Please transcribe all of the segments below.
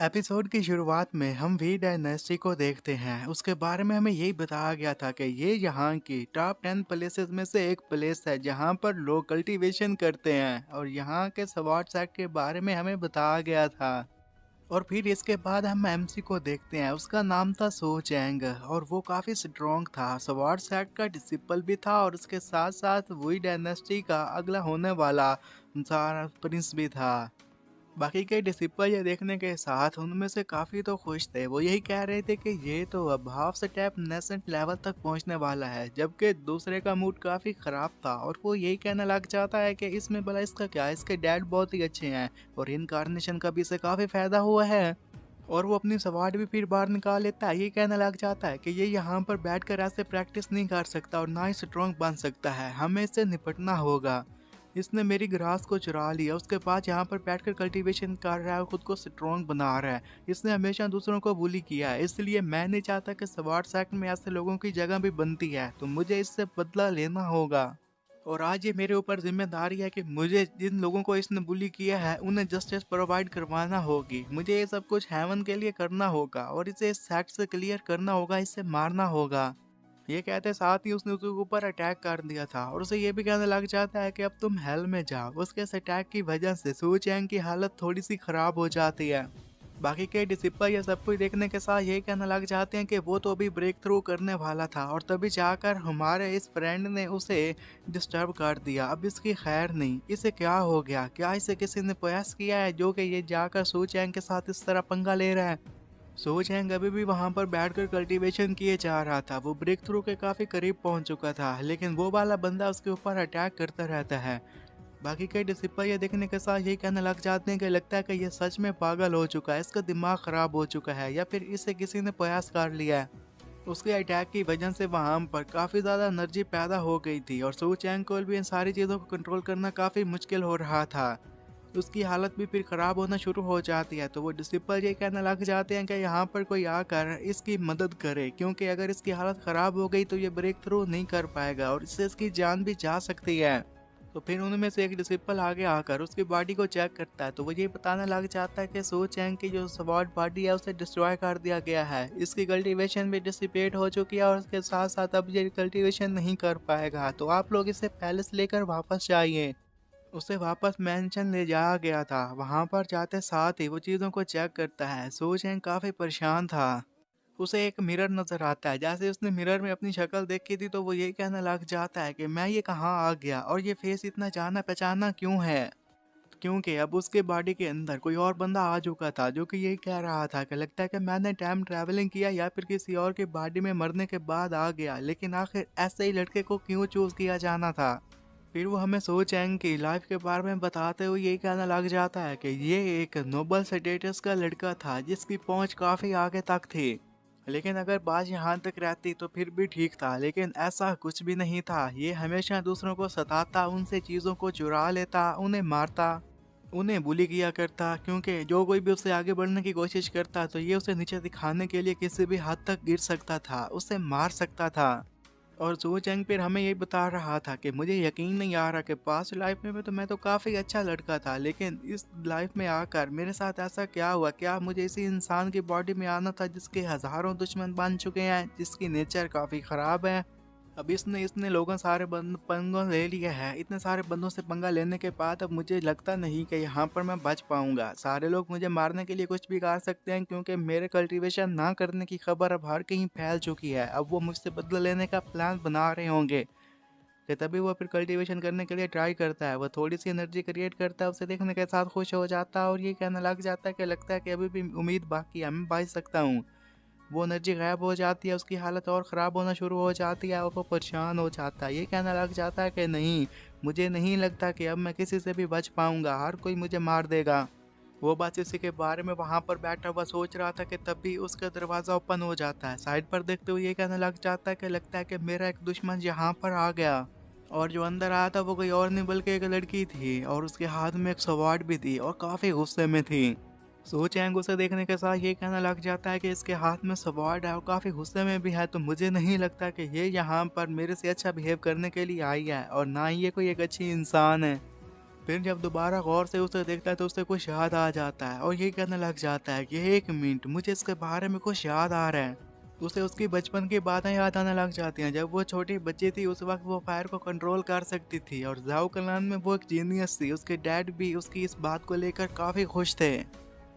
Episode की शुरुआत में हम वी डायनेस्टी को देखते हैं। उसके बारे में हमें यही बताया गया था कि ये यहाँ की टॉप 10 प्लेसेस में से एक प्लेस है जहाँ पर लोग कल्टीवेशन करते हैं और यहाँ के स्वॉर्ड सेट के बारे में हमें बताया गया था। और फिर इसके बाद हम एमसी को देखते हैं। उसका नाम था सो चैंग और वो काफ़ी स्ट्रॉन्ग था, स्वॉर्ड सेट का डिसिपल भी था और उसके साथ साथ वही डायनेस्टी का अगला होने वाला प्रिंस भी था। बाकी के डिसिपल ये देखने के साथ उनमें से काफ़ी तो खुश थे। वो यही कह रहे थे कि ये तो अब हाफ स्टेप नेसेंट लेवल तक पहुंचने वाला है, जबकि दूसरे का मूड काफ़ी ख़राब था और वो यही कहने लग जाता है कि इसमें भला इसका क्या, इसके डैड बहुत ही अच्छे हैं और इनकारनेशन का भी इसे काफ़ी फ़ायदा हुआ है। और वो अपनी सवार भी फिर बाहर निकाल लेता है। ये कहने लग जाता है कि ये यहाँ पर बैठकर ऐसे प्रैक्टिस नहीं कर सकता और ना ही स्ट्रॉन्ग बन सकता है, हमें इससे निपटना होगा। इसने मेरी ग्रास को चुरा लिया, उसके बाद यहाँ पर बैठकर कल्टीवेशन कर रहा है और खुद को स्ट्रॉन्ग बना रहा है। इसने हमेशा दूसरों को बुली किया है, इसलिए मैं नहीं चाहता कि स्वार्ड सेक्ट में ऐसे लोगों की जगह भी बनती है, तो मुझे इससे बदला लेना होगा। और आज ये मेरे ऊपर जिम्मेदारी है कि मुझे जिन लोगों को इसने बुली किया है उन्हें जस्टिस प्रोवाइड करवाना होगी। मुझे ये सब कुछ हेवन के लिए करना होगा और इसे इस सेक्ट से क्लियर करना होगा, इससे मारना होगा। ये कहते साथ ही उसने उसके ऊपर अटैक कर दिया था और उसे ये भी कहने लग जाता है कि अब तुम हेल में जाओ। उसके इस अटैक की वजह से सू चैंग की हालत थोड़ी सी खराब हो जाती है। बाकी के डिसिपल ये सब कुछ देखने के साथ यही कहने लग जाते हैं कि वो तो अभी ब्रेक थ्रू करने वाला था और तभी जाकर हमारे इस फ्रेंड ने उसे डिस्टर्ब कर दिया। अब इसकी खैर नहीं, इसे क्या हो गया, क्या इसे किसी ने प्रयास किया है जो कि ये जाकर सू चैंग के साथ इस तरह पंगा ले रहा है। सो चैंग अभी भी वहां पर बैठकर कल्टीवेशन किए जा रहा था। वो ब्रेक थ्रू के काफी करीब पहुंच चुका था, लेकिन वो वाला बंदा उसके ऊपर अटैक करता रहता है। बाकी के डिसिपल ये देखने के साथ यही कहने लग जाते हैं कि लगता है कि ये सच में पागल हो चुका है, इसका दिमाग खराब हो चुका है या फिर इसे किसी ने प्रयास कर लिया है। उसके अटैक की वजह से वहां पर काफी ज्यादा एनर्जी पैदा हो गई थी और सो चैंग को भी इन सारी चीजों को कंट्रोल करना काफी मुश्किल हो रहा था। उसकी हालत भी फिर ख़राब होना शुरू हो जाती है, तो वो डिसिपल ये कहने लग जाते हैं कि यहाँ पर कोई आकर इसकी मदद करे, क्योंकि अगर इसकी हालत ख़राब हो गई तो ये ब्रेक थ्रू नहीं कर पाएगा और इससे इसकी जान भी जा सकती है। तो फिर उनमें से एक डिसिपल आगे आकर उसकी बॉडी को चेक करता है, तो वो ये बताने लग जाता है कि सो चैंग की जो स्वॉर्ड बॉडी है उसे डिस्ट्रॉय कर दिया गया है, इसकी कल्टीवेशन भी डिसिपेट हो चुकी है और उसके साथ साथ अब ये कल्टीवेशन नहीं कर पाएगा, तो आप लोग इसे पैलेस लेकर वापस जाइए। उसे वापस मैंशन ले जाया गया था। वहां पर जाते साथ ही वो चीजों को चेक करता है। सो चैंग काफी परेशान था। उसे एक मिरर नजर आता है, जैसे उसने मिरर में अपनी शक्ल देखी थी तो वो यही कहने लग जाता है कि मैं ये कहाँ आ गया और ये फेस इतना जाना पहचाना क्यों है। क्योंकि अब उसके बॉडी के अंदर कोई और बंदा आ चुका था जो कि यही कह रहा था कि लगता है कि मैंने टाइम ट्रैवलिंग किया या फिर किसी और की बॉडी में मरने के बाद आ गया, लेकिन आखिर ऐसे ही लड़के को क्यों चूज किया जाना था। फिर वो हमें सो चैंग की लाइफ के बारे में बताते हुए यही कहना लग जाता है कि ये एक नोबल स्टेटस का लड़का था जिसकी पहुंच काफी आगे तक थी, लेकिन अगर बात यहाँ तक रहती तो फिर भी ठीक था, लेकिन ऐसा कुछ भी नहीं था। ये हमेशा दूसरों को सताता, उनसे चीज़ों को चुरा लेता, उन्हें मारता, उन्हें बुली किया करता, क्योंकि जो कोई भी उससे आगे बढ़ने की कोशिश करता तो ये उसे नीचे दिखाने के लिए किसी भी हद तक गिर सकता था, उसे मार सकता था। और सो चैंग फिर हमें ये बता रहा था कि मुझे यकीन नहीं आ रहा कि पास्ट लाइफ में तो मैं तो काफ़ी अच्छा लड़का था, लेकिन इस लाइफ में आकर मेरे साथ ऐसा क्या हुआ। क्या मुझे इसी इंसान की बॉडी में आना था जिसके हज़ारों दुश्मन बन चुके हैं, जिसकी नेचर काफ़ी ख़राब है। अब इसने इसने लोगों सारे पंगों ले लिया है। इतने सारे बंदों से पंगा लेने के बाद अब मुझे लगता नहीं कि यहाँ पर मैं बच पाऊंगा। सारे लोग मुझे मारने के लिए कुछ भी कर सकते हैं, क्योंकि मेरे कल्टीवेशन ना करने की खबर अब हर कहीं फैल चुकी है। अब वो मुझसे बदला लेने का प्लान बना रहे होंगे। कि तभी वो फिर कल्टीवेशन करने के लिए ट्राई करता है। वो थोड़ी सी एनर्जी क्रिएट करता है, उसे देखने के साथ खुश हो जाता है और ये कहने लग जाता है कि लगता है कि अभी भी उम्मीद बाकी है, मैं बच सकता हूँ। वो एनर्जी गायब हो जाती है, उसकी हालत और ख़राब होना शुरू हो जाती है और वो परेशान हो जाता है। ये कहने लग जाता है कि नहीं, मुझे नहीं लगता कि अब मैं किसी से भी बच पाऊंगा, हर कोई मुझे मार देगा। वो बस इसी के बारे में वहाँ पर बैठा हुआ सोच रहा था कि तभी उसका दरवाज़ा ओपन हो जाता है। साइड पर देखते हुए ये कहने लग जाता है कि लगता है कि मेरा एक दुश्मन यहाँ पर आ गया। और जो अंदर आया था वो कोई और नहीं बल्कि एक लड़की थी और उसके हाथ में एक स्वॉर्ड भी थी और काफ़ी गुस्से में थी। सो चैंग उसे देखने के साथ ये कहने लग जाता है कि इसके हाथ में स्वॉर्ड है और काफ़ी गुस्से में भी है, तो मुझे नहीं लगता कि ये यहाँ पर मेरे से अच्छा बिहेव करने के लिए आई है और ना ही ये कोई एक अच्छी इंसान है। फिर जब दोबारा गौर से उसे देखता है तो उसे कुछ याद आ जाता है और ये कहने लग जाता है कि 1 मिनट, मुझे इसके बारे में कुछ याद आ रहा है। उसे उसकी बचपन की बातें याद आने लग जाती हैं। जब वो छोटी बच्ची थी उस वक्त वो फायर को कंट्रोल कर सकती थी और जाओ कलान में वो एक जीनियस थी। उसके डैड भी उसकी इस बात को लेकर काफ़ी खुश थे।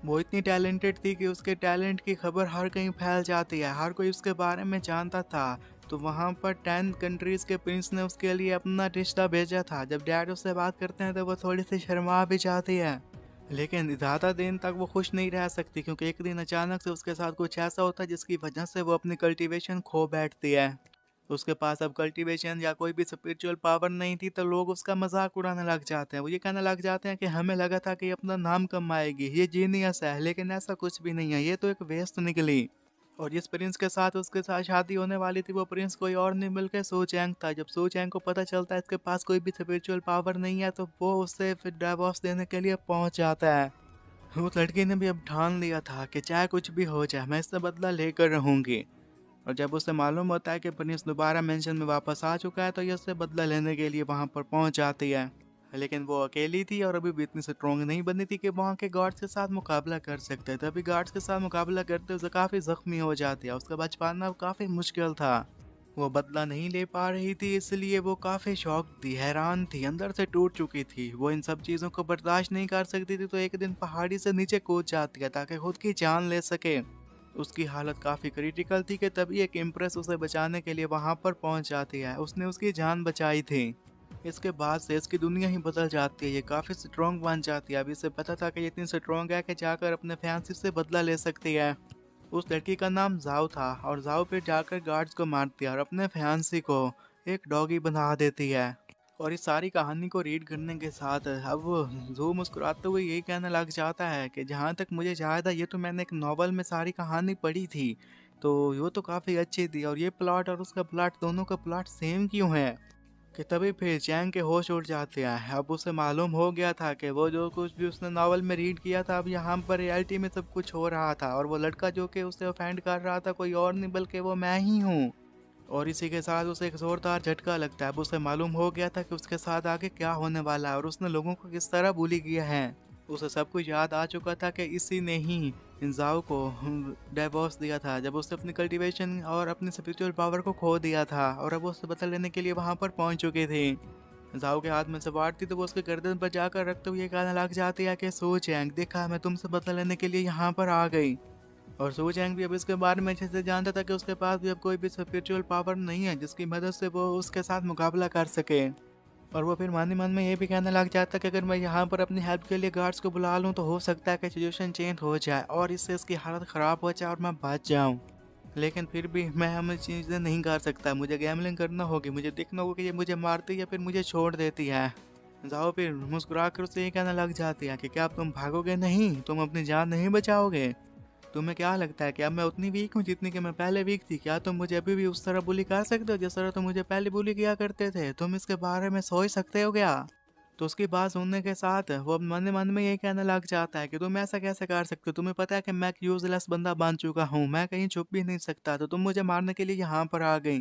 वो इतनी टैलेंटेड थी कि उसके टैलेंट की खबर हर कहीं फैल जाती है, हर कोई उसके बारे में जानता था। तो वहाँ पर 10 कंट्रीज़ के प्रिंस ने उसके लिए अपना रिश्ता भेजा था। जब डैड उससे बात करते हैं तो वो थोड़ी सी शर्मा भी जाती है, लेकिन ज़्यादा दिन तक वो खुश नहीं रह सकती क्योंकि एक दिन अचानक से उसके साथ कुछ ऐसा होता है जिसकी वजह से वो अपनी कल्टीवेशन खो बैठती है। उसके पास अब कल्टीवेशन या कोई भी स्पिरिचुअल पावर नहीं थी तो लोग उसका मजाक उड़ाने लग जाते हैं। वो ये कहने लग जाते हैं कि हमें लगा था कि ये अपना नाम कमाएगी, ये जीनियस है, लेकिन ऐसा कुछ भी नहीं है, ये तो एक वेस्ट निकली। और जिस प्रिंस के साथ उसके साथ शादी होने वाली थी वो प्रिंस कोई और नहीं बल्कि सू चैंग था। जब सू चैंग को पता चलता है इसके पास कोई भी स्पिरिचुअल पावर नहीं है तो वो उससे फिर डिवोर्स देने के लिए पहुंच जाता है। उस लड़की ने भी अब ठान लिया था कि चाहे कुछ भी हो जाए मैं इससे बदला लेकर रहूंगी। और जब उसे मालूम होता है कि प्रिंस दोबारा मेंशन में वापस आ चुका है तो ये उससे बदला लेने के लिए वहां पर पहुंच जाती है। लेकिन वो अकेली थी और अभी भी इतनी स्ट्रोंग नहीं बनी थी कि वहाँ के गार्ड्स के साथ मुकाबला कर सकते। तभी गार्ड्स के साथ मुकाबला करते उसे काफ़ी जख्मी हो जाती है। उसका बच पाना काफ़ी मुश्किल था। वो बदला नहीं ले पा रही थी इसलिए वो काफ़ी शॉक थी, हैरान थी, अंदर से टूट चुकी थी। वो इन सब चीज़ों को बर्दाश्त नहीं कर सकती थी तो एक दिन पहाड़ी से नीचे कूद जाती है ताकि खुद की जान ले सके। उसकी हालत काफ़ी क्रिटिकल थी कि तभी एक इम्प्रेस उसे बचाने के लिए वहाँ पर पहुँच जाती है। उसने उसकी जान बचाई थी। इसके बाद से इसकी दुनिया ही बदल जाती है, ये काफ़ी स्ट्रॉन्ग बन जाती है। अभी इसे पता था कि ये इतनी स्ट्रॉन्ग है कि जाकर अपने फैंसी से बदला ले सकती है। उस लड़की का नाम जाओ था और जाओ फिर जाकर गार्ड्स को मारती है और अपने फैंसी को एक डॉगी बना देती है। और इस सारी कहानी को रीड करने के साथ अब वो जो मुस्कुराते हुए यही कहने लग जाता है कि जहाँ तक मुझे याद है ये तो मैंने एक नॉवल में सारी कहानी पढ़ी थी, तो वो तो काफ़ी अच्छी थी और ये प्लॉट और उसका प्लॉट दोनों का प्लॉट सेम क्यों है। कि तभी फिर चैंग के होश उड़ जाते हैं। अब उसे मालूम हो गया था कि वो जो कुछ भी उसने नॉवल में रीड किया था अब यहाँ पर रियलिटी में सब कुछ हो रहा था और वो लड़का जो कि उसे ऑफेंड कर रहा था कोई और नहीं बल्कि वो मैं ही हूँ। और इसी के साथ उसे एक जोरदार झटका लगता है। अब उसे मालूम हो गया था कि उसके साथ आगे क्या होने वाला है और उसने लोगों को किस तरह बुली किया है। उसे सब कुछ याद आ चुका था कि इसी ने ही इंजाओ को डिवोर्स दिया था जब उसने अपनी कल्टीवेशन और अपनी स्पिरिचुअल पावर को खो दिया था और अब उससे बदला लेने के लिए वहां पर पहुंच चुकी थी। जाओ के हाथ में सवार थी तो वो उसके गर्दन पर जाकर रखते हुए कहने लग जाती है कि सू चैंग, देखा मैं तुमसे बदला लेने के लिए यहाँ पर आ गई। और सू चैंग भी अब इसके बारे में अच्छे से जानता था कि उसके पास भी अब कोई भी स्पिरिचुअल पावर नहीं है जिसकी मदद से वो उसके साथ मुकाबला कर सके। और वो फिर मन ही मन में ये भी कहने लग जाता कि अगर मैं यहाँ पर अपनी हेल्प के लिए गार्ड्स को बुला लूँ तो हो सकता है कि सिचुएशन चेंज हो जाए और इससे इसकी हालत ख़राब हो जाए और मैं बच जाऊँ। लेकिन फिर भी मैं हमें चीज़ें नहीं कर सकता, मुझे गैमलिंग करना होगी, मुझे देखना होगा कि ये मुझे मारती है या फिर मुझे छोड़ देती है। जाओ फिर मुस्कुरा कर उससे ये कहने लग जाती है कि क्या अब तुम भागोगे नहीं, तुम अपनी जान नहीं बचाओगे। तुम्हें क्या लगता है कि अब मैं उतनी वीक हूँ जितनी कि मैं पहले वीक थी? क्या तुम मुझे अभी भी उस तरह बुली कर सकते हो जिस तरह तुम मुझे पहले बुली किया करते थे? तुम इसके बारे में सोच सकते हो क्या? तो उसकी बात सुनने के साथ वो अब मन मन में यही कहने लग जाता है कि तुम ऐसा कैसे कर सकते हो? तुम्हें पता है कि मैं एक यूजलेस बंदा बन चुका हूँ, मैं कहीं छुप भी नहीं सकता, तो तुम मुझे मारने के लिए यहाँ पर आ गई।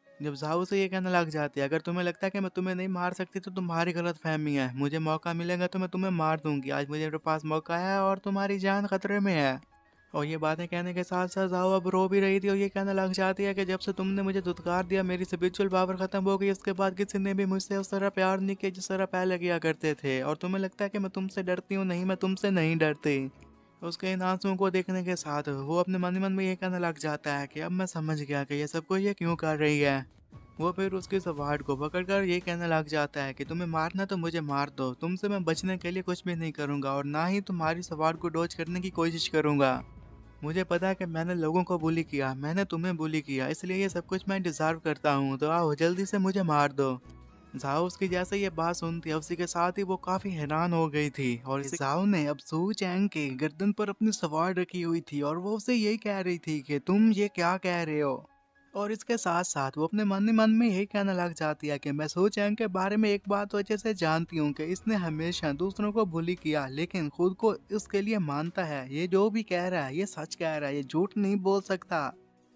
जब जाओ से ये कहने लग जाती है, अगर तुम्हें लगता है कि मैं तुम्हें नहीं मार सकती तो तुम्हारी गलत फहमी है, मुझे मौका मिलेगा तो मैं तुम्हें मार दूंगी। आज मुझे मेरे पास मौका है और तुम्हारी जान खतरे में है। और ये बातें कहने के साथ साथ जाओ अब रो भी रही थी और ये कहने लग जाती है कि जब से तुमने मुझे धुतकार दिया मेरी स्पिरिचुअल पावर खत्म हो गई, इसके बाद किसी ने भी मुझसे उस तरह प्यार नहीं किया जिस तरह पहले किया करते थे। और तुम्हें लगता है कि मैं तुमसे डरती हूँ, नहीं मैं तुमसे नहीं डरती। उसके इन आंसुओं को देखने के साथ वो अपने मन ही मन में ये कहने लग जाता है कि अब मैं समझ गया कि ये सब कुछ ये क्यों कर रही है। वो फिर उसकी सवाड़ को पकड़कर ये कहने लग जाता है कि तुम्हें मारना तो मुझे मार दो, तुमसे मैं बचने के लिए कुछ भी नहीं करूंगा और ना ही तुम्हारी सवाड़ को डॉज करने की कोशिश करूंगा। मुझे पता है कि मैंने लोगों को बुली किया, मैंने तुम्हें बुली किया, इसलिए ये सब कुछ मैं डिजर्व करता हूँ, तो आओ जल्दी से मुझे मार दो। जाओ उसकी जैसे ये बात सुनती है उसी के साथ ही वो काफी हैरान हो गई थी और जाओ ने अब सू चैंग के गर्दन पर अपनी सवार रखी हुई थी और वो उसे यही कह रही थी कि तुम ये क्या कह रहे हो। और इसके साथ साथ वो अपने मन ही मन में यही कहने लग जाती है कि मैं सू चैंग के बारे में एक बात तो अच्छे से जानती हूँ कि इसने हमेशा दूसरों को बुली किया लेकिन खुद को इसके लिए मानता है। ये जो भी कह रहा है ये सच कह रहा है, ये झूठ नहीं बोल सकता।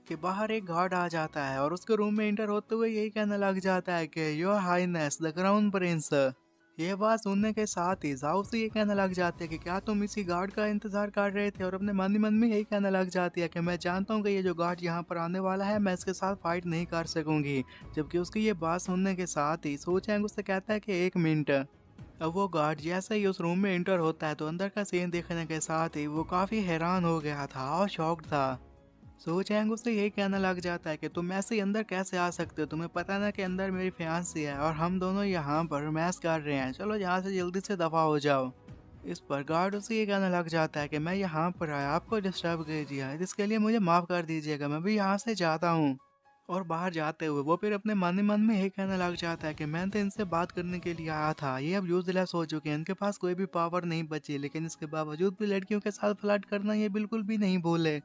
कि बाहर एक गार्ड आ जाता है और उसके रूम में इंटर होते हुए यही कहने लग जाता है कि your Highness the crown Prince, ये बात सुनने के साथ ही जाओ से ये कहने लग जाते हैं कि क्या तुम इसी गार्ड का इंतजार कर रहे थे, और अपने मन ही मन में यही कहने लग जाती है कि मैं जानता हूँ कि ये जो गार्ड यहाँ पर आने वाला है मैं इसके साथ फाइट नहीं कर सकूंगी। जबकि उसकी ये बात सुनने के साथ ही सो चैंग उससे कहता है कि एक मिनट। अब वो गार्ड जैसे ही उस रूम में इंटर होता है तो अंदर का सीन देखने के साथ ही वो काफी हैरान हो गया था और शॉक्ड था। सो चैंग उससे यही कहने लग जाता है कि तुम ऐसे ही अंदर कैसे आ सकते हो, तुम्हें पता ना कि अंदर मेरी फियांसी है और हम दोनों यहाँ पर रोमांस कर रहे हैं, चलो यहाँ से जल्दी से दफा हो जाओ। इस पर गार्ड उसे ये कहने लग जाता है कि मैं यहाँ पर आया आपको डिस्टर्ब कर दिया, इसके लिए मुझे माफ़ कर दीजिएगा, मैं भी यहाँ से जाता हूँ। और बाहर जाते हुए वो फिर अपने मन ही मन में यही कहने लग जाता है कि मैं तो इनसे बात करने के लिए आया था, ये अब यूजलेस हो चुके हैं, इनके पास कोई भी पावर नहीं बची, लेकिन इसके बावजूद भी लड़कियों के साथ फ्लर्ट करना ये बिल्कुल भी नहीं भूले।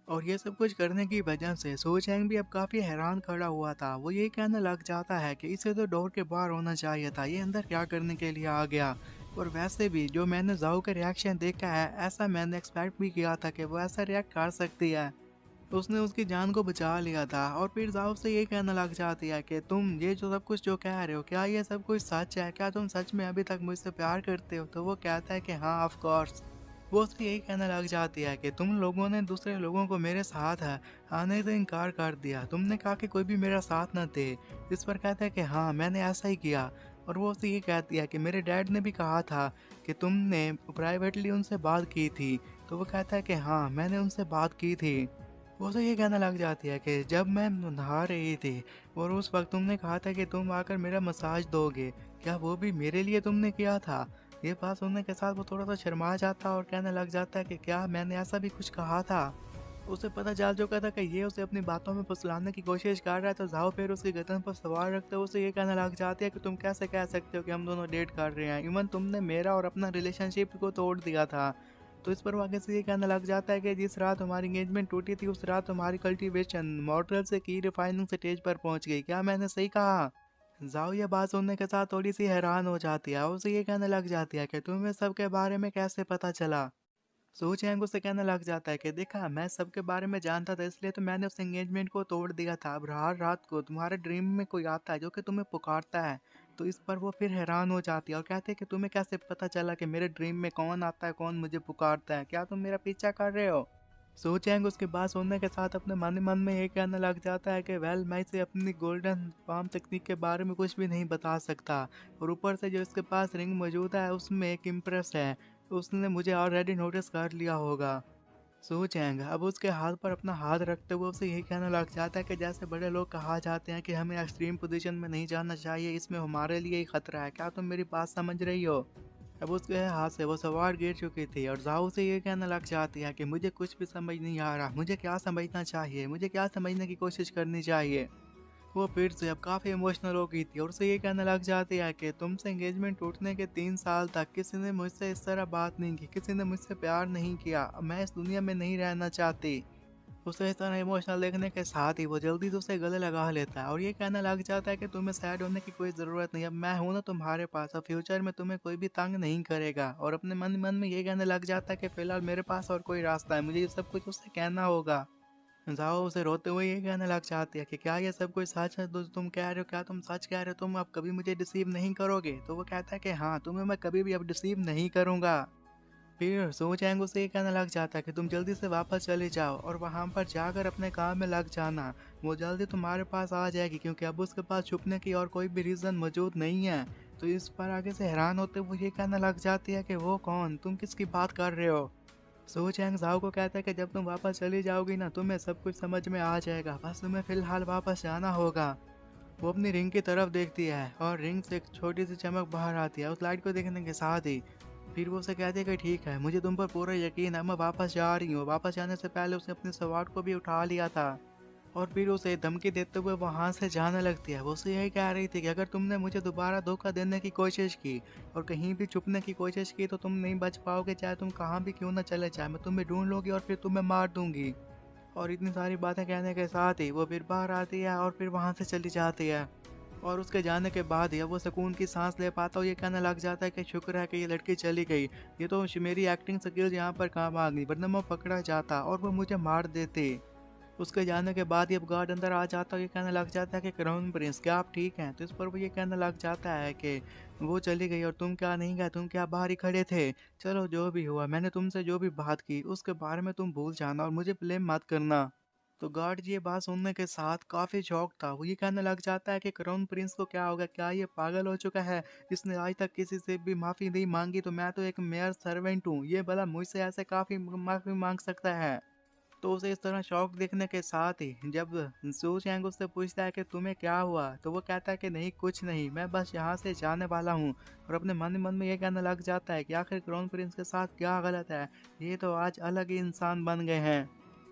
और ये सब कुछ करने की वजह से सो चैंग भी अब काफी हैरान खड़ा हुआ था। वो ये कहने लग जाता है कि इसे तो डोर के बाहर होना चाहिए था, ये अंदर क्या करने के लिए आ गया। और वैसे भी जो मैंने जाओ का रिएक्शन देखा है, ऐसा मैंने एक्सपेक्ट भी किया था कि वो ऐसा रिएक्ट कर सकती है। उसने उसकी जान को बचा लिया था। और फिर जाओ से ये कहने लग जाती है कि तुम ये जो सब कुछ जो कह रहे हो, क्या ये सब कुछ सच है, क्या तुम सच में अभी तक मुझसे प्यार करते हो। तो वो कहता है कि हाँ ऑफ कोर्स। वो उससे यही कहने लग जाती है कि तुम लोगों ने दूसरे लोगों को मेरे साथ है आने से इनकार कर दिया, तुमने कहा कि कोई भी मेरा साथ न दे। इस पर कहता है कि हाँ मैंने ऐसा ही किया। और वो उससे ये कहती है कि मेरे डैड ने भी कहा था कि तुमने प्राइवेटली उनसे बात की थी। तो वो कहता है कि हाँ मैंने उनसे बात की थी। वो उसे ये कहना लग जाती है कि जब मैं नहा रही थी और उस वक्त तुमने कहा था कि तुम आकर मेरा मसाज दोगे, क्या वो भी मेरे लिए तुमने किया था। ये बात सुनने के साथ वो थोड़ा सा शर्मा जाता और कहने लग जाता है कि क्या मैंने ऐसा भी कुछ कहा था। उसे पता चल चुका था कि ये उसे अपनी बातों में फुसलाने की कोशिश कर रहा है। तो जाओ फिर उसकी गर्दन पर सवार रखते हुए उसे ये कहने लग जाती है कि तुम कैसे कह सकते हो कि हम दोनों डेट कर रहे हैं, इवन तुमने मेरा और अपना रिलेशनशिप को तोड़ दिया था। तो इस पर वो आगे से ये कहने लग जाता है कि जिस रात हमारी एंगेजमेंट टूटी थी उस रात हमारी कल्टीवेशन मॉडल से की रिफाइनिंग स्टेज पर पहुंच गई, क्या मैंने सही कहा। जाओ ये बात सुनने के साथ थोड़ी सी हैरान हो जाती है, उसे ये कहने लग जाती है कि तुम्हें सबके बारे में कैसे पता चला। सू चैंग उससे कहने लग जाता है कि देखा मैं सबके बारे में जानता था, इसलिए तो मैंने उस एंगेजमेंट को तोड़ दिया था। अब हर रात को तुम्हारे ड्रीम में कोई आता है जो कि तुम्हें पुकारता है। तो इस पर वो फिर हैरान हो जाती है और कहते हैं कि तुम्हें कैसे पता चला कि मेरे ड्रीम में कौन आता है, कौन मुझे पुकारता है, क्या तुम मेरा पीछा कर रहे हो। सो चैंग उसकी बात सुनने के साथ अपने मन ही मन में ये कहने लग जाता है कि वेल मैं इसे अपनी गोल्डन पाम तकनीक के बारे में कुछ भी नहीं बता सकता। और ऊपर से जो इसके पास रिंग मौजूद है उसमें एक इम्प्रेस है, उसने मुझे ऑलरेडी नोटिस कर लिया होगा। सो चैंग अब उसके हाथ पर अपना हाथ रखते हुए उसे यही कहने लग जाता है कि जैसे बड़े लोग कहा जाते हैं कि हमें एक्सट्रीम पोजीशन में नहीं जाना चाहिए, इसमें हमारे लिए ही खतरा है, क्या तुम मेरी बात समझ रही हो। अब उसके हाथ से वो सवार गिर चुकी थी और जाओ से ये कहने लग जाती है कि मुझे कुछ भी समझ नहीं आ रहा, मुझे क्या समझना चाहिए, मुझे क्या समझने की कोशिश करनी चाहिए। वो फिर से अब काफ़ी इमोशनल हो गई थी और उसे ये कहने लग जाती है कि तुमसे एंगेजमेंट टूटने के 3 साल तक किसी ने मुझसे इस तरह बात नहीं की, किसी ने मुझसे प्यार नहीं किया, अब मैं इस दुनिया में नहीं रहना चाहती। उसे इस तरह इमोशनल देखने के साथ ही वो जल्दी से उसे गले लगा लेता है और ये कहने लग जाता है कि तुम्हें सैड होने की कोई ज़रूरत नहीं, अब मैं हूं ना तुम्हारे पास, अब फ्यूचर में तुम्हें कोई भी तंग नहीं करेगा। और अपने मन मन में ये कहने लग जाता है कि फिलहाल मेरे पास और कोई रास्ता है, मुझे ये सब कुछ उससे कहना होगा। जाओ उसे रोते हुए ये कहने लग जाती है कि क्या ये सब कुछ सच है जो तुम कह रहे हो, क्या तुम सच कह रहे हो, तुम अब कभी मुझे डिसीव नहीं करोगे। तो वो कहता है कि हाँ तुम्हें मैं कभी भी अब डिसीव नहीं करूंगा। फिर सो चैंग उसे ये कहने लग जाता है कि तुम जल्दी से वापस चले जाओ और वहां पर जाकर अपने काम में लग जाना, वो जल्दी तुम्हारे पास आ जाएगी, क्योंकि अब उसके पास छुपने की और कोई भी रीज़न मौजूद नहीं है। तो इस पर आगे से हैरान होते हुए ये कहने लग जाती है कि वो कौन, तुम किसकी बात कर रहे हो। सो चैंग जाओ को कहता है कि जब तुम वापस चली जाओगी ना तुम्हें सब कुछ समझ में आ जाएगा, बस तुम्हें फिलहाल वापस जाना होगा। वो अपनी रिंग की तरफ देखती है और रिंग से एक छोटी सी चमक बाहर आती है। उस लाइट को देखने के साथ ही फिर वो उसे कहती है कि ठीक है मुझे तुम पर पूरा यकीन है, मैं वापस जा रही हूँ। वापस जाने से पहले उसने अपने सवार को भी उठा लिया था और फिर उसे धमकी देते हुए वहां से जाने लगती है। वो उसे यही कह रही थी कि अगर तुमने मुझे दोबारा धोखा देने की कोशिश की और कहीं भी छुपने की कोशिश की तो तुम नहीं बच पाओगे, चाहे तुम कहाँ भी क्यों ना चले जाए, मैं तुम्हें ढूंढ लूंगी और फिर तुम्हें मार दूंगी। और इतनी सारी बातें कहने के साथ ही वो फिर बाहर आती है और फिर वहां से चली जाती है। और उसके जाने के बाद ही अब वो सुकून की सांस ले पाता और ये कहने लग जाता है कि शुक्र है कि ये लड़की चली गई, ये तो मेरी एक्टिंग स्किल्स यहाँ पर काम आ गई, वरना मैं पकड़ा जाता और वो मुझे मार देते। उसके जाने के बाद ही अब गार्ड अंदर आ जाता है, ये कहने लग जाता है कि क्राउन प्रिंस क्या आप ठीक हैं। तो इस पर वो ये कहने लग जाता है कि वो चली गई और तुम क्या नहीं गए, तुम क्या बाहर ही खड़े थे। चलो जो भी हुआ, मैंने तुमसे जो भी बात की उसके बारे में तुम भूल जाना और मुझे ब्लेम मत करना। तो गार्ड जी ये बात सुनने के साथ काफी शॉक था। वो ये कहने लग जाता है कि क्राउन प्रिंस को क्या होगा, क्या ये पागल हो चुका है? इसने आज तक किसी से भी माफी नहीं मांगी, तो मैं तो एक मेयर सर्वेंट हूँ, ये भला मुझसे ऐसे काफी माफी मांग सकता है? तो उसे इस तरह शॉक देखने के साथ ही जब सू चैंग उससे पूछता है कि तुम्हें क्या हुआ, तो वो कहता है कि नहीं कुछ नहीं, मैं बस यहाँ से जाने वाला हूँ। और अपने मन ही मन में ये कहने लग जाता है कि आखिर क्राउन प्रिंस के साथ क्या गलत है, ये तो आज अलग ही इंसान बन गए हैं।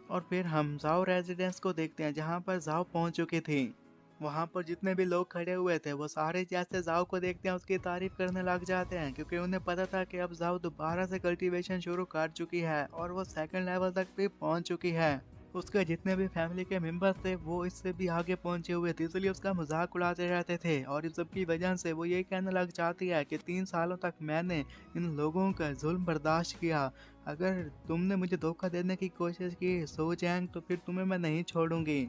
और फिर हम जाओ रेजिडेंस को देखते हैं जहाँ पर जाओ पहुँच चुकी थी। वहाँ पर जितने भी लोग खड़े हुए थे वो सारे जैसे जाओ को देखते हैं उसकी तारीफ करने लग जाते हैं, क्योंकि उन्हें पता था कि अब जाओ दोबारा से कल्टीवेशन शुरू कर चुकी है और वो सेकंड लेवल तक भी पहुँच चुकी है। उसके जितने भी फैमिली के मेंबर्स थे वो इससे भी आगे पहुंचे हुए थे, इसलिए उसका मजाक उड़ाते रहते थे। और इस सब की वजह से वो ये कहने लग जाती है कि 3 सालों तक मैंने इन लोगों का जुल्म बर्दाश्त किया, अगर तुमने मुझे धोखा देने की कोशिश की सो जैंग, तो फिर तुम्हें मैं नहीं छोड़ूंगी।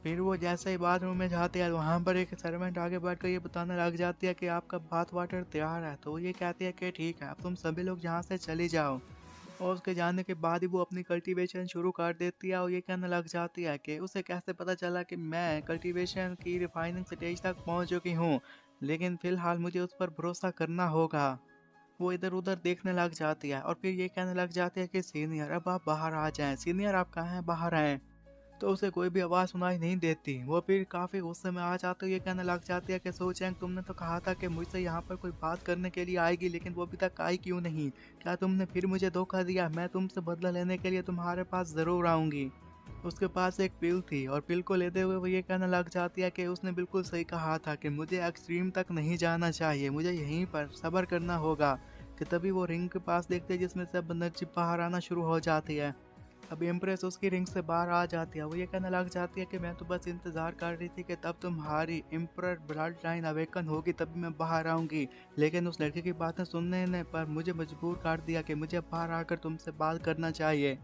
फिर वो जैसे ही बाथरूम में जाती है वहाँ पर एक सर्वेंट आगे बढ़कर ये बताने लग जाती है कि आपका बाथ वाटर तैयार है। तो वो ये कहती है कि ठीक है, अब तुम सभी लोग यहाँ से चली जाओ। और उसके जाने के बाद ही वो अपनी कल्टीवेशन शुरू कर देती है और ये कहने लग जाती है कि उसे कैसे पता चला कि मैं कल्टीवेशन की रिफाइनिंग स्टेज तक पहुंच चुकी हूँ, लेकिन फिलहाल मुझे उस पर भरोसा करना होगा। वो इधर उधर देखने लग जाती है और फिर ये कहने लग जाती है कि सीनियर अब आप बाहर आ जाएं, सीनियर आप कहाँ हैं, बाहर आएं। तो उसे कोई भी आवाज़ सुनाई नहीं देती। वो फिर काफ़ी गुस्से में आ जाते हुए ये कहने लग जाती है कि सो चैंग तुमने तो कहा था कि मुझसे यहाँ पर कोई बात करने के लिए आएगी, लेकिन वो अभी तक आई क्यों नहीं? क्या तुमने फिर मुझे धोखा दिया? मैं तुमसे बदला लेने के लिए तुम्हारे पास ज़रूर आऊँगी। उसके पास एक पिल थी और पिल को लेते हुए वो ये कहने लग जाती है कि उसने बिल्कुल सही कहा था कि मुझे एक्सट्रीम तक नहीं जाना चाहिए, मुझे यहीं पर सब्र करना होगा। कि तभी वो रिंग के पास देखते हैं जिसमें से अब एनर्जी बाहर आना शुरू हो जाती है। अब एम्प्रेस उसकी रिंग से बाहर आ जाती है। वो ये कहने लग जाती है कि मैं तो बस इंतजार कर रही थी कि तब तुम्हारी एम्परर ब्लड लाइन अवेकन होगी तभी मैं बाहर आऊंगी, लेकिन उस लड़के की बातें सुनने ने पर मुझे मजबूर कर दिया कि मुझे बाहर आकर तुमसे बात करना चाहिए।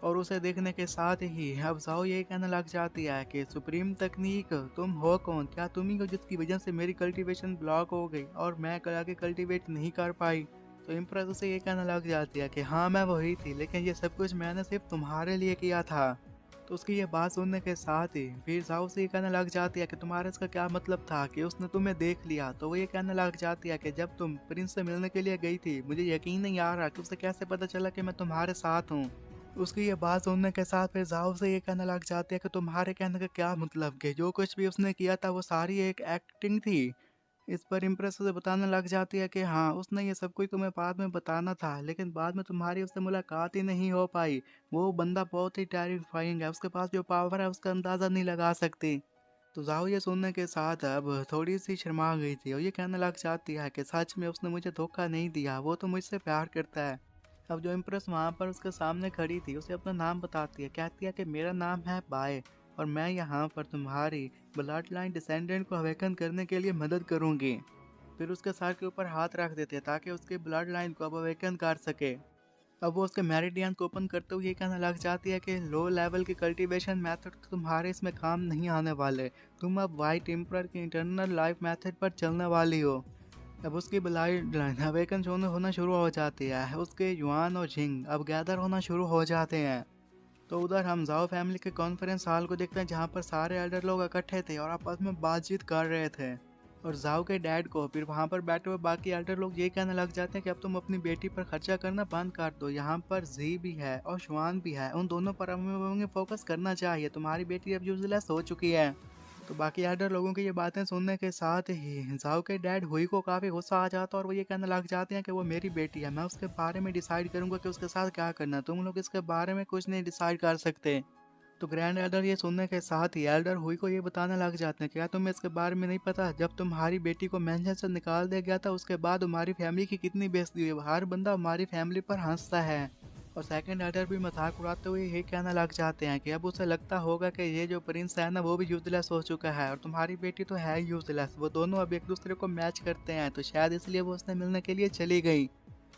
और उसे देखने के साथ ही अब जाओ ये कहने लग जाती है कि सुप्रीम तकनीक तुम हो कौन, क्या तुम ही हो जिसकी वजह से मेरी कल्टीवेशन ब्लॉक हो गई और मैं आगे कल्टीवेट नहीं कर पाई? तो इम्प्रेस उसे ये कहने लग जाती है कि हाँ मैं वही थी, लेकिन ये सब कुछ मैंने सिर्फ तुम्हारे लिए किया था। तो उसकी ये बात सुनने के साथ ही फिर जाओ से ये कहने लग जाती है कि तुम्हारे इसका क्या मतलब था कि उसने तुम्हें देख लिया? तो वो ये कहने लग जाती है कि जब तुम प्रिंस से मिलने के लिए गई थी मुझे यकीन नहीं आ रहा कि उसे कैसे पता चला कि मैं तुम्हारे साथ हूँ। उसकी ये बात सुनने के साथ फिर जाओ से ये कहने लग जाती है कि तुम्हारे कहने का क्या मतलब, कि जो कुछ भी उसने किया था वो सारी एक एक्टिंग थी? इस पर इम्प्रेस उसे बताने लग जाती है कि हाँ उसने ये सब कुछ तुम्हें बाद में बताना था, लेकिन बाद में तुम्हारी उससे मुलाकात ही नहीं हो पाई। वो बंदा बहुत ही टेरिफाइंग है, उसके पास जो पावर है उसका अंदाजा नहीं लगा सकती। तो जाओ ये सुनने के साथ अब थोड़ी सी शर्मा गई थी और ये कहने लग जाती है कि सच में उसने मुझे धोखा नहीं दिया, वो तो मुझसे प्यार करता है। अब जो इम्प्रेस वहाँ पर उसके सामने खड़ी थी उसे अपना नाम बताती है, कहती है कि मेरा नाम है बाय और मैं यहाँ पर तुम्हारी ब्लड लाइन डिसेंडेंट को अवेकन करने के लिए मदद करूँगी। फिर उसके सर के ऊपर हाथ रख देते हैं ताकि उसकी ब्लड लाइन को अब अवेकन कर सके। अब वो उसके मेरिडियन को ओपन करते हुए ये कहने लग जाती है कि लो लेवल के कल्टीवेशन मेथड तुम्हारे इसमें काम नहीं आने वाले, तुम अब वाइट एम्परर के इंटरनल लाइफ मेथड पर चलने वाली हो। अब उसकी ब्लड लाइन अवेकन होना शुरू हो जाती है, उसके युआन और झिंग अब गैदर होना शुरू हो जाते हैं। तो उधर हम जाओ फैमिली के कॉन्फ्रेंस हॉल को देखते हैं जहाँ पर सारे एल्डर लोग इकट्ठे थे और आपस में बातचीत कर रहे थे। और जाओ के डैड को फिर वहाँ पर बैठे हुए बाकी एल्डर लोग ये कहने लग जाते हैं कि अब तुम अपनी बेटी पर खर्चा करना बंद कर दो, यहाँ पर जी भी है और शुआन भी है, उन दोनों पर हमें फोकस करना चाहिए, तुम्हारी बेटी अब यूजलेस हो चुकी है। तो बाकी एल्डर लोगों की ये बातें सुनने के साथ ही जाओ के डैड हुई को काफ़ी गुस्सा आ जाता है और वो ये कहने लग जाते हैं कि वो मेरी बेटी है, मैं उसके बारे में डिसाइड करूंगा कि उसके साथ क्या करना, तुम लोग इसके बारे में कुछ नहीं डिसाइड कर सकते। तो ग्रैंड एल्डर ये सुनने के साथ ही एल्डर हुई को ये बताने लग जाते हैं, क्या तुम्हें इसके बारे में नहीं पता, जब तुम्हारी बेटी को मेंशन से निकाल दिया गया था उसके बाद हमारी फैमिली की कितनी बेइज्जती हुई, हर बंदा हमारी फैमिली पर हंसता है। और सेकंड एल्डर भी मजाक उड़ाते हुए ये कहने लग जाते हैं कि अब उसे लगता होगा कि ये जो प्रिंस है ना वो भी यूजलेस हो चुका है और तुम्हारी बेटी तो है यूजलेस, वो दोनों अब एक दूसरे को मैच करते हैं, तो शायद इसलिए वो उसने मिलने के लिए चली गई।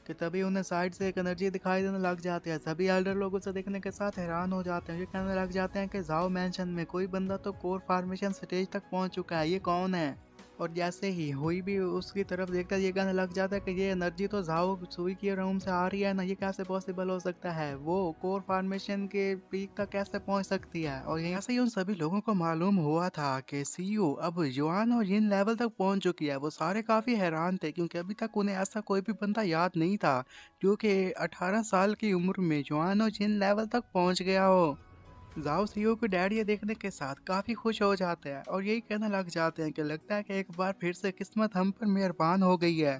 कि तभी उन्हें साइड से एक एनर्जी दिखाई देने लग जाती है। सभी एल्डर लोग उसे देखने के साथ हैरान हो जाते हैं, ये कहने लग जाते हैं कि जाओ मेंशन में कोई बंदा तो कोर फॉर्मेशन स्टेज तक पहुंच चुका है, ये कौन है? और जैसे ही हुई भी उसकी तरफ देखता है, ये कहने लग जाता है कि ये एनर्जी तो झाओ सुई के रूम से आ रही है ना, ये कैसे पॉसिबल हो सकता है, वो कोर फॉर्मेशन के पीक तक कैसे पहुंच सकती है। और यहीं से ही उन सभी लोगों को मालूम हुआ था कि सीयू अब युआन और जिन लेवल तक पहुंच चुकी है। वो सारे काफी हैरान थे क्योंकि अभी तक उन्हें ऐसा कोई भी बंदा याद नहीं था जो कि 18 साल की उम्र में युआन और जिन लेवल तक पहुंच गया हो। जाओ सीईओ के डैड ये देखने के साथ काफी खुश हो जाते हैं और यही कहने लग जाते हैं कि लगता है कि एक बार फिर से किस्मत हम पर मेहरबान हो गई है।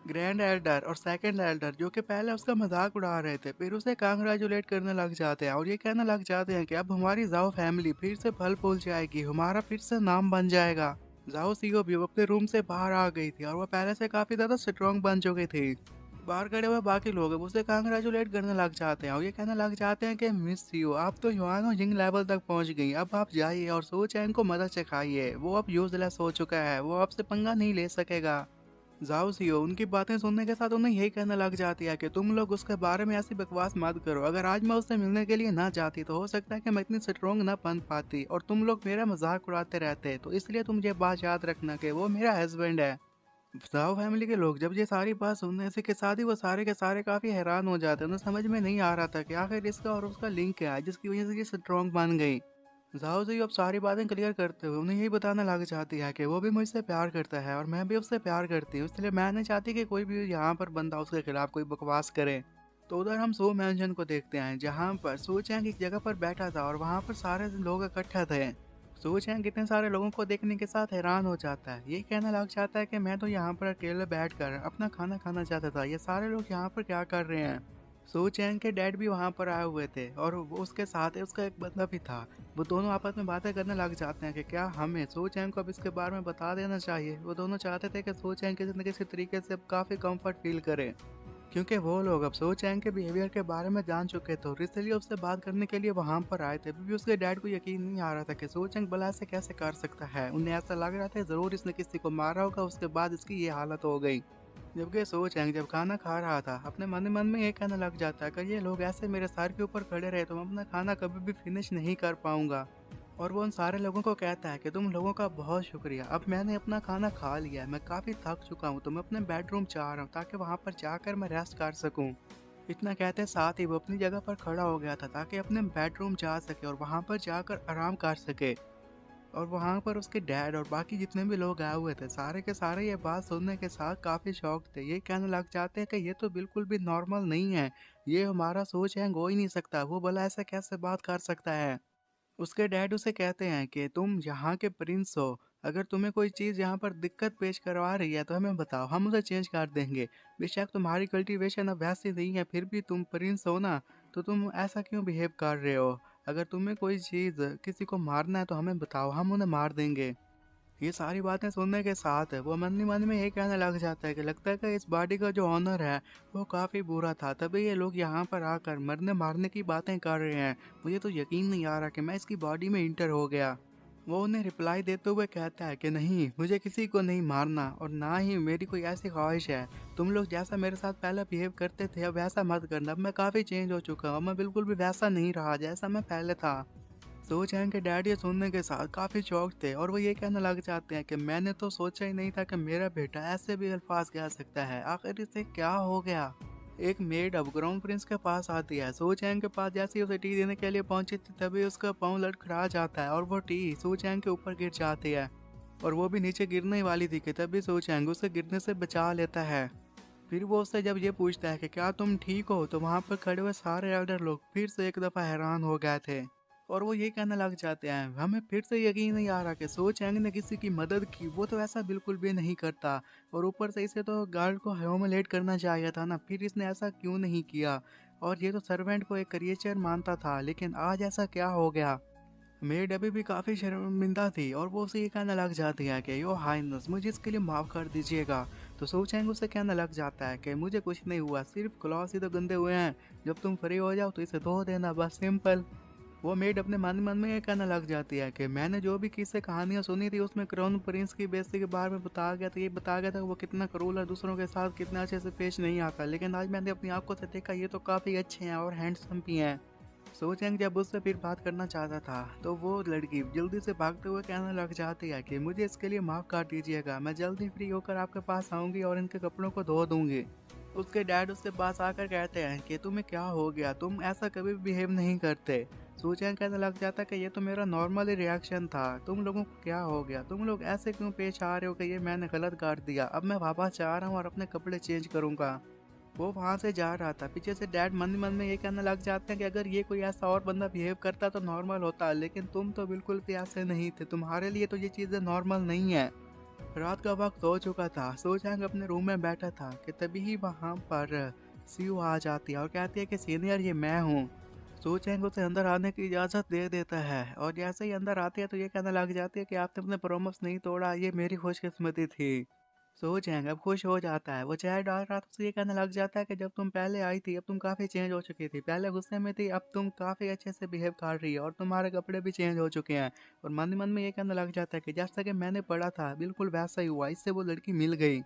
ग्रैंड एल्डर और सेकंड एल्डर जो कि पहले उसका मजाक उड़ा रहे थे, फिर उसे कांग्रेचुलेट करने लग जाते हैं और ये कहने लग जाते हैं कि अब हमारी जाओ फैमिली फिर से फल फूल जाएगी, हमारा फिर से नाम बन जाएगा। जाओ सीईओ भी अपने रूम से बाहर आ गई थी और वो पहले से काफी ज्यादा स्ट्रॉन्ग बन चुकी थी। बाहर खड़े हुए बाकी लोग हैं, वो उसे कांग्रेचुलेट करने लग जाते हैं और ये कहने लग जाते हैं कि मिस यू आप तो युआन और जिंग लेवल तक पहुंच गई, अब आप जाइए और सो चैंग को मदद चखाइए, वो अब यूजलेस हो चुका है, वो आपसे पंगा नहीं ले सकेगा। जाओ सीओ उनकी बातें सुनने के साथ उन्हें यही कहने लग जाती है कि तुम लोग उसके बारे में ऐसी बकवास मत करो, अगर आज मैं उससे मिलने के लिए ना जाती तो हो सकता है कि मैं इतनी स्ट्रोंग ना बन पाती और तुम लोग मेरा मजाक उड़ाते रहते, तो इसलिए तुम ये बात याद रखना कि वो मेरा हस्बैंड है। साहु फैमिली के लोग जब ये सारी बात सुनने से के साथ ही वो सारे के सारे काफी हैरान हो जाते हैं। उन्हें समझ में नहीं आ रहा था कि आखिर इसका और उसका लिंक क्या है जिसकी वजह से ये स्ट्रॉन्ग बन गई। जाओ जी अब सारी बातें क्लियर करते हुए उन्हें यही बताने लग जाती है कि वो भी मुझसे प्यार करता है और मैं भी उससे प्यार करती हूँ, इसलिए मैं नहीं चाहती कि कोई भी यहाँ पर बंदा उसके खिलाफ कोई बकवास करे। तो उधर हम सो मैंशन को देखते हैं जहाँ पर सो चैंग एक जगह पर बैठा था और वहाँ पर सारे लोग इकट्ठा थे। सो चैंग कितने सारे लोगों को देखने के साथ हैरान हो जाता है, ये कहने लग जाता है कि मैं तो यहाँ पर अकेले बैठकर अपना खाना खाना चाहता था, ये सारे लोग यहाँ पर क्या कर रहे हैं। सो चैंग के डैड भी वहाँ पर आए हुए थे और वो उसके साथ उसका एक बंदा भी था। वो दोनों आपस में बातें करने लग जाते हैं कि क्या हमें सो चैंग को अब इसके बारे में बता देना चाहिए। वो दोनों चाहते थे कि सो चैंग किसी न किसी तरीके से अब काफ़ी कंफर्ट फील करे क्योंकि वो लोग अब सो चैंग के बिहेवियर के बारे में जान चुके थे और इसलिए उससे बात करने के लिए वहाँ पर आए थे। अभी भी उसके डैड को यकीन नहीं आ रहा था कि सो चैंग भला ऐसे कैसे कर सकता है, उन्हें ऐसा लग रहा था ज़रूर इसने किसी को मारा होगा उसके बाद इसकी ये हालत हो गई। जबकि सो चैंग जब खाना खा रहा था अपने मन ही मन में ये कहने लग जाता है कि ये लोग ऐसे मेरे सर के ऊपर खड़े रहे तो मैं अपना खाना कभी भी फिनिश नहीं कर पाऊंगा। और वो उन सारे लोगों को कहता है कि तुम लोगों का बहुत शुक्रिया, अब मैंने अपना खाना खा लिया है, मैं काफ़ी थक चुका हूँ तो मैं अपने बेडरूम जा रहा हूँ ताकि वहाँ पर जाकर मैं रेस्ट कर सकूँ। इतना कहते साथ ही वो अपनी जगह पर खड़ा हो गया था ताकि अपने बेडरूम जा सके और वहाँ पर जाकर आराम कर सके। और वहाँ पर उसके डैड और बाकी जितने भी लोग आए हुए थे सारे के सारे ये बात सुनने के साथ काफ़ी शौक थे। ये कहने लग जाते हैं कि ये तो बिल्कुल भी नॉर्मल नहीं है, ये हमारा सोच हैंग हो ही नहीं सकता, वो भला ऐसा कैसे बात कर सकता है। उसके डैड उसे कहते हैं कि तुम यहाँ के प्रिंस हो, अगर तुम्हें कोई चीज़ यहाँ पर दिक्कत पेश करवा रही है तो हमें बताओ, हम उसे चेंज कर देंगे। बेशक तुम्हारी कल्टीवेशन अब वैसी नहीं है फिर भी तुम प्रिंस हो ना, तो तुम ऐसा क्यों बिहेव कर रहे हो। अगर तुम्हें कोई चीज़ किसी को मारना है तो हमें बताओ, हम उन्हें मार देंगे। ये सारी बातें सुनने के साथ वो मन ही मन में ये कहने लग जाता है कि लगता है कि इस बॉडी का जो ऑनर है वो काफ़ी बुरा था, तभी ये लोग यहाँ पर आकर मरने मारने की बातें कर रहे हैं। मुझे तो यकीन नहीं आ रहा कि मैं इसकी बॉडी में इंटर हो गया। वो उन्हें रिप्लाई देते हुए कहता है कि नहीं, मुझे किसी को नहीं मारना और ना ही मेरी कोई ऐसी ख्वाहिश है। तुम लोग जैसा मेरे साथ पहले बिहेव करते थे अब वैसा मत करना, अब मैं काफ़ी चेंज हो चुका हूँ, मैं बिल्कुल भी वैसा नहीं रहा जैसा मैं पहले था। सो चैंग के डैड ये सुनने के साथ काफ़ी शॉक थे और वो ये कहने लग जाते हैं कि मैंने तो सोचा ही नहीं था कि मेरा बेटा ऐसे भी अल्फाज कह सकता है, आखिर इसे क्या हो गया। एक मेड अब क्राउन प्रिंस के पास आती है। सो चैंग के पास जैसे ही उसे टी देने के लिए पहुंची थी तभी उसका पाँव लड़खड़ा जाता है और वो टी सो चैंग के ऊपर गिर जाती है और वो भी नीचे गिरने वाली थी कि तभी सो चैंग उसे गिरने से बचा लेता है। फिर वो उससे जब ये पूछता है कि क्या तुम ठीक हो, तो वहाँ पर खड़े हुए सारे एल्डर लोग फिर से एक दफ़ा हैरान हो गए थे और वो ये कहने लग जाते हैं हमें फिर से यकीन नहीं आ रहा कि सो चैंग ने किसी की मदद की, वो तो ऐसा बिल्कुल भी नहीं करता। और ऊपर से इसे तो गार्ड को ह्यूमिलेट करना चाहिए था ना, फिर इसने ऐसा क्यों नहीं किया। और ये तो सर्वेंट को एक क्रिएचर मानता था, लेकिन आज ऐसा क्या हो गया। मेड अभी भी काफ़ी शर्मिंदा थी और वो उसे ये कहने लग जाती है कि यो हाइनस मुझे इसके लिए माफ़ कर दीजिएगा। तो सो चैंग उसे कहने लग जाता है कि मुझे कुछ नहीं हुआ, सिर्फ क्लॉस ही तो गंदे हुए हैं, जब तुम फ्री हो जाओ तो इसे धो देना, बस सिंपल। वो मेड अपने मन मन में ये कहने लग जाती है कि मैंने जो भी किस्से कहानियाँ सुनी थी उसमें क्राउन प्रिंस की बेइज्जती के बारे में बताया गया था, ये बताया गया था कि वो कितना क्रूर है, दूसरों के साथ कितना अच्छे से पेश नहीं आता, लेकिन आज मैंने अपनी आंखों से देखा ये तो काफ़ी अच्छे हैं और हैंडसम भी हैं। सो चैंग जब उससे फिर बात करना चाहता था तो वो लड़की जल्दी से भागते हुए कहने लग जाती है कि मुझे इसके लिए माफ़ कर दीजिएगा, मैं जल्दी फ्री होकर आपके पास आऊँगी और इनके कपड़ों को धो दूँगी। उसके डैड उसके पास आकर कहते हैं कि तुम्हें क्या हो गया, तुम ऐसा कभी भी बिहेव नहीं करते। सो चैंग कहने लग जाता है कि ये तो मेरा नॉर्मल ही रिएक्शन था, तुम लोगों को क्या हो गया, तुम लोग ऐसे क्यों पेश आ रहे हो कि ये मैंने गलत कर दिया, अब मैं वापस जा रहा हूँ और अपने कपड़े चेंज करूँगा। वो वहाँ से जा रहा था, पीछे से डैड मन ही मन में ये कहने लग जाते हैं कि अगर ये कोई ऐसा और बंदा बिहेव करता तो नॉर्मल होता, लेकिन तुम तो बिल्कुल भी ऐसे नहीं थे, तुम्हारे लिए तो ये चीज़ें नॉर्मल नहीं है। रात का वक्त हो चुका था, सो चैंग अपने रूम में बैठा था कि तभी ही वहाँ पर सीयू आ जाती है और कहती है कि सीनियर ये मैं हूँ। सो चैंग उसे अंदर आने की इजाज़त दे देता है और जैसे ही अंदर आती है तो ये कहने लग जाती है कि आपने अपने प्रॉमिस नहीं तोड़ा, ये मेरी खुशकिस्मती थी। सो चैंग अब खुश हो जाता है, वो चाय डाल रहा था, उसे ये कहने लग जाता है कि जब तुम पहले आई थी अब तुम काफ़ी चेंज हो चुकी थी, पहले गुस्से में थी, अब तुम काफ़ी अच्छे से बिहेव कर रही हो और तुम्हारे कपड़े भी चेंज हो चुके हैं। और मन ही मन में ये कहने लग जाता है कि जैसा कि मैंने पढ़ा था बिल्कुल वैसा ही हुआ, इससे वो लड़की मिल गई।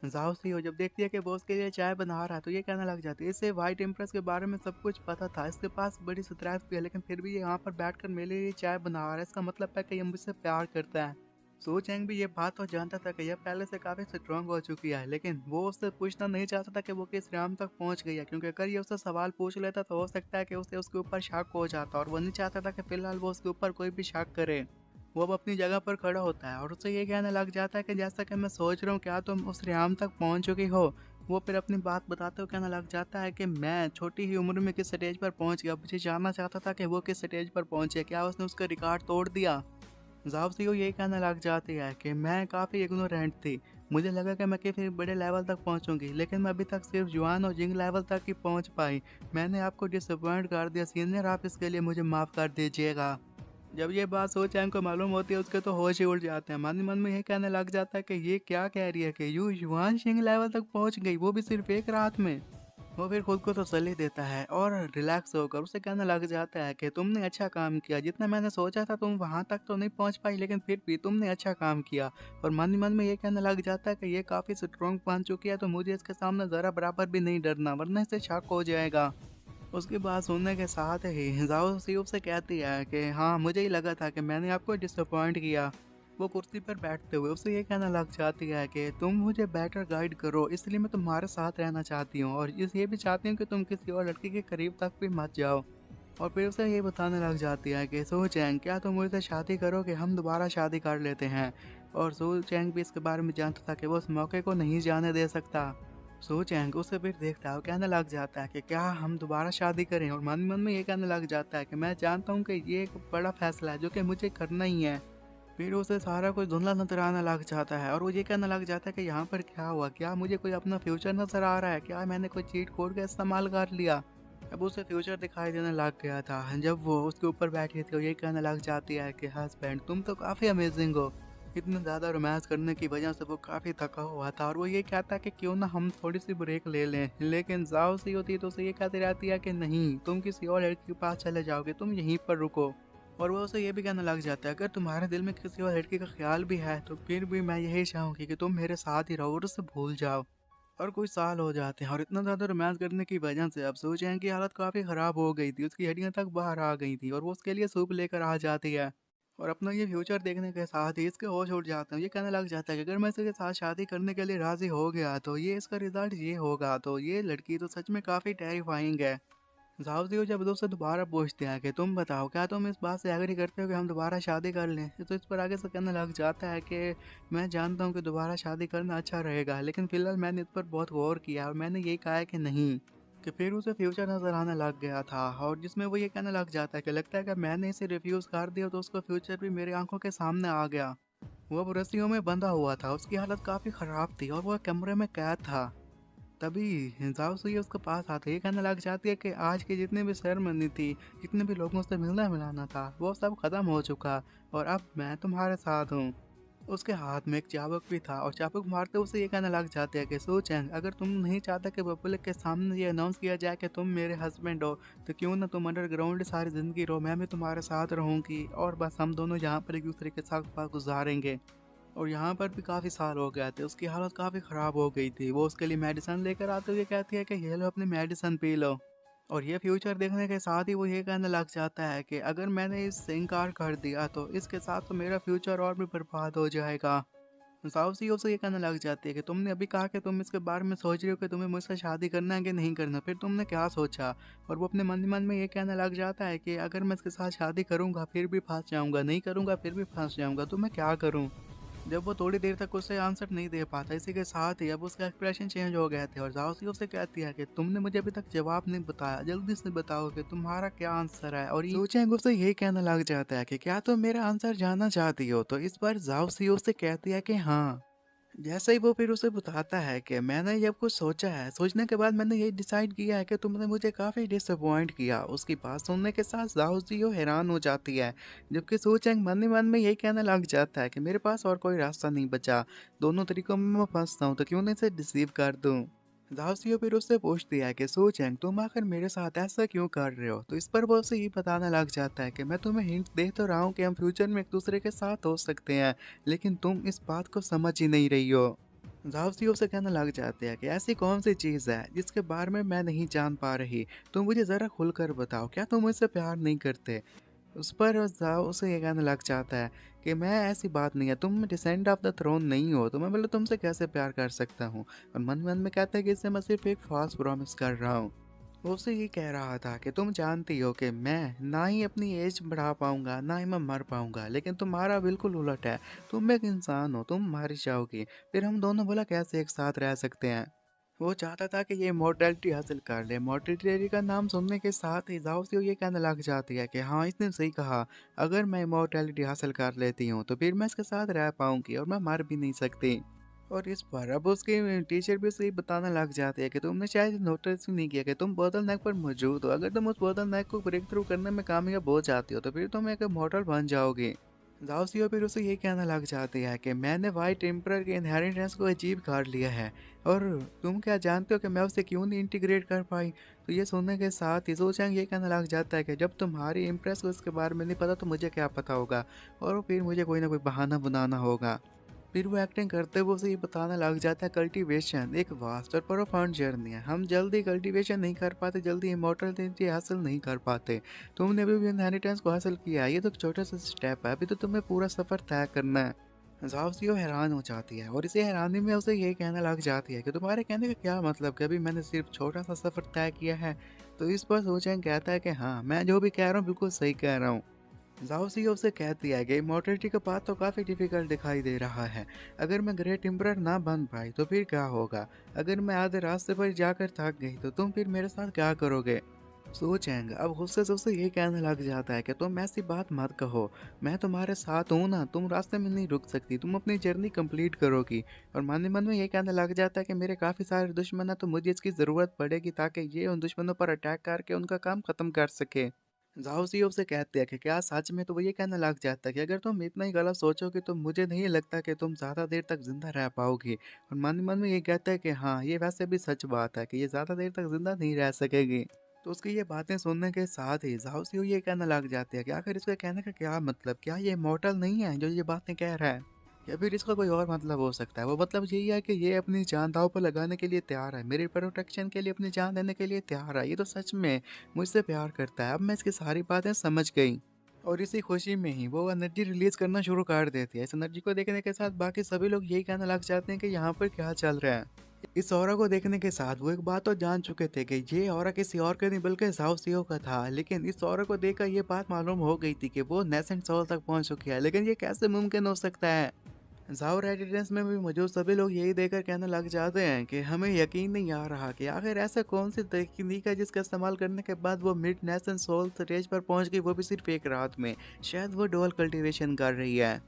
जाओ सी हो जब देखती है कि वो उसके लिए चाय बना रहा है तो ये कहने लग जाती है इसे वाइट इम्प्रेस के बारे में सब कुछ पता था, इसके पास बड़ी स्ट्रेंथ भी है, लेकिन फिर भी ये यहाँ पर बैठकर मेरे लिए चाय बना रहा है, इसका मतलब है कि ये मुझसे प्यार करता है। सो चैंग भी ये बात तो जानता था कि यह पहले से काफ़ी स्ट्रांग हो चुकी है, लेकिन वो उससे पूछना नहीं चाहता था कि वो किस राम तक पहुंच गई है, क्योंकि अगर ये उससे सवाल पूछ लेता तो हो सकता है कि उसे उसके ऊपर शक हो जाता और वो नहीं चाहता था कि फिलहाल वो उसके ऊपर कोई भी शक करे। वो अब अपनी जगह पर खड़ा होता है और उससे ये कहने लग जाता है कि जैसा कि मैं सोच रहा हूँ क्या तुम उस रियाम तक पहुँच चुकी हो। वो फिर अपनी बात बताते हुए कहने लग जाता है कि मैं छोटी ही उम्र में किस स्टेज पर पहुँच गया, मुझे जानना चाहता था कि वो किस स्टेज पर पहुँचे, क्या उसने उसका रिकॉर्ड तोड़ दिया। ज़ाओ यही कहने लग जाती है कि मैं काफ़ी इग्नोरेंट थी, मुझे लगा कि मैं किसी बड़े लेवल तक पहुंचूंगी, लेकिन मैं अभी तक सिर्फ जुआन और जिंग लेवल तक ही पहुंच पाई। मैंने आपको डिसअपॉइंट कर दिया सीनियर, आप इसके लिए मुझे माफ़ कर दीजिएगा। जब ये बात सो चैंग को मालूम होती है उसके तो होश ही उड़ जाते हैं, मन ही मन में ये कहने लग जाता है कि ये क्या कह रही है कि यू युआन शिंग लेवल तक पहुंच गई, वो भी सिर्फ एक रात में। वो फिर खुद को तसल्ली देता है और रिलैक्स होकर उसे कहने लग जाता है कि तुमने अच्छा काम किया, जितना मैंने सोचा था तुम वहां तक तो नहीं पहुंच पाई, लेकिन फिर भी तुमने अच्छा काम किया। और मन ही मन में ये कहने लग जाता है कि ये काफ़ी स्ट्रॉन्ग बन चुकी है, तो मुझे इसके सामने ज़रा बराबर भी नहीं डरना, वरना इसे शक हो जाएगा। उसकी बात सुनने के साथ ही जाओ सीयूब से कहती है कि हाँ मुझे ही लगा था कि मैंने आपको डिसअपॉइंट किया। वो कुर्सी पर बैठते हुए उससे ये कहना लग जाती है कि तुम मुझे बेटर गाइड करो, इसलिए मैं तुम्हारे साथ रहना चाहती हूँ और ये भी चाहती हूँ कि तुम किसी और लड़की के करीब तक भी मत जाओ। और फिर उसे ये बताने लग जाती है कि सो चैंग क्या तुम मुझसे शादी करोगे, हम दोबारा शादी कर लेते हैं। और सो चैंग भी इसके बारे में जानता था कि वो उस मौके को नहीं जाने दे सकता। सो चैंग उसे फिर देखता है और कहने लग जाता है कि क्या हम दोबारा शादी करें, और मन मन में ये कहने लग जाता है कि मैं जानता हूँ कि ये एक बड़ा फैसला है जो कि मुझे करना ही है। फिर उसे सारा कुछ धुंधला नजर आने लग जाता है और वो ये कहने लग जाता है कि यहाँ पर क्या हुआ, क्या मुझे कोई अपना फ्यूचर नजर आ रहा है, क्या मैंने कोई चीट कोड का इस्तेमाल कर लिया। अब उसे फ्यूचर दिखाई देने लग गया था जब वो उसके ऊपर बैठी थी और ये कहने लग जाती है कि हस्बैंड तुम तो काफ़ी अमेजिंग हो। इतना ज़्यादा रोमांस करने की वजह से वो काफ़ी थका हुआ था और वो ये कहता है कि क्यों ना हम थोड़ी सी ब्रेक ले लें, लेकिन जाओ सी होती है तो उसे ये कहती रहती है कि नहीं तुम किसी और लड़की के पास चले जाओगे, तुम यहीं पर रुको। और वो उसे ये भी कहने लग जाता है अगर तुम्हारे दिल में किसी और लड़की का ख्याल भी है तो फिर भी मैं यही चाहूँगी कि तुम मेरे साथ ही रहो और उससे भूल जाओ। और कुछ साल हो जाते हैं और इतना ज़्यादा रोमांस करने की वजह से अब सो चैंग की हालत काफ़ी ख़राब हो गई थी, उसकी हड्डियाँ तक बाहर आ गई थी और वो उसके लिए सूप लेकर आ जाती है। और अपना ये फ्यूचर देखने के साथ ही इसके होश उड़ जाते हैं, ये कहने लग जाता है कि अगर मैं इसके साथ शादी करने के लिए राज़ी हो गया तो ये इसका रिजल्ट ये होगा, तो ये लड़की तो सच में काफ़ी टेरिफाइंग है। साउदी जब दोस्त दोबारा पूछते हैं कि तुम बताओ क्या तुम इस बात से एग्री करते हो कि हम दोबारा शादी कर लें, तो इस पर आगे से कहने लग जाता है कि मैं जानता हूँ कि दोबारा शादी करना अच्छा रहेगा, लेकिन फिलहाल मैंने इस पर बहुत गौर किया और मैंने यही कहा है कि नहीं। कि फिर उसे फ्यूचर नज़र आने लग गया था और जिसमें वो ये कहने लग जाता है कि लगता है कि मैंने इसे रिफ्यूज़ कर दिया तो उसका फ्यूचर भी मेरी आंखों के सामने आ गया। वो अब रस्सियों में बंधा हुआ था, उसकी हालत काफ़ी ख़राब थी और वह कमरे में कैद था। तभी जाओ सुई उसके पास आते ही कहने लग जाती है कि आज की जितनी भी सेरेमनी थी, जितने भी लोगों से मिलना मिलाना था, वो सब खत्म हो चुका और अब मैं तुम्हारे साथ हूँ। उसके हाथ में एक चाबुक भी था और चाबुक मारते उसे ये कहने लग जाते हैं कि सो चैंग अगर तुम नहीं चाहता कि पब्लिक के सामने ये अनाउंस किया जाए कि तुम मेरे हस्बैंड हो, तो क्यों ना तुम अंडरग्राउंड सारी ज़िंदगी रहो, मैं भी तुम्हारे साथ रहूँगी और बस हम दोनों यहाँ पर एक दूसरे के साथ वक्त गुजारेंगे। और यहाँ पर भी काफ़ी साल हो गए थे, उसकी हालत काफ़ी ख़राब हो गई थी। वो उसके लिए मेडिसिन लेकर आते हुए कहती है कि ये लो अपनी मेडिसिन पी लो। और ये फ्यूचर देखने के साथ ही वो ये कहने लग जाता है कि अगर मैंने इससे इनकार कर दिया तो इसके साथ तो मेरा फ्यूचर और भी बर्बाद हो जाएगा। साउसी से ये कहने लग जाती है कि तुमने अभी कहा कि तुम इसके बारे में सोच रहे हो कि तुम्हें मुझसे शादी करना है कि नहीं करना, फिर तुमने क्या सोचा? और वो अपने मन ही मन में ये कहने लग जाता है कि अगर मैं इसके साथ शादी करूंगा फिर भी फंस जाऊंगा, नहीं करूंगा फिर भी फंस जाऊंगा, तो मैं क्या करूं? जब वो थोड़ी देर तक उसे आंसर नहीं दे पाता, इसी के साथ ही अब उसका एक्सप्रेशन चेंज हो गए थे और जाओसी उसे कहती है कि तुमने मुझे अभी तक जवाब नहीं बताया, जल्दी से बताओ कि तुम्हारा क्या आंसर है। और सोचेंग उसे यही कहने लग जाता है कि क्या तुम मेरा आंसर जानना चाहती हो? तो इस बार जाओसी उसे कहती है कि हाँ। जैसे ही वो फिर उसे बताता है कि मैंने जब कुछ सोचा है, सोचने के बाद मैंने ये डिसाइड किया है कि तुमने मुझे काफ़ी डिसअपॉइंट किया। उसकी बात सुनने के साथ जाओ जियो हैरान हो जाती है, जबकि सूचेंग मन ही मन में यही कहने लग जाता है कि मेरे पास और कोई रास्ता नहीं बचा, दोनों तरीकों में मैं फंसता हूँ, तो क्यों नहीं इसे डिसीव कर दूँ। दासियो फिर उससे पूछती है कि सोचेंग तुम आखिर मेरे साथ ऐसा क्यों कर रहे हो? तो इस पर वो उसे ये बताने लग जाता है कि मैं तुम्हें हिंट दे तो रहा हूँ कि हम फ्यूचर में एक दूसरे के साथ हो सकते हैं, लेकिन तुम इस बात को समझ ही नहीं रही हो। दासियो से कहने लग जाते हैं कि ऐसी कौन सी चीज़ है जिसके बारे में मैं नहीं जान पा रही, तुम मुझे ज़रा खुलकर बताओ, क्या तुम मुझसे प्यार नहीं करते? उस पर जाओ उसे ये कहने लग जाता है कि मैं ऐसी बात नहीं है, तुम डिसेंड ऑफ द थ्रोन नहीं हो, तो मैं बोले तुमसे कैसे प्यार कर सकता हूँ? और मन मन में कहता है कि इससे मैं सिर्फ एक फॉल्स प्रॉमिस कर रहा हूँ। वो उससे ये कह रहा था कि तुम जानती हो कि मैं ना ही अपनी एज बढ़ा पाऊंगा ना ही मैं मर पाऊंगा, लेकिन तुम्हारा बिल्कुल उलट है। तुम एक इंसान हो, तुम मर जाओगी, फिर हम दोनों भला कैसे एक साथ रह सकते हैं? वो चाहता था कि ये इमॉर्टैलिटी हासिल कर ले। इमॉर्टैलिटी का नाम सुनने के साथ ही जाओसी ये कहने लग जाती है कि हाँ, इसने सही कहा। अगर मैं इमॉर्टैलिटी हासिल कर लेती हूँ तो फिर मैं इसके साथ रह पाऊंगी और मैं मर भी नहीं सकती। और इस पर अब उसके टीचर भी उसे बताने लग जाते हैं कि तुमने शायद नोटिस भी नहीं किया कि तुम बोतल नेक पर मौजूद हो। अगर तुम उस बोतल नेक को ब्रेक थ्रू करने में कामयाब हो जाती हो तो फिर तुम एक मॉडल बन जाओगे। जाओसियो फिर उसे ये कहने लग जाती है कि मैंने वाइट टेम्परर के इनहेरिटेंस को अचीव कर लिया है, और तुम क्या जानते हो कि मैं उसे क्यों नहीं इंटीग्रेट कर पाई? तो ये सुनने के साथ ही सोचेंग ये कहने लग जाता है कि जब तुम्हारी इम्प्रेस को इसके बारे में नहीं पता तो मुझे क्या पता होगा, और फिर मुझे कोई ना कोई बहाना बनाना होगा। फिर वो एक्टिंग करते हुए उसे ये बताने लग जाता है कल्टीवेशन एक वास्ट और प्रोफाउंड जर्नी है, हम जल्दी कल्टीवेशन नहीं कर पाते, जल्दी इमॉर्टलिटी हासिल नहीं कर पाते। तुमने अभी भी इनहेरिटेंस को हासिल किया है, ये तो एक छोटा सा स्टेप है, अभी तो तुम्हें पूरा सफर तय करना है। जाओसियो हैरान हो जाती है और इसी हैरानी में उसे ये कहने लग जाती है कि तुम्हारे कहने का क्या मतलब, कि अभी मैंने सिर्फ छोटा सा सफर तय किया है? तो इस पर सोचें कहता है कि हाँ, मैं जो भी कह रहा हूँ बिल्कुल सही कह रहा हूँ। जाओसी उससे कहती है कि इमॉर्टलिटी का पाथ तो काफ़ी डिफिकल्ट दिखाई दे रहा है। अगर मैं ग्रेट एम्परर ना बन पाई तो फिर क्या होगा? अगर मैं आधे रास्ते पर जाकर थक गई तो तुम फिर मेरे साथ क्या करोगे? सोचेंगे अब गुस्से से उससे ये कहने लग जाता है कि तुम ऐसी बात मत कहो, मैं तुम्हारे साथ हूँ ना, तुम रास्ते में नहीं रुक सकती, तुम अपनी जर्नी कंप्लीट करोगी। और मन ही मन में ये कहने लग जाता है कि मेरे काफ़ी सारे दुश्मन हैं, तो मुझे इसकी ज़रूरत पड़ेगी ताकि ये उन दुश्मनों पर अटैक करके उनका काम ख़त्म कर सके। जाओसी से कहते हैं कि क्या सच में? तो वो ये कहने लग जाता है कि अगर तुम इतना ही गलत सोचोगे तो मुझे नहीं लगता कि तुम ज़्यादा देर तक ज़िंदा रह पाओगी। और मन ही मन में ये कहता है कि हाँ, ये वैसे भी सच बात है कि ये ज़्यादा देर तक ज़िंदा नहीं रह सकेगी। तो उसकी ये बातें सुनने के साथ ही जाओसी ये कहने लग जाती है कि आखिर इसके कहने का क्या मतलब? क्या ये इमॉर्टल नहीं है जो ये बातें कह रहा है, या फिर इसका कोई और मतलब हो सकता है? वो मतलब यही है कि ये अपनी जान दांव पर लगाने के लिए तैयार है, मेरी प्रोटेक्शन के लिए अपनी जान देने के लिए तैयार है, ये तो सच में मुझसे प्यार करता है। अब मैं इसकी सारी बातें समझ गई। और इसी खुशी में ही वो एनर्जी रिलीज करना शुरू कर देती है। इस एनर्जी को देखने के साथ बाकी सभी लोग यही कहने लग जाते हैं कि यहाँ पर क्या चल रहा है। इस ऑरा को देखने के साथ वो एक बात तो जान चुके थे कि ये ऑरा किसी और का नहीं बल्कि जाओ सीओ का था, लेकिन इस ऑरा को देखकर ये बात मालूम हो गई थी कि वो नेसेंट सोल तक पहुंच चुकी है। लेकिन ये कैसे मुमकिन हो सकता है? जाओ रेजिडेंस में भी मौजूद सभी लोग यही देखकर कहने लग जाते हैं कि हमें यकीन नहीं आ रहा कि आखिर ऐसा कौन सी तकनीक है जिसका इस्तेमाल करने के बाद वो मिड नेशन सोल स्टेज पर पहुंच गई, वो भी सिर्फ एक रात में। शायद वो डुअल कल्टीवेशन कर रही है।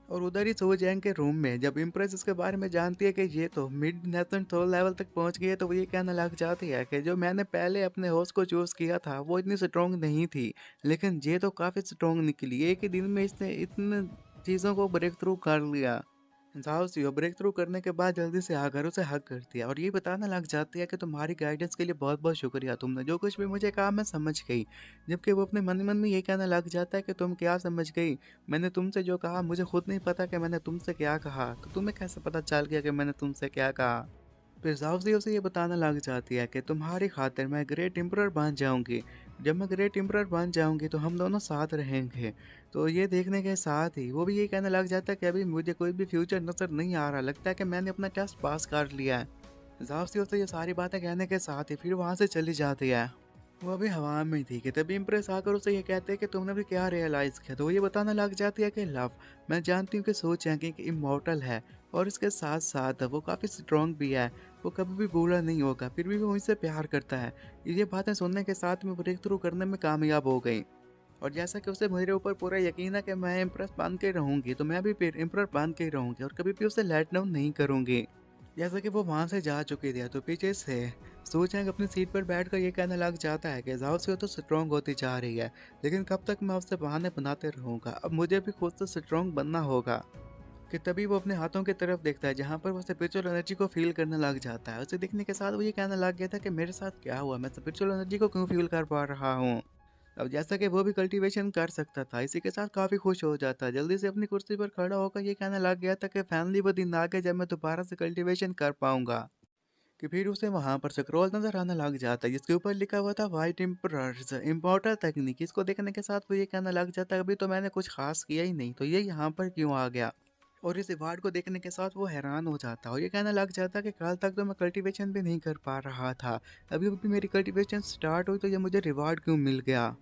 और उधर ही सो जैंग के रूम में जब इम्प्रेस इसके बारे में जानती है कि ये तो मिड नेशन सोल लेवल तक पहुंच गई है, तो वो ये कहने लग जाती है कि जो मैंने पहले अपने होस्ट को चूज किया था वो इतनी स्ट्रॉन्ग नहीं थी, लेकिन ये तो काफ़ी स्ट्रॉन्ग निकली, एक ही दिन में इसने इतने चीज़ों को ब्रेक थ्रू कर लिया। जाओ ब्रेक थ्रू करने के बाद जल्दी से आकर उसे हक करती है और ये बताने लग जाती है कि तुम्हारी गाइडेंस के लिए बहुत बहुत शुक्रिया, तुमने जो कुछ भी मुझे कहा मैं समझ गई। जबकि वो अपने मन ही मन में ये कहने लग जाता है कि तुम क्या समझ गई? मैंने तुमसे जो कहा मुझे खुद नहीं पता कि मैंने तुमसे क्या कहा, तो तुम्हें कैसे पता चल गया कि मैंने तुमसे क्या कहा? फिर जाओसी उसे ये बताने लग जाती है कि तुम्हारी खातिर मैं ग्रेट एम्परर बन जाऊंगी। जब मैं ग्रेट एम्परर बन जाऊंगी तो हम दोनों साथ रहेंगे। तो ये देखने के साथ ही वो भी ये कहने लग जाता है कि अभी मुझे कोई भी फ्यूचर नजर नहीं आ रहा, लगता है कि मैंने अपना टेस्ट पास कर लिया है। जाओसी उसे ये सारी बातें कहने के साथ ही फिर वहाँ से चली जाती है। वो अभी हवा में थी कि तभी इम्प्रेस आकर उसे ये कहते हैं कि तुमने भी क्या रियलाइज़ किया। तो वो ये बताने लग जाती है कि लव, मैं जानती हूँ कि सोच है कि इमॉर्टल है और इसके साथ साथ वो काफ़ी स्ट्रॉन्ग भी है। वो कभी भी बुरा नहीं होगा, फिर भी वो मुझसे प्यार करता है। ये बातें सुनने के साथ में ब्रेक थ्रू करने में कामयाब हो गई। और जैसा कि उसे मेरे ऊपर पूरा यकीन है कि मैं इम्प्रेस बन के रहूंगी, तो मैं भी फिर इम्प्रेस बन के ही रहूंगी और कभी भी उसे लेट डाउन नहीं करूंगी। जैसा कि वो वहां से जा चुकी थी तो पीछे से सू चैंग अपनी सीट पर बैठकर ये कहने लग जाता है कि जाओ से तो स्ट्रॉन्ग होती जा रही है, लेकिन कब तक मैं उससे बहाने बनाते रहूंगा, अब मुझे भी खुद से स्ट्रॉन्ग बनना होगा। कि तभी वो अपने हाथों की तरफ देखता है जहाँ पर वो स्पिरिचुअल एनर्जी को फील करने लग जाता है। उसे दिखने के साथ वो ये कहने लग गया था कि मेरे साथ क्या हुआ, मैं स्पिरिचुअल एनर्जी को क्यों फील कर पा रहा हूँ। अब जैसा कि वो भी कल्टीवेशन कर सकता था, इसी के साथ काफ़ी खुश हो जाता। जल्दी से अपनी कुर्सी पर खड़ा होकर ये कहने लग गया था कि फैमिली वो दिन आ गए जब मैं दोबारा से कल्टीवेशन कर पाऊंगा। कि फिर उसे वहां पर स्क्रॉल नजर आने लग जाता है जिसके ऊपर लिखा हुआ था वाइट एम्परर्स इम्पोर्टर तकनीक। इसको देखने के साथ वो ये कहने लग जाता है अभी तो मैंने कुछ खास किया ही नहीं, तो ये यहाँ पर क्यों आ गया। और इस अवार्ड को देखने के साथ वो हैरान हो जाता है और ये कहने लग जाता है कि कल तक तो मैं कल्टीवेशन भी नहीं कर पा रहा था, अभी अभी मेरी कल्टीवेशन स्टार्ट हुई तो ये मुझे रिवार्ड क्यों मिल गया।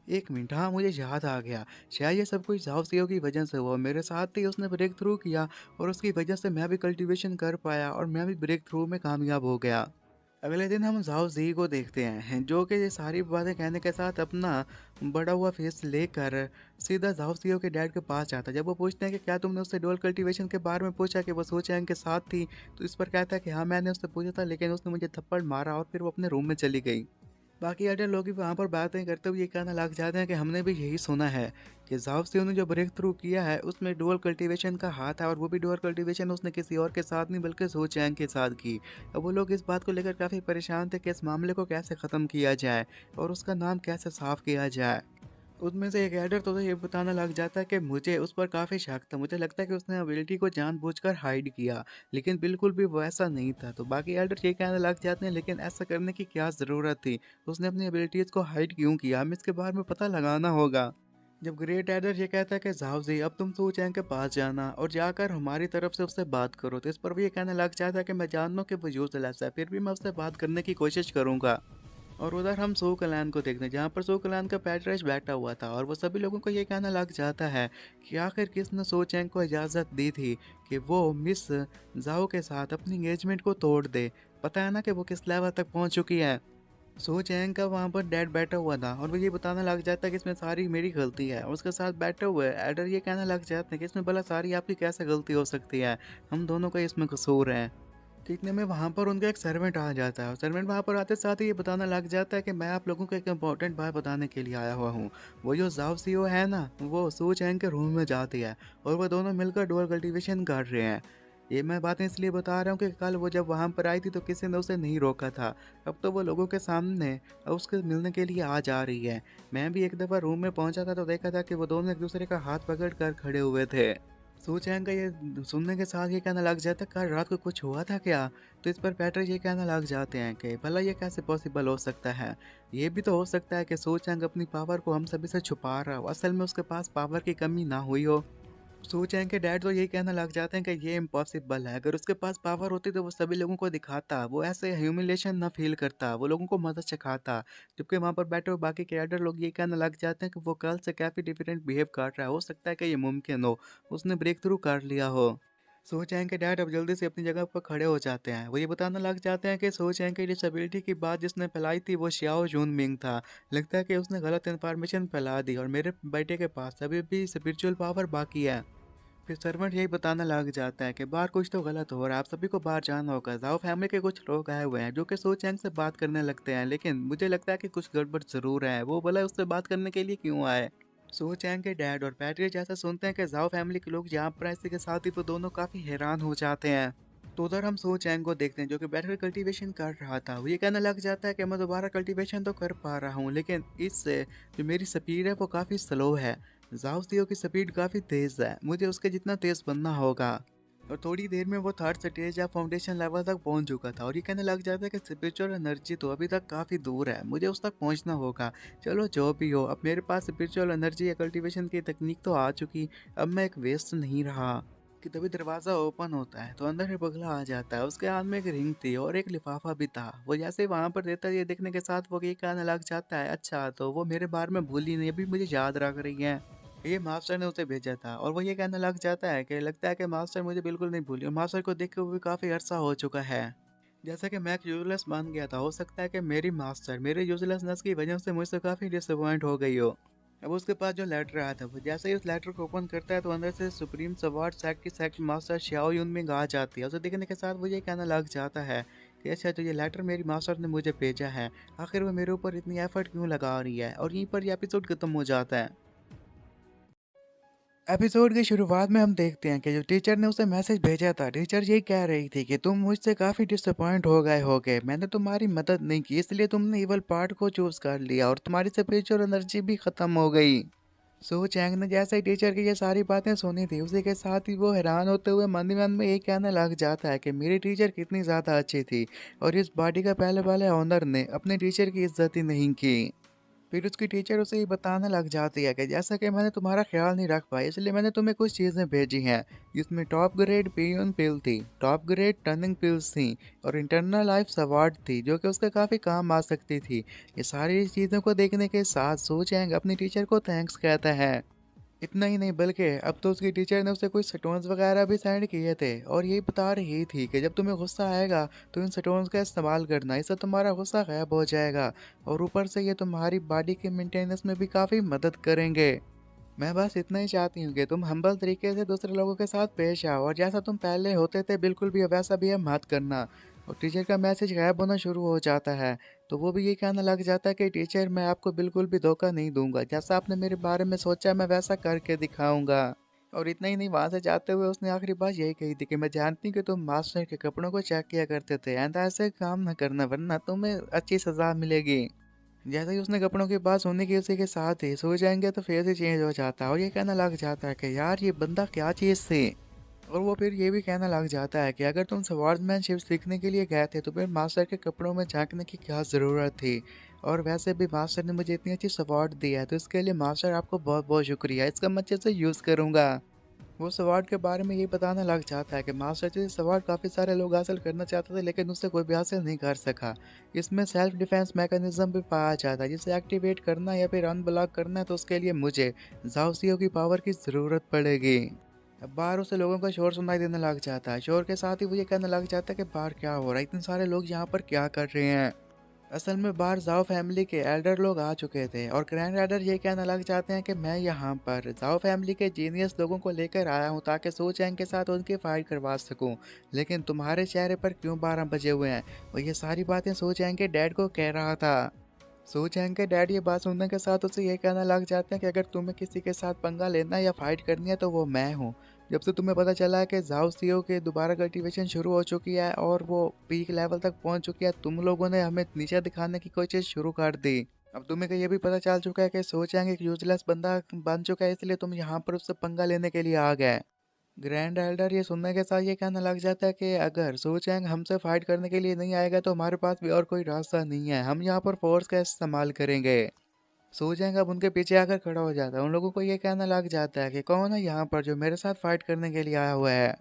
एक मिनट, हाँ मुझे याद आ गया, शायद ये सब कुछ झाओ सीओ की वजह से हुआ, मेरे साथ ही उसने ब्रेक थ्रू किया और उसकी वजह से मैं भी कल्टीवेशन कर पाया और मैं भी ब्रेक थ्रू में कामयाब हो गया। अगले दिन हम झाओ जी को देखते हैं जो कि ये सारी बातें कहने के साथ अपना बड़ा हुआ फेस लेकर सीधा झाओ सीओ के डैड के पास जाता है। जब वो पूछते हैं कि क्या तुमने उससे डुअल कल्टीवेशन के बारे में पूछा कि वो सोचा इनके साथ थी, तो इस पर कहता है कि हाँ मैंने उससे पूछा था, लेकिन उसने मुझे थप्पड़ मारा और फिर वो अपने रूम में चली गई। बाकी अडर लोग भी वहाँ पर बातें करते हुए ये कहना लग जाते हैं कि हमने भी यही सुना है कि जाव से ने जो ब्रेक थ्रू किया है उसमें डुअल कल्टीवेशन का हाथ है, और वो भी डुअल कल्टीवेशन उसने किसी और के साथ नहीं बल्कि सो चैंग के साथ की। अब वो लोग इस बात को लेकर काफ़ी परेशान थे कि इस मामले को कैसे ख़त्म किया जाए और उसका नाम कैसे साफ किया जाए। उसमें से एक एडर तो ये बताना लग जाता है कि मुझे उस पर काफ़ी शक था, मुझे लगता है कि उसने एबिलिटी को जानबूझकर हाइड किया, लेकिन बिल्कुल भी वैसा नहीं था। तो बाकी एडर ये कहने लग जाते हैं लेकिन ऐसा करने की क्या ज़रूरत थी, उसने अपनी एबिलिटीज़ को हाइड क्यों किया, हमें इसके बारे में पता लगाना होगा। जब ग्रेट एडर ये कहता है कि जाओ जी अब तुम सू चैंग के पास जाना और जाकर हमारी तरफ से उससे बात करो, तो इस पर भी ये कहने लग जाता है कि मैं जानता हूँ कि वो यूज़लेस है, फिर भी मैं उससे बात करने की कोशिश करूँगा। और उधर हम सो कलान को देखते हैं जहाँ पर सो कलान का पैट्रिश बैठा हुआ था और वो सभी लोगों को ये कहना लग जाता है कि आखिर किसने सो चैंग को इजाज़त दी थी कि वो मिस जाओ के साथ अपनी एंगेजमेंट को तोड़ दे। पता है ना कि वो किस लेवल तक पहुंच चुकी है। सो चैंग का वहाँ पर डैड बैठा हुआ था और वो ये बताने लग जाता है कि इसमें सारी मेरी गलती है, और उसके साथ बैठे हुए एडर ये कहने लग जाते हैं कि इसमें भला सारी आपकी कैसे गलती हो सकती है, हम दोनों का इसमें कसूर है। तो इतने में वहाँ पर उनका एक सर्वेंट आ जाता है और सर्वेंट वहाँ पर आते साथ ही ये बताना लग जाता है कि मैं आप लोगों को एक इम्पोर्टेंट बात बताने के लिए आया हुआ हूँ। वो जो जाव सीओ है ना, वो सू चैंग के रूम में जाती है और वो दोनों मिलकर डुअल कल्टीवेशन कर रहे हैं। ये मैं बातें इसलिए बता रहा हूँ कि कल वो जब वहाँ पर आई थी तो किसी ने उसे नहीं रोका था, अब तो वो लोगों के सामने उसके मिलने के लिए आ जा रही है। मैं भी एक दफ़ा रूम में पहुँचा था तो देखा था कि वो दोनों एक दूसरे का हाथ पकड़ कर खड़े हुए थे। सू चैंग का ये सुनने के साथ ये कहना लग जाता है कल रात को कुछ हुआ था क्या। तो इस पर पैटर ये कहना लग जाते हैं कि भला ये कैसे पॉसिबल हो सकता है, ये भी तो हो सकता है कि सू चैंग अपनी पावर को हम सभी से छुपा रहा हो, असल में उसके पास पावर की कमी ना हुई हो। सू चैंग के डैड तो यही कहना लग जाते हैं कि ये इम्पॉसिबल है, अगर उसके पास पावर होती तो वो सभी लोगों को दिखाता, वो ऐसे ह्यूमिलेशन ना फील करता, वो लोगों को मदद सिखाता। जबकि वहाँ पर बैठे हुए बाकी कैरेक्टर लोग ये कहने लग जाते हैं कि वो कल से काफ़ी डिफरेंट बिहेव कर रहा है, हो सकता है कि ये मुमकिन हो, उसने ब्रेक थ्रू कर लिया हो। सो चैंग के डैड अब जल्दी से अपनी जगह पर खड़े हो जाते हैं, वो ये बताने लग जाते हैं कि सो चैंग की डिसेबिलिटी की बात जिसने फैलाई थी वो श्याओ जून मिंग था, लगता है कि उसने गलत इन्फॉर्मेशन फैला दी और मेरे बेटे के पास अभी भी स्पिरिचुअल पावर बाकी है। फिर सर्वेंट यही बताने लग जाता है कि बाहर कुछ तो गलत हो रहा है, आप सभी को बाहर जाना होगा, जाओ फैमिली के कुछ लोग आए हुए हैं जो कि सो चैंग से बात करने लगते हैं, लेकिन मुझे लगता है कि कुछ गड़बड़ जरूर है, वो बोला उससे बात करने के लिए क्यों आए। सो चैंग के डैड और पैट्रिक जैसा सुनते हैं कि जाओ फैमिली के लोग यहाँ पर ऐसे के साथ ही वो दोनों काफी हैरान हो जाते हैं। तो उधर हम सो चैंग को देखते हैं जो कि बैठकर कल्टीवेशन कर रहा था, वो ये कहने लग जाता है कि मैं दोबारा कल्टीवेशन तो कर पा रहा हूँ, लेकिन इससे जो मेरी स्पीड है वो काफ़ी स्लो है। जाओ सीओ की स्पीड काफ़ी तेज़ है, मुझे उसके जितना तेज़ बनना होगा। और थोड़ी देर में वो थर्ड स्टेज या फाउंडेशन लेवल तक पहुंच चुका था और ये कहने लग जाता है कि स्पिरिचुअल एनर्जी तो अभी तक काफ़ी दूर है, मुझे उस तक पहुंचना होगा। चलो जो भी हो, अब मेरे पास स्पिरिचुअल एनर्जी या कल्टीवेशन की तकनीक तो आ चुकी, अब मैं एक वेस्ट नहीं रहा। कि तभी दरवाज़ा ओपन होता है तो अंदर से बगला आ जाता है। उसके हाथ में एक रिंग थी और एक लिफाफा भी था। वो जैसे ही वहाँ पर देता है, ये देखने के साथ वो ये कहने लग जाता है, अच्छा तो वो मेरे बारे में भूली नहीं, अभी मुझे याद रख रही है। ये मास्टर ने उसे भेजा था और वो ये कहने लग जाता है कि लगता है कि मास्टर मुझे बिल्कुल नहीं भूली और मास्टर को देख के वो भी काफ़ी अरसा हो चुका है। जैसा कि मैं एक यूजलेस बन गया था, हो सकता है कि मेरी मास्टर मेरे यूजलेसनेस की वजह से मुझसे काफ़ी डिसअपॉइंट हो गई हो। अब उसके पास जो लेटर आया था, वो जैसे ही उस लेटर को ओपन करता है तो अंदर से सुप्रीम सवार्ड सेक्ट की सेक्ट मास्टर श्याओ युनमिंग आ जाती है। उसे देखने के साथ वो ये कहना लग जाता है कि अच्छा तो ये लेटर मेरी मास्टर ने मुझे भेजा है, आखिर वो मेरे ऊपर इतनी एफर्ट क्यों लगा रही है। और यहीं पर ये एपिसोड खत्म हो जाता है। एपिसोड की शुरुआत में हम देखते हैं कि जो टीचर ने उसे मैसेज भेजा था, टीचर यही कह रही थी कि तुम मुझसे काफ़ी डिसअपॉइंट हो गए होगे, मैंने तुम्हारी मदद नहीं की इसलिए तुमने इवल पार्ट को चूज़ कर लिया और तुम्हारी स्पिरिचुअल एनर्जी भी ख़त्म हो गई। सो चैंग ने जैसे ही टीचर की ये सारी बातें सुनी थी, उसी के साथ ही वो हैरान होते हुए मन ही मन में ये कहने लग जाता है कि मेरी टीचर कितनी ज़्यादा अच्छी थी और इस बॉडी का पहले वाले ऑनर ने अपने टीचर की इज्जत ही नहीं की। फिर उसकी टीचर उसे ये बताने लग जाती है कि जैसा कि मैंने तुम्हारा ख्याल नहीं रख पाई, इसलिए मैंने तुम्हें कुछ चीज़ें भेजी हैं, जिसमें टॉप ग्रेड पियून पिल थी, टॉप ग्रेड टर्निंग पिल्स थी और इंटरनल लाइफ सवार्ड थी जो कि उसके काफ़ी काम आ सकती थी। ये सारी चीज़ों को देखने के साथ सो चैंग अपनी टीचर को थैंक्स कहता है। इतना ही नहीं बल्कि अब तो उसकी टीचर ने उसे कुछ स्टोन्स वगैरह भी सेंड किए थे और यही बता रही थी कि जब तुम्हें गुस्सा आएगा तो इन स्टोन्स का इस्तेमाल करना, इससे तुम्हारा गुस्सा गायब हो जाएगा और ऊपर से ये तुम्हारी बॉडी के मेंटेनेंस में भी काफ़ी मदद करेंगे। मैं बस इतना ही चाहती हूँ कि तुम हम्बल तरीके से दूसरे लोगों के साथ पेश आओ और जैसा तुम पहले होते थे बिल्कुल भी वैसा भी अब मत करना। और टीचर का मैसेज गायब होना शुरू हो जाता है तो वो भी ये कहने लग जाता है कि टीचर मैं आपको बिल्कुल भी धोखा नहीं दूंगा, जैसा आपने मेरे बारे में सोचा मैं वैसा करके दिखाऊंगा। और इतना ही नहीं, वहां से जाते हुए उसने आखिरी बात यही कही थी कि मैं जानती हूँ कि तुम मास्टर के कपड़ों को चेक किया करते थे, एंड ऐसे काम न करना वरना तुम्हें अच्छी सजा मिलेगी। जैसे ही उसने कपड़ों की बात सुनने की उसी के साथ ही सो जाएंगे तो फेस ही चेंज हो जाता है और ये कहना लग जाता है कि यार ये बंदा क्या चीज़ थी। और वो फिर ये भी कहना लग जाता है कि अगर तुम स्वॉर्ड्समैनशिप सीखने के लिए गए थे तो फिर मास्टर के कपड़ों में झांकने की क्या ज़रूरत थी। और वैसे भी मास्टर ने मुझे इतनी अच्छी स्वॉर्ड दी है तो इसके लिए मास्टर आपको बहुत बहुत शुक्रिया, इसका मैं अच्छे से यूज़ करूँगा। वो स्वॉर्ड के बारे में ये बताने लग जाता है कि मास्टर जी स्वॉर्ड काफ़ी सारे लोग हासिल करना चाहते थे लेकिन उससे कोई भी हासिल नहीं कर सका। इसमें सेल्फ डिफेंस मैकेनिज्म भी पाया जाता है जिसे एक्टिवेट करना या फिर अनब्लॉक करना है तो उसके लिए मुझे जाओसियो की पावर की ज़रूरत पड़ेगी। अब बाहर उसे लोगों का शोर सुनाई देने लग जाता है। शोर के साथ ही वो ये कहने लग जाता है कि बाहर क्या हो रहा है, इतने सारे लोग यहाँ पर क्या कर रहे हैं। असल में बाहर जाओ फैमिली के एल्डर लोग आ चुके थे और ग्रैंड एल्डर ये कहने लग जाते हैं कि मैं यहाँ पर जाओ फैमिली के जीनियस लोगों को लेकर आया हूँ ताकि सो चैंग के साथ उनकी फाइट करवा सकूँ, लेकिन तुम्हारे चेहरे पर क्यों 12 बजे हुए हैं। और ये सारी बातें सो चैंग के डैड को कह रहा था। सो चैंग के डैड ये बात सुनने के साथ उसे ये कहना लग जाते हैं कि अगर तुम्हें किसी के साथ पंगा लेना है या फाइट करनी है तो वो मैं हूँ। जब से तुम्हें पता चला है कि जाओ सीओ के दोबारा कल्टीवेशन शुरू हो चुकी है और वो पीक लेवल तक पहुंच चुकी है, तुम लोगों ने हमें नीचे दिखाने की कोशिश शुरू कर दी। अब तुम्हें ये भी पता चल चुका है कि सो चैंग एक यूजलेस बंदा बन चुका है, इसलिए तुम यहाँ पर उससे पंगा लेने के लिए आ गए। ग्रैंड एल्डर ये सुनने के साथ ये कहने लग जाता है कि अगर सू चैंग हमसे फाइट करने के लिए नहीं आएगा तो हमारे पास भी और कोई रास्ता नहीं है, हम यहाँ पर फोर्स का इस्तेमाल करेंगे। सू चैंग अब उनके पीछे आकर खड़ा हो जाता है। उन लोगों को ये कहना लग जाता है कि कौन है यहाँ पर जो मेरे साथ फाइट करने के लिए आया हुआ है।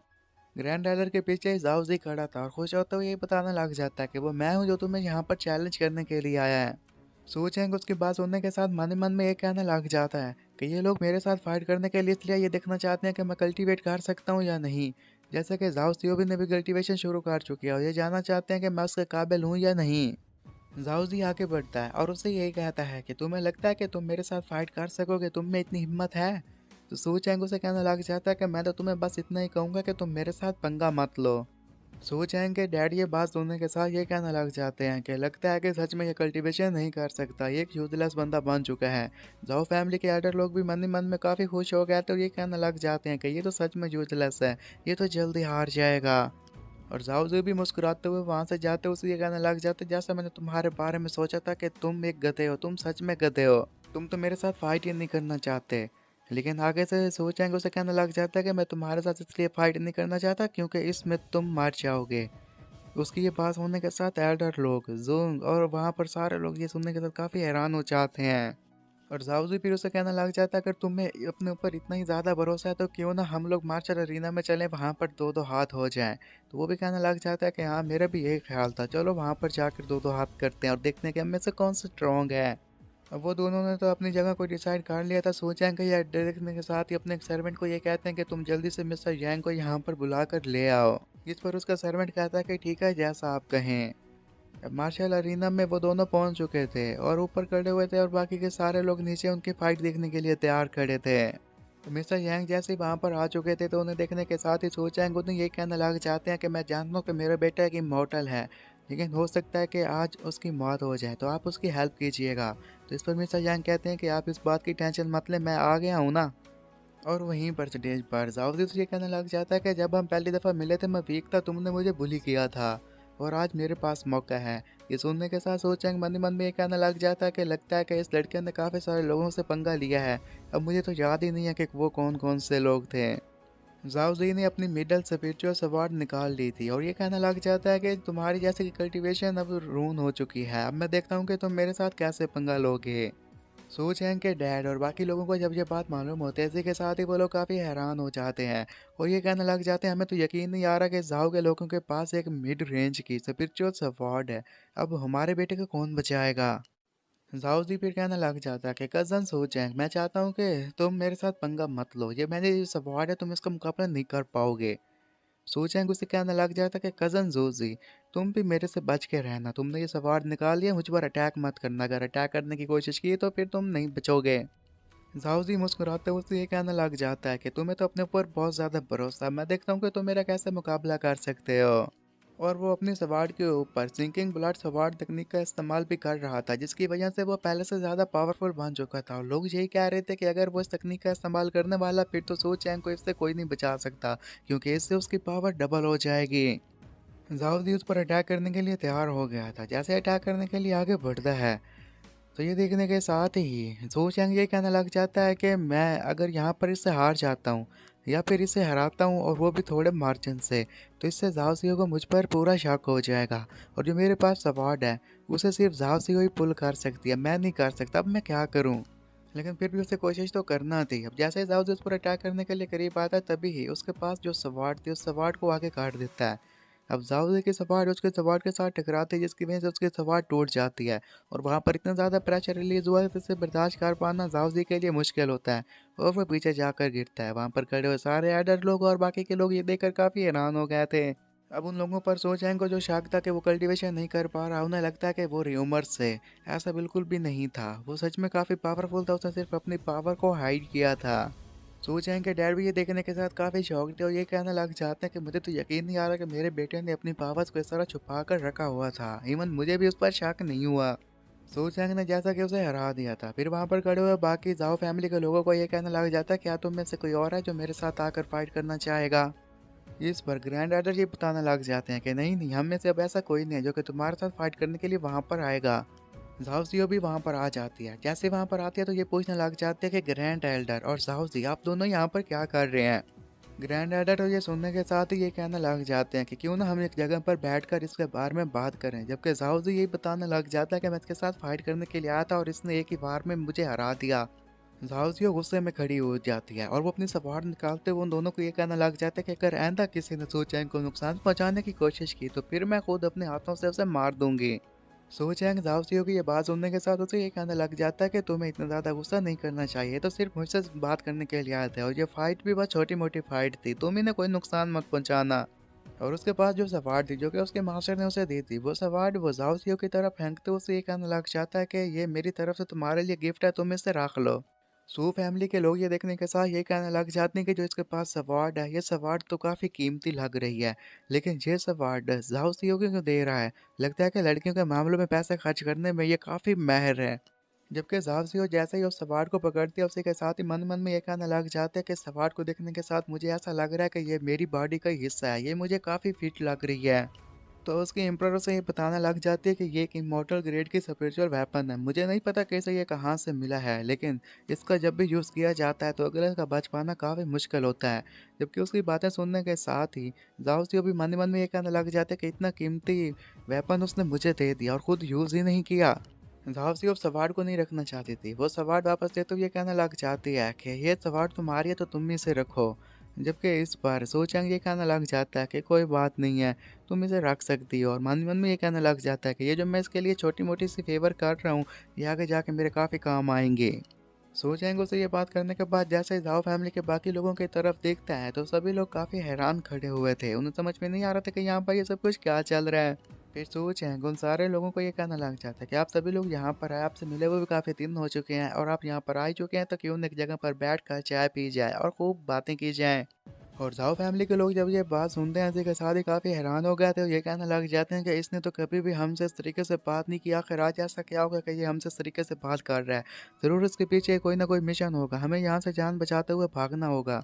ग्रैंड एल्डर के पीछे जाओजी खड़ा था और खुश होते हुए ये बताने लग जाता है कि वो मैं हूँ जो तुम्हें यहाँ पर चैलेंज करने के लिए आया है। सू चैंग उसकी बात सुनने के साथ मन ही मन में ये कहने लग जाता है कि ये लोग मेरे साथ फाइट करने के लिए इसलिए ये देखना चाहते हैं कि मैं कल्टीवेट कर सकता हूँ या नहीं। जैसे कि जाओ सीओबी ने भी कल्टीवेशन शुरू कर चुकी है और ये जानना चाहते हैं कि मैं उसके काबिल हूँ या नहीं। जाओजी आगे बढ़ता है और उससे यही कहता है कि तुम्हें लगता है कि तुम मेरे साथ फाइट कर सकोगे, तुम में इतनी हिम्मत है। तो सू चैंग उसे कहने लग जाता है कि मैं तो तुम्हें बस इतना ही कहूँगा कि तुम मेरे साथ पंगा मत लो। सो चैंग के डैड ये बात सुनने के साथ ये कहने लग जाते हैं कि लगता है कि सच में ये कल्टीवेशन नहीं कर सकता, ये एक यूजलेस बंदा बन चुका है। जाओ फैमिली के एल्डर लोग भी मन ही मन में काफ़ी खुश हो गए तो ये कहने लग जाते हैं कि ये तो सच में यूजलेस है, ये तो जल्दी हार जाएगा। और जाओ जो भी मुस्कुराते हुए वहाँ से जाते उसे ये कहने लग जाते, जैसा मैंने तुम्हारे बारे में सोचा था कि तुम एक गधे हो, तुम सच में गधे हो, तुम तो मेरे साथ फाइट ही नहीं करना चाहते। लेकिन आगे से सोचेंगे उसे कहने लग जाता है कि मैं तुम्हारे साथ इसलिए फाइट नहीं करना चाहता क्योंकि इसमें तुम मर जाओगे। उसकी ये बात सुनने के साथ एल्डर लोग, ज़ोंग और वहाँ पर सारे लोग ये सुनने के साथ काफ़ी हैरान हो जाते हैं। और ज़ाओज़ी फिर उसे कहने लग जाता है अगर तुम्हें अपने ऊपर इतना ही ज़्यादा भरोसा है तो क्यों ना हम लोग मार्शल अरीना में चलें, वहाँ पर 2-2 हाथ हो जाएँ। तो वो भी कहने लग जाता है कि हाँ, मेरा भी यही ख़्याल था, चलो वहाँ पर जाकर 2-2 हाथ करते हैं और देखते हैं कि हम में से कौन सा स्ट्रॉन्ग है। अब वो दोनों ने तो अपनी जगह को डिसाइड कर लिया था। सो चैंग या देखने के साथ ही अपने एक सर्वेंट को ये कहते हैं कि तुम जल्दी से मिस्टर यांग को यहाँ पर बुलाकर ले आओ। इस पर उसका सर्वेंट कहता है कि ठीक है, जैसा आप कहें। अब मार्शल अरीना में वो दोनों पहुंच चुके थे और ऊपर खड़े हुए थे और बाकी के सारे लोग नीचे उनकी फाइट देखने के लिए तैयार खड़े थे। तो मिस्टर यांग जैसे ही वहां पर आ चुके थे तो उन्हें देखने के साथ ही सो चैंग उन्हें ये कहने लग जाते हैं कि मैं जानता हूँ कि मेरा बेटा एक इमॉर्टल है, लेकिन हो सकता है कि आज उसकी मौत हो जाए, तो आप उसकी हेल्प कीजिएगा। तो इस पर मिस्टर यांग कहते हैं कि आप इस बात की टेंशन मत लें, मैं आ गया हूँ ना। और वहीं पर स्टेज पर जाओ ये कहने लग जाता है कि जब हम पहली दफ़ा मिले थे मैं वीक था, तुमने मुझे बुली किया था और आज मेरे पास मौका है। ये सुनने के साथ सोचेंग मन ही मन में ये कहने लग जाता है कि लगता है कि इस लड़के ने काफ़ी सारे लोगों से पंगा लिया है। अब मुझे तो याद ही नहीं है कि वो कौन कौन से लोग थे। जाओ ने अपनी मिडल स्पिरिचुअल स्वॉर्ड निकाल ली थी और ये कहने लग जाता है कि तुम्हारी जैसे कि कल्टीवेशन अब रून हो चुकी है, अब मैं देखता हूँ कि तुम मेरे साथ कैसे पंगा लोगे। सू चैंग के डैड और बाकी लोगों को जब ये बात मालूम होती है, इसी के साथ ही वो लोग काफ़ी हैरान हो जाते हैं और ये कहने लग जाते हैं हमें तो यकीन नहीं आ रहा कि जाओ के लोगों के पास एक मिड रेंज की स्पिरिचुअल सपोर्ट है, अब हमारे बेटे को कौन बचाएगा। जाओ जी फिर कहने लग जाता है कि कज़न सू चैंग, मैं चाहता हूँ कि तुम मेरे साथ पंगा मत लो, ये मेरी सपोर्ट है, तुम इसका मुकाबला नहीं कर पाओगे। सूचेंग उसे कहने लग जाता कि कज़न जोजी, तुम भी मेरे से बच के रहना, तुमने ये सवार निकाल लिया, मुझ पर अटैक मत करना, अगर अटैक करने की कोशिश की तो फिर तुम नहीं बचोगे। जाओजी मुस्कुराते हुए उसे ये कहने लग जाता है कि तुम्हें तो अपने ऊपर बहुत ज़्यादा भरोसा है, मैं देखता हूँ कि तुम मेरा कैसे मुकाबला कर सकते हो। और वो अपनी सवार के ऊपर सिंकिंग ब्लड सवार तकनीक का इस्तेमाल भी कर रहा था, जिसकी वजह से वो पहले से ज़्यादा पावरफुल बन चुका था और लोग यही कह रहे थे कि अगर वो इस तकनीक का इस्तेमाल करने वाला फिर तो सो चैंग को इससे कोई नहीं बचा सकता, क्योंकि इससे उसकी पावर डबल हो जाएगी। जाओदी उस पर अटैक करने के लिए तैयार हो गया था। जैसे अटैक करने के लिए आगे बढ़ता है तो ये देखने के साथ ही ज़ो चैंग ये कहने लग जाता है कि मैं अगर यहाँ पर इससे हार जाता हूँ या फिर इसे हराता हूँ और वो भी थोड़े मार्जिन से, तो इससे ज़ाओ सीओ को मुझ पर पूरा शक हो जाएगा और जो मेरे पास सवाड है उसे सिर्फ ज़ाओ सीओ ही पुल कर सकती है, मैं नहीं कर सकता। अब मैं क्या करूँ। लेकिन फिर भी उसे कोशिश तो करना थी। अब जैसे ही ज़ाओ उस पर अटैक करने के लिए करीब आता है तभी ही उसके पास जो सवाड थी उस सवाड को आगे काट देता है। अब जाओ की सवार उसके सवार के साथ टकराती है, जिसकी वजह से उसकी सवार टूट जाती है और वहाँ पर इतना ज़्यादा प्रेशर रिलीज हुआ है जिससे बर्दाश्त कर पाना जाओजी के लिए मुश्किल होता है और वो पीछे जाकर गिरता है। वहाँ पर खड़े हुए सारे एडर लोग और बाकी के लोग ये देखकर काफ़ी हैरान हो गए थे। अब उन लोगों पर सोचें को जो शक था कि वो कल्टीवेशन नहीं कर पा रहा, उन्हें लगता है कि वो र्यूमर्स से, ऐसा बिल्कुल भी नहीं था, वो सच में काफ़ी पावरफुल था, उसने सिर्फ अपनी पावर को हाइड किया था। सू चैंग के डैड भी ये देखने के साथ काफ़ी शौक थे और ये कहने लग जाते हैं कि मुझे तो यकीन नहीं आ रहा कि मेरे बेटे ने अपनी पावर्स को इस तरह छुपा कर रखा हुआ था, इवन मुझे भी उस पर शक नहीं हुआ। सू चैंग ने जैसा कि उसे हरा दिया था, फिर वहाँ पर खड़े हुए बाकी जाओ फैमिली के लोगों को ये कहने लग जाता है क्या तुम में से कोई और है जो मेरे साथ आकर फाइट करना चाहेगा। इस पर ग्रैंड एडर ये बताने लग जाते हैं कि नहीं नहीं, हम में से अब ऐसा कोई नहीं है जो कि तुम्हारे साथ फाइट करने के लिए वहाँ पर आएगा। झाओसियो भी वहाँ पर आ जाती है। जैसे वहाँ पर आती है तो ये पूछने लग जाते हैं कि ग्रैंड एल्डर और झाओसी, आप दोनों यहाँ पर क्या कर रहे हैं। ग्रैंड एल्डर तो ये सुनने के साथ ही ये कहने लग जाते हैं कि क्यों ना हम एक जगह पर बैठकर इसके बारे में बात करें, जबकि झाओसी यही बताने लग जाता है कि मैं इसके साथ फाइट करने के लिए आया था और इसने एक ही बार में मुझे हरा दिया। झाओसियो गुस्से में खड़ी हो जाती है और वो अपनी सवार निकालते हुए उन दोनों को ये कहने लग जाता है कि अगर आइंदा किसी ने सू चैंग को नुकसान पहुंचाने की कोशिश की तो फिर मैं खुद अपने हाथों से उसे मार दूंगी। सो चैंग जाओसियो की ये बात सुनने के साथ उसे ये कहने लग जाता है कि तुम्हें इतना ज़्यादा गुस्सा नहीं करना चाहिए, तो सिर्फ मुझसे बात करने के लिए आए थे और ये फाइट भी बस छोटी मोटी फाइट थी, तुम इन्हें कोई नुकसान मत पहुंचाना। और उसके पास जो सवार थी जो कि उसके मास्टर ने उसे दी थी, वो सवार वो जाओसियो की तरफ फेंकते उसे ये कहने लग जाता है कि ये मेरी तरफ से तुम्हारे लिए गिफ्ट है, तुम इसे रख लो। सू फैमिली के लोग ये देखने के साथ ये कहने लग जाते हैं कि जो इसके पास सवार्ड है, ये सवार्ड तो काफ़ी कीमती लग रही है, लेकिन ये सवार्ड झाओ सीओ क्यों दे रहा है। लगता है कि लड़कियों के मामलों में पैसे खर्च करने में ये काफ़ी माहिर है। जबकि झाओ सीओ जैसे ही उस सवार्ड को पकड़ती है उसी के साथ ही मन मन में ये कहने लग जाते हैं कि सवार्ड को देखने के साथ मुझे ऐसा लग रहा है कि ये मेरी बॉडी का ही हिस्सा है, ये मुझे काफ़ी फिट लग रही है। तो उसकी एम्प्रर उसे ये बताने लग जाती है कि ये एक इमॉर्टल ग्रेड की स्पिरिचुअल वेपन है। मुझे नहीं पता कैसे ये कहाँ से मिला है, लेकिन इसका जब भी यूज़ किया जाता है तो अगले का बच पाना काफ़ी मुश्किल होता है। जबकि उसकी बातें सुनने के साथ ही जाओ सीओ भी मन ही मन में ये कहने लग जाते हैं कि इतना कीमती वेपन उसने मुझे दे दिया और खुद यूज़ ही नहीं किया। जाओ सीओ सवार को नहीं रखना चाहती थी, वो सवार वापस देते हुए ये कहने लग जाती है कि ये सवार तुम्हारी है तो तुम ही से रखो। जबकि इस पर सोचेंगे ये कहने लग जाता है कि कोई बात नहीं है, तुम इसे रख सकती हो। और मन ही मन में ये कहने लग जाता है कि ये जो मैं इसके लिए छोटी मोटी सी फेवर कर रहा हूँ, ये आगे जाके मेरे काफ़ी काम आएंगे। सोचेंगे उसे ये बात करने के बाद जैसे ही जाओ फैमिली के बाकी लोगों की तरफ देखता है तो सभी लोग काफ़ी हैरान खड़े हुए थे। उन्हें समझ में नहीं आ रहा था कि यहाँ पर ये सब कुछ क्या चल रहा है। फिर सोचेंगे उन सारे लोगों को ये कहना लग जाता है कि आप सभी लोग यहाँ पर आए, आपसे मिले हुए भी काफ़ी दिन हो चुके हैं और आप यहाँ पर आ ही चुके हैं, तो क्यों न एक जगह पर बैठ कर चाय पी जाए और खूब बातें की जाए। और जाओ फैमिली के लोग जब ये बात सुनते हैं, इसी के साथ ही काफ़ी हैरान हो गए थे और ये कहने लग जाते हैं कि इसने तो कभी भी हमसे इस तरीके से बात नहीं किया। आखिर आज ऐसा क्या होगा कि ये हमसे इस तरीके से बात कर रहा है। ज़रूर इसके पीछे कोई ना कोई मिशन होगा, हमें यहाँ से जान बचाते हुए भागना होगा।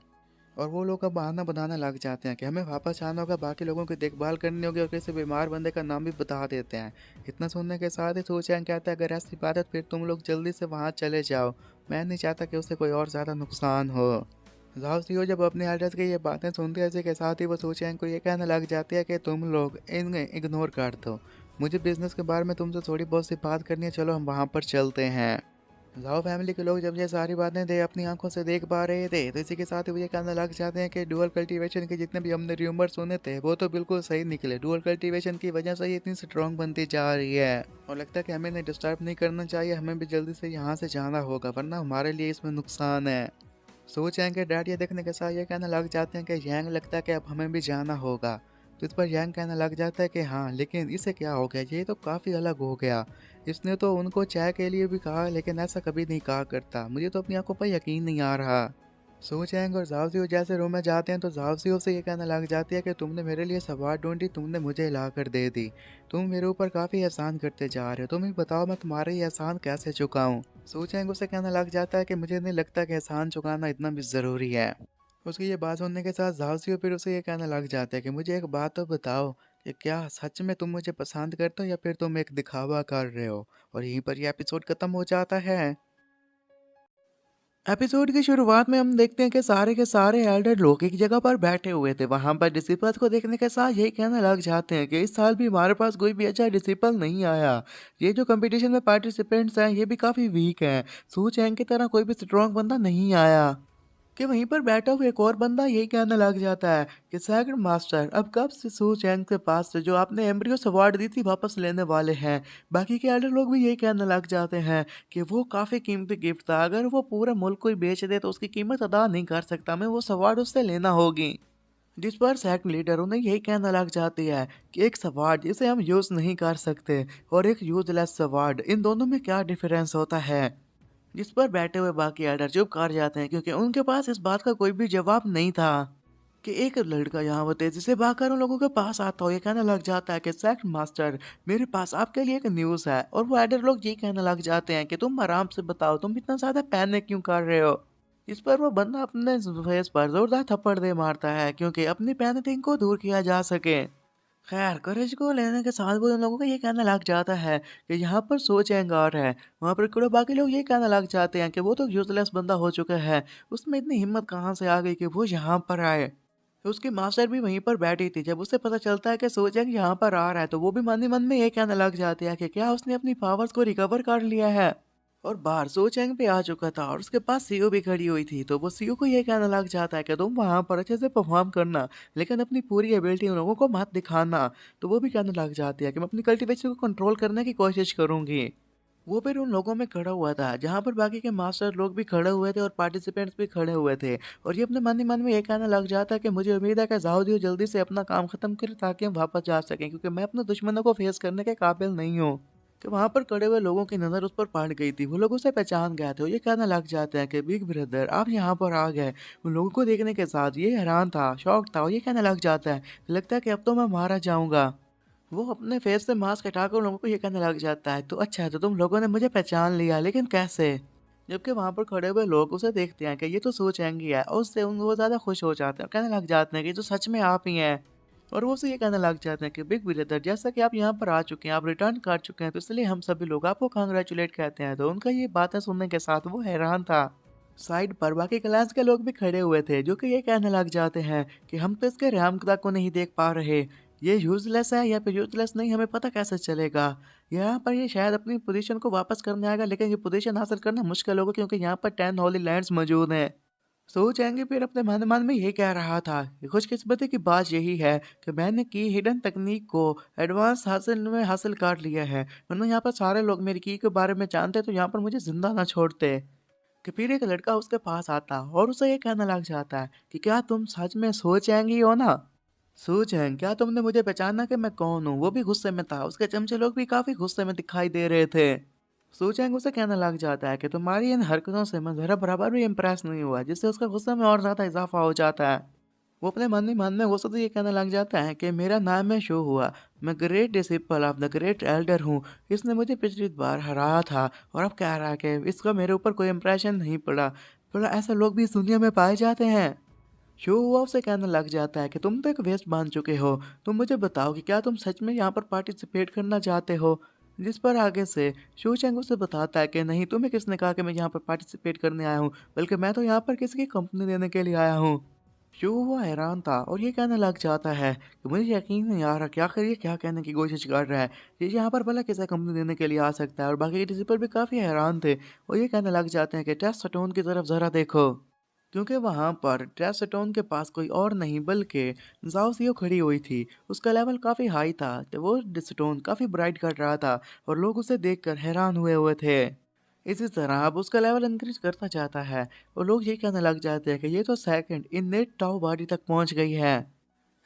और वो लोग अब बहाना बनाने लग जाते हैं कि हमें वापस आना होगा, बाकी लोगों की देखभाल करनी होगी और किसी बीमार बंदे का नाम भी बता देते हैं। इतना सुनने के साथ ही सोचें कहता है अगर ऐसी बात है तो फिर तुम लोग जल्दी से वहाँ चले जाओ, मैं नहीं चाहता कि उसे कोई और ज़्यादा नुकसान हो। जाओ सीओ जब अपने एल्डर्स की ये बातें सुनते हैं, इसी के साथ ही वो सोचें को ये कहने लग जाती है कि तुम लोग इन्हें इग्नोर कर दो, मुझे बिजनेस के बारे में तुमसे थोड़ी बहुत सी बात करनी है, चलो हम वहाँ पर चलते हैं। जाओ फैमिली के लोग जब ये सारी बातें दे अपनी आंखों से देख पा रहे थे, तो इसी के साथ ही वो ये कहने लग जाते हैं कि डुअल कल्टीवेशन के जितने भी हमने र्यूमर सुने थे वो तो बिल्कुल सही निकले। डुअल कल्टीवेशन की वजह से ये इतनी स्ट्रांग बनती जा रही है और लगता है कि हमें इन्हें डिस्टर्ब नहीं करना चाहिए, हमें भी जल्दी से यहाँ से जाना होगा वरना हमारे लिए इसमें नुकसान है। सोच हैं कि डैड ये देखने के साथ ये कहने लग जाते हैं कि यांग लगता है कि अब हमें भी जाना होगा। तो इस पर यांग कहने लग जाता है कि हाँ, लेकिन इसे क्या हो गया, ये तो काफ़ी अलग हो गया। इसने तो उनको चाय के लिए भी कहा लेकिन ऐसा कभी नहीं कहा करता, मुझे तो अपनी आंखों पर यकीन नहीं आ रहा। सो चैंग और जाओसियो जैसे रूम में जाते हैं तो जाओसियो से ये कहने लग जाती है कि तुमने मेरे लिए सवार ढूंढी, तुमने मुझे ला कर दे दी, तुम मेरे ऊपर काफ़ी एहसान करते जा रहे हो, तुम ही बताओ मैं तुम्हारे ये एहसान कैसे चुकाऊं। सो चैंग उसे कहने लग जाता है कि मुझे नहीं लगता कि एहसान चुकाना इतना भी ज़रूरी है। उसकी ये बात सुनने के साथ जाओसियो फिर उसे ये कहने लग जाता है कि मुझे एक बात तो बताओ कि क्या सच में तुम मुझे पसंद करते हो या फिर तुम एक दिखावा कर रहे हो। और यहीं पर यह एपिसोड खत्म हो जाता है। एपिसोड की शुरुआत में हम देखते हैं कि सारे के सारे एल्डर लोग एक जगह पर बैठे हुए थे। वहां पर डिसिपल्स को देखने के साथ यही कहने लग जाते हैं कि इस साल भी हमारे पास कोई भी अच्छा डिसिपल नहीं आया। ये जो कंपटीशन में पार्टिसिपेंट्स हैं ये भी काफ़ी वीक हैं। सू चैंग की तरह कोई भी स्ट्रॉन्ग बंदा नहीं आया। कि वहीं पर बैठा हुआ एक और बंदा यही कहने लग जाता है कि सैग्ड मास्टर अब कब से सू चैंग के पास से जो आपने एम्ब्रियो अवार्ड दी थी वापस लेने वाले हैं। बाकी के एल्डर लोग भी यही कहने लग जाते हैं कि वो काफ़ी कीमती गिफ्ट था, अगर वो पूरे मुल्क को ही बेच दे तो उसकी कीमत अदा नहीं कर सकता, मैं वो अवार्ड उससे लेना होगी। जिस पर सेक्ट लीडर उन्हें यही कहना लग जाती है कि एक सवार्ड जिसे हम यूज़ नहीं कर सकते और एक यूजलेस सवार्ड, इन दोनों में क्या डिफरेंस होता है। जिस पर बैठे हुए बाकी एल्डर चुप कर जाते हैं क्योंकि उनके पास इस बात का कोई भी जवाब नहीं था कि एक लड़का यहाँ वो तेजी से भागकर उन लोगों के पास आता हो। ये कहने लग जाता है कि सेक्ट मास्टर मेरे पास आपके लिए एक न्यूज़ है। और वो एल्डर लोग ये कहने लग जाते हैं कि तुम आराम से बताओ, तुम इतना ज़्यादा पैनिक क्यों कर रहे हो। इस पर वो बंदा अपने फेस पर जोरदार थप्पड़ दे मारता है क्योंकि अपनी पैनिक को दूर किया जा सके। खैर करेज को लेने के साथ वो उन लोगों को ये कहना लग जाता है कि यहाँ पर सोच एंगार है। वहाँ पर कुछ बाकी लोग ये कहने लग जाते हैं कि वो तो यूजलेस बंदा हो चुका है, उसमें इतनी हिम्मत कहाँ से आ गई कि वो यहाँ पर आए। उसकी मास्टर भी वहीं पर बैठी थी। जब उसे पता चलता है कि सोचेंग यहाँ पर आ रहा है तो वो भी मन ही मन में ये कहने लग जाती है कि क्या उसने अपनी पावर्स को रिकवर कर लिया है। और बाहर सोचेंग पे आ चुका था और उसके पास सीओ भी खड़ी हुई थी, तो वो सीओ को ये कहने लग जाता है कि तुम वहां पर अच्छे से परफॉर्म करना लेकिन अपनी पूरी एबिलिटी उन लोगों को मत दिखाना। तो वो भी कहने लग जाती है कि मैं अपनी कल्टीवेशन को कंट्रोल करने की कोशिश करूंगी। वो फिर उन लोगों में खड़ा हुआ था जहाँ पर बाकी के मास्टर लोग भी खड़े हुए थे और पार्टिसिपेंट्स भी खड़े हुए थे। और ये अपने मन ही मन में ये कहने लग जाता है कि मुझे उम्मीद है कि जाओदियो जल्दी से अपना काम खत्म करे ताकि हम वापस जा सकें, क्योंकि मैं अपने दुश्मनों को फेस करने के काबिल नहीं हूँ। कि वहां पर खड़े हुए लोगों की नज़र उस पर पड़ गई थी, वो लोग उसे पहचान गए थे। और ये कहने लग जाते हैं कि बिग ब्रदर आप यहाँ पर आ गए। उन लोगों को देखने के साथ ये हैरान था, शॉक था और ये कहने लग जाता है लगता है कि अब तो मैं मारा जाऊंगा। वो अपने फेस से मास्क हटाकर उन लोगों को ये कहने लग जाता है तो अच्छा है, तो तुम लोगों ने मुझे पहचान लिया, लेकिन कैसे। जबकि वहां पर खड़े हुए लोग उसे देखते हैं कि ये तो सोचेंगी है और उससे वो ज़्यादा खुश हो जाते हैं और कहने लग जाते हैं कि ये तो सच में आप ही हैं। और वो उसे ये कहने लग जाते हैं कि बिग ब्रदर, जैसा कि आप यहाँ पर आ चुके हैं, आप रिटर्न कर चुके हैं, तो इसलिए हम सभी लोग आपको कांग्रेचुलेट कहते हैं। तो उनका ये बातें सुनने के साथ वो हैरान था। साइड पर बाकी क्लास के लोग भी खड़े हुए थे, जो कि ये कहने लग जाते हैं कि हम तो इसके रैमकदा को नहीं देख पा रहे। ये यूजलेस है या फिर यूजलेस नहीं, हमें पता कैसे चलेगा। यहाँ पर ये शायद अपनी पोजीशन को वापस करने आएगा, लेकिन ये पोजीशन हासिल करना मुश्किल होगा क्योंकि यहाँ पर 10 होली लैंड्स मौजूद हैं। सोचेंगे फिर अपने मन मन में ये कह रहा था कि खुशकिस्मती की बात यही है कि मैंने की हिडन तकनीक को एडवांस हासिल कर लिया है, वरना यहाँ पर सारे लोग मेरी की के बारे में जानते तो यहाँ पर मुझे जिंदा ना छोड़ते। कि फिर एक लड़का उसके पास आता और उसे ये कहने लग जाता है कि क्या तुम सच में सोचेंगी हो ना। सोचेंग, क्या तुमने मुझे पहचाना कि मैं कौन हूँ। वो भी गुस्से में था, उसके चमचे लोग भी काफी गुस्से में दिखाई दे रहे थे। सोचेंग उसे कहने लग जाता है कि तुम्हारी इन हरकतों से मैं जरा बराबर भी इम्प्रेस नहीं हुआ, जिससे उसका गुस्से में और ज्यादा इजाफा हो जाता है। वो अपने मन में गुस्से से ये कहने लग जाता है कि मेरा नाम है शो हुआ, मैं great disciple of the great Elder हूँ। इसने मुझे पिछली बार हराया था और अब कह रहा है कि इसका मेरे ऊपर कोई इम्प्रेशन नहीं पड़ा। थोड़ा ऐसे लोग भी इस दुनिया में पाए जाते हैं। शो हुआ उसे कहने लग जाता है कि तुम तो एक वेस्ट मान चुके हो। तुम मुझे बताओ कि क्या तुम सच में यहाँ पर पार्टिसिपेट करना चाहते हो। जिस पर आगे से शो चैंग उसे बताता है कि नहीं, तुम्हें किसने कहा कि मैं यहाँ पर पार्टिसिपेट करने आया हूँ, बल्कि मैं तो यहाँ पर किसी की कंपनी देने के लिए आया हूँ। शो हुआ हैरान था और ये कहने लग जाता है कि मुझे यकीन नहीं आ रहा कि आखिर ये क्या कहने की कोशिश कर रहा है। ये यहाँ पर भला किसे कंपनी देने के लिए आ सकता है। और बाकी के डिसिपल भी काफ़ी हैरान थे और ये कहने लग जाते हैं कि टेस्ट स्टोन की तरफ ज़रा देखो, क्योंकि वहां पर टेस्टोन के पास कोई और नहीं बल्कि जाओसियो खड़ी हुई थी। उसका लेवल काफी हाई था, तो वो स्टोन काफी ब्राइट कर रहा था और लोग उसे देखकर हैरान हुए हुए थे। इसी तरह अब उसका लेवल इंक्रीज करता जाता है और लोग ये कहने लग जाते हैं कि ये तो सेकंड इननेट टाओ बॉडी तक पहुंच गई है।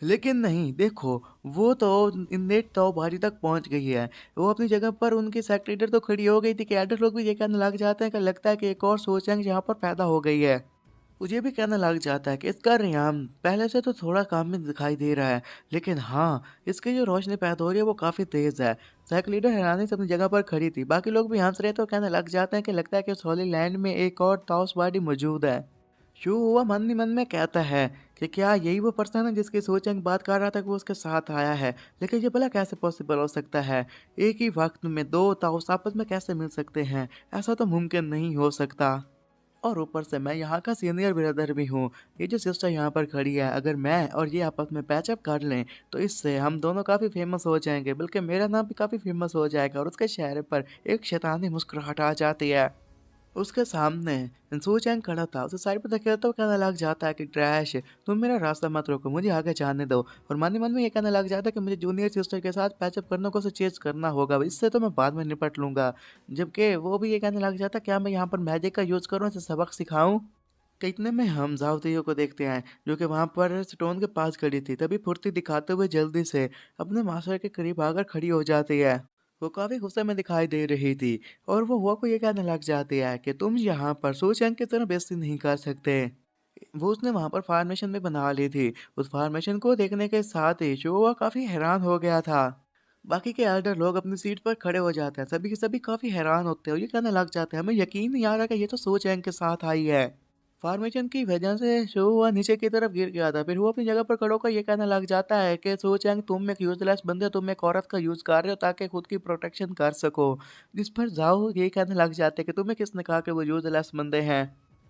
लेकिन नहीं, देखो, वो तो इननेट टाओ बॉडी तक पहुंच गई है। वो अपनी जगह पर उनकी सेक्रेटरी तो खड़ी हो गई थी कि एडर लोग भी ये कहने लग जाते हैं कि लगता है कि एक और सोचेंगे यहाँ पर पैदा हो गई है। मुझे भी कहने लग जाता है कि इसका रियाम पहले से तो थोड़ा काम में दिखाई दे रहा है, लेकिन हाँ, इसकी जो रोशनी पैदा हो रही है वो काफ़ी तेज़ है। साइकिल लीडर हैरानी से अपनी जगह पर खड़ी थी, बाकी लोग भी हंस रहे तो कहने लग जाते हैं कि लगता है कि होली लैंड में एक और टाउस बॉडी मौजूद है। शू हुआ मन ही मन में कहता है कि क्या यही वो पर्सन है जिसकी सोच अंक बात कर रहा था कि वो उसके साथ आया है। लेकिन ये भला कैसे पॉसिबल हो सकता है, एक ही वक्त में दो ताउस आपस में कैसे मिल सकते हैं। ऐसा तो मुमकिन नहीं हो सकता। और ऊपर से मैं यहाँ का सीनियर ब्रदर भी हूँ। ये जो सिस्टर यहाँ पर खड़ी है, अगर मैं और ये आपस में पैचअप कर लें तो इससे हम दोनों काफ़ी फेमस हो जाएंगे, बल्कि मेरा नाम भी काफ़ी फेमस हो जाएगा। और उसके चेहरे पर एक शैतानी मुस्कुराहट आ जाती है। उसके सामने इंसू चैंग खड़ा था, उसे साइड पर धकेलता हुआ कहने लग जाता है कि ट्रैश, तुम मेरा रास्ता मत रोको, मुझे आगे जाने दो। और मन ही मन में ये कहने लग जाता है कि मुझे जूनियर सिस्टर के साथ पैचअप करने को चेज करना होगा, इससे तो मैं बाद में निपट लूंगा। जबकि वो भी ये कहने लग जाता है क्या मैं यहाँ पर मैजिक का यूज करूँ, इसे सबक सिखाऊं। कि इतने में हम जावतियों को देखते हैं जो कि वहां पर स्टोन के पास खड़ी थी। तभी फुर्ती दिखाते हुए जल्दी से अपने मास्टर के करीब आकर खड़ी हो जाती है। वो काफी गुस्से में दिखाई दे रही थी और वो हुआ को ये कहने लग जाती है कि तुम यहाँ पर सूचंग की तरह बेइज्जती नहीं कर सकते। वो उसने वहां पर फार्मेशन भी बना ली थी। उस फार्मेशन को देखने के साथ ही शोवा काफी हैरान हो गया था। बाकी के एल्डर लोग अपनी सीट पर खड़े हो जाते हैं, सभी के सभी काफी हैरान होते हैं और ये कहने लग जाते हैं हमें यकीन नहीं आ रहा कि ये तो सोचैंग के साथ आई है। फॉर्मेशन की वजह से शो हुआ नीचे की तरफ गिर गया था। फिर वो अपनी जगह पर खड़ा होकर ये कहने लग जाता है कि सो चैंग, तुम एक यूजलेस बंदे हो, तुम एक औरत का यूज कर रहे हो ताकि खुद की प्रोटेक्शन कर सको। जिस पर जाओ ये कहने लग जाते हैं कि तुम्हें किसने कहा कि वो यूजलेस बंदे हैं।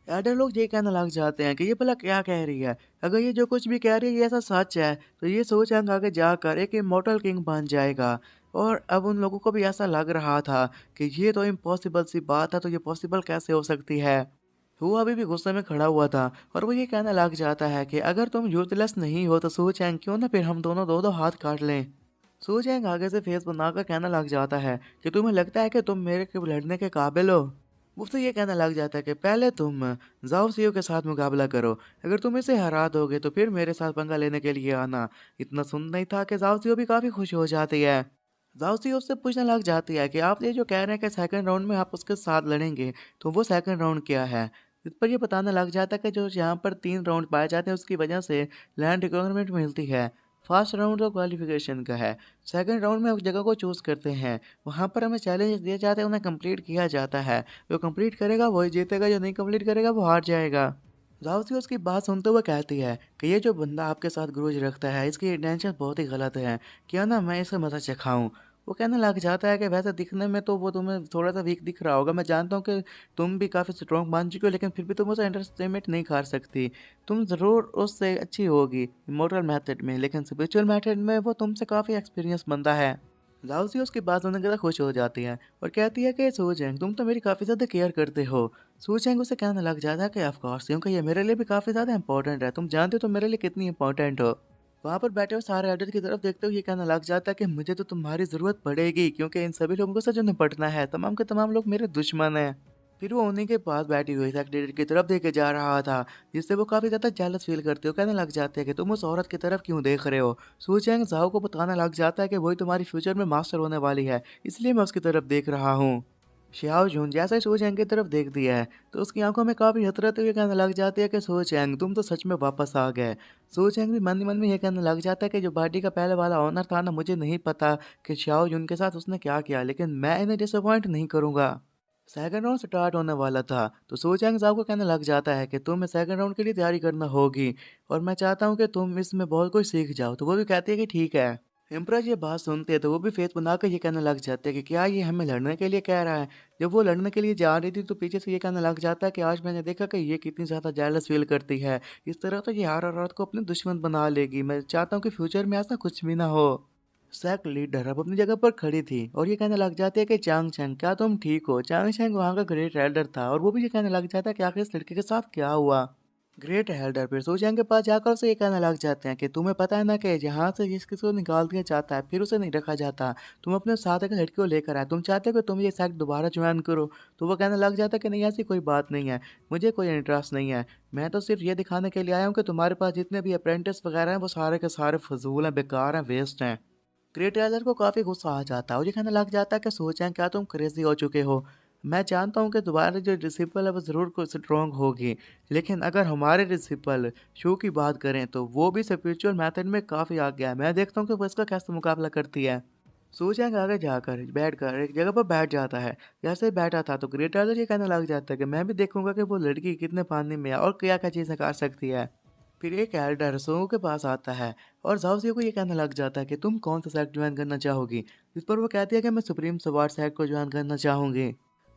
एडर लोग ये कहने लग जाते हैं कि ये भला क्या कह रही है। अगर ये जो कुछ भी कह रही है ये ऐसा सच है तो ये सो चैंग आगे जाकर एक इमोर्टल किंग बन जाएगा। और अब उन लोगों को भी ऐसा लग रहा था कि ये तो इम्पॉसिबल सी बात है, तो ये पॉसिबल कैसे हो सकती है। वो अभी भी गुस्से में खड़ा हुआ था और वो ये कहने लग जाता है कि अगर तुम यूथलेस नहीं हो तो सो चैंग, क्यों ना फिर हम दोनों दो दो हाथ काट लें। सो चैंग आगे से फेस बनाकर कहने लग जाता है कि तुम्हें लगता है कि तुम मेरे के लड़ने के काबिल हो। वो तो ये कहने लग जाता है कि पहले तुम जाओ सीओ के साथ मुकाबला करो, अगर तुम इसे हरा दोगे तो फिर मेरे साथ पंगा लेने के लिए आना। इतना सुन नहीं था कि जाओ सीओ भी काफी खुश हो जाती है। जाओ सीओ उससे पूछने लग जाती है कि आप ये जो कह रहे हैं कि सेकंड राउंड में आप उसके साथ लड़ेंगे, तो वो सेकंड राउंड क्या है। इस पर ये बताने लग जाता है कि जो यहाँ पर 3 राउंड पाए जाते हैं उसकी वजह से लैंड रिक्वायरमेंट मिलती है। फर्स्ट राउंड तो क्वालिफिकेशन का है। सेकंड राउंड में उस जगह को चूज करते हैं, वहाँ पर हमें चैलेंज दिए जाते हैं, उन्हें कंप्लीट किया जाता है। जो कंप्लीट करेगा वही जीतेगा, जो नहीं कंप्लीट करेगा वो हार जाएगा। जाओसी उसकी बात सुनते हुए कहती है कि ये जो बंदा आपके साथ ग्रोज रखता है इसकी इंटेंशन बहुत ही गलत है, क्या ना मैं इसे मदद चखाऊं। वो कहने लग जाता है कि वैसे दिखने में तो वो तुम्हें थोड़ा सा वीक दिख रहा होगा, मैं जानता हूँ कि तुम भी काफ़ी स्ट्रॉन्ग मान चुके हो, लेकिन फिर भी तुम उसे एंटरटेनमेंट नहीं कर सकती। तुम ज़रूर उससे अच्छी होगी इमोरल मेथड में, लेकिन स्पिरिचुअल मेथड में वो तुमसे काफ़ी एक्सपीरियंस बंदा है। लाउसी उसकी बात सुनने के बाद खुश हो जाती है और कहती है कि सूचेंग तुम तो मेरी काफ़ी ज़्यादा केयर करते हो। सूचेंग उसे कहने लग जाता है कि ऑफ कोर्स, क्योंकि ये मेरे लिए भी काफ़ी ज़्यादा इंपॉर्टेंट है, तुम जानते हो तो मेरे लिए कितनी इंपॉर्टेंट हो। वहाँ पर बैठे हुए सारे एल्डर की तरफ देखते हुए ये कहने लग जाता है कि मुझे तो तुम्हारी ज़रूरत पड़ेगी, क्योंकि इन सभी लोगों से जो निपटना है, तमाम के तमाम लोग मेरे दुश्मन हैं। फिर वो उन्हीं के पास बैठी हुई सेक्रेटरी की तरफ देखे जा रहा था, जिससे वो काफ़ी ज़्यादा जेलस फील करते हो। कहने लग जाते हैं कि तुम उस औरत की तरफ क्यों देख रहे हो। सूचेंग जाओ को बताने लग जाता है कि वही तुम्हारी फ्यूचर में मास्टर होने वाली है, इसलिए मैं उसकी तरफ देख रहा हूँ। शियाओ जून जैसे ही सूचेंग की तरफ देखती है तो उसकी आंखों में काफ़ी हसरत हुई कहने लग जाती है कि सूचेंग तुम तो सच में वापस आ गए। सूचेंग भी मन ही मन में ये कहने लग जाता है कि जो पार्टी का पहले वाला ऑनर था ना, मुझे नहीं पता कि शियाओ जून के साथ उसने क्या किया, लेकिन मैं इन्हें डिसअपॉइंट नहीं करूंगा। सेकंड राउंड स्टार्ट होने वाला था तो सूचेंग साहब को कहने लग जाता है कि तुम्हें सेकंड राउंड के लिए तैयारी करना होगी और मैं चाहता हूँ कि तुम इसमें बहुत कुछ सीख जाओ। तो वो भी कहती है कि ठीक है। एम्प्रेस ये बात सुनते हैं तो वो भी फेस बनाकर ये कहने लग जाते हैं कि क्या ये हमें लड़ने के लिए कह रहा है। जब वो लड़ने के लिए जा रही थी तो पीछे से ये कहने लग जाता है कि आज मैंने देखा कि ये कितनी ज़्यादा जेलस फील करती है, इस तरह तो ये हर औरत को अपने दुश्मन बना लेगी। मैं चाहता हूँ कि फ्यूचर में ऐसा कुछ भी ना हो। सैक लीडर अब अपनी जगह पर खड़ी थी और ये कहने लग जाती है कि चांग चैंग क्या तुम ठीक हो। चांग चैंग वहाँ का ग्रेट एल्डर था और वो भी ये कहने लग जाता है कि आखिर इस लड़के के साथ क्या हुआ। ग्रेट एल्डर फिर सूचैंग के पास जाकर उसे ये कहने लग जाते हैं कि तुम्हें पता है ना कि यहाँ से जिस किसी को निकाल दिया जाता है फिर उसे नहीं रखा जाता। तुम अपने साथ एक लड़की को लेकर आए, तुम चाहते हो कि तुम ये सेक्ट दोबारा ज्वाइन करो। तो वो कहने लग जाता है कि नहीं, ऐसी कोई बात नहीं है, मुझे कोई इंटरेस्ट नहीं है। मैं तो सिर्फ ये दिखाने के लिए आया हूँ कि तुम्हारे पास जितने भी अप्रेंटिस वगैरह हैं वो सारे के सारे फजूल हैं, बेकार हैं, वेस्ट हैं। ग्रेट एल्डर को काफ़ी गुस्सा आ जाता है और ये कहने लग जाता है कि सोचें क्या तुम क्रेजी हो चुके हो। मैं जानता हूँ कि तुम्हारी जो डिसिपल है वो ज़रूर कुछ स्ट्रॉन्ग होगी, लेकिन अगर हमारे डिसिपल शू की बात करें तो वो भी स्पिरिचुअल मेथड में काफ़ी आगे है। मैं देखता हूँ कि वो इसका कैसे मुकाबला करती है। सूचना के आगे जाकर बैठकर एक जगह पर बैठ जाता है। जैसे ही बैठा था तो ग्रेट एल्डर ये कहने लग जाता है कि मैं भी देखूंगा कि वो लड़की कितने पानी में है और क्या क्या चीज़ें कर सकती है। फिर एक एल्डर सो के पास आता है और जाओसी को ये कहने लग जाता है कि तुम कौन सा सेक्ट ज्वाइन करना चाहोगी। जिस पर वो कहती है कि मैं सुप्रीम सवार सेक्ट को ज्वाइन करना चाहूंगी।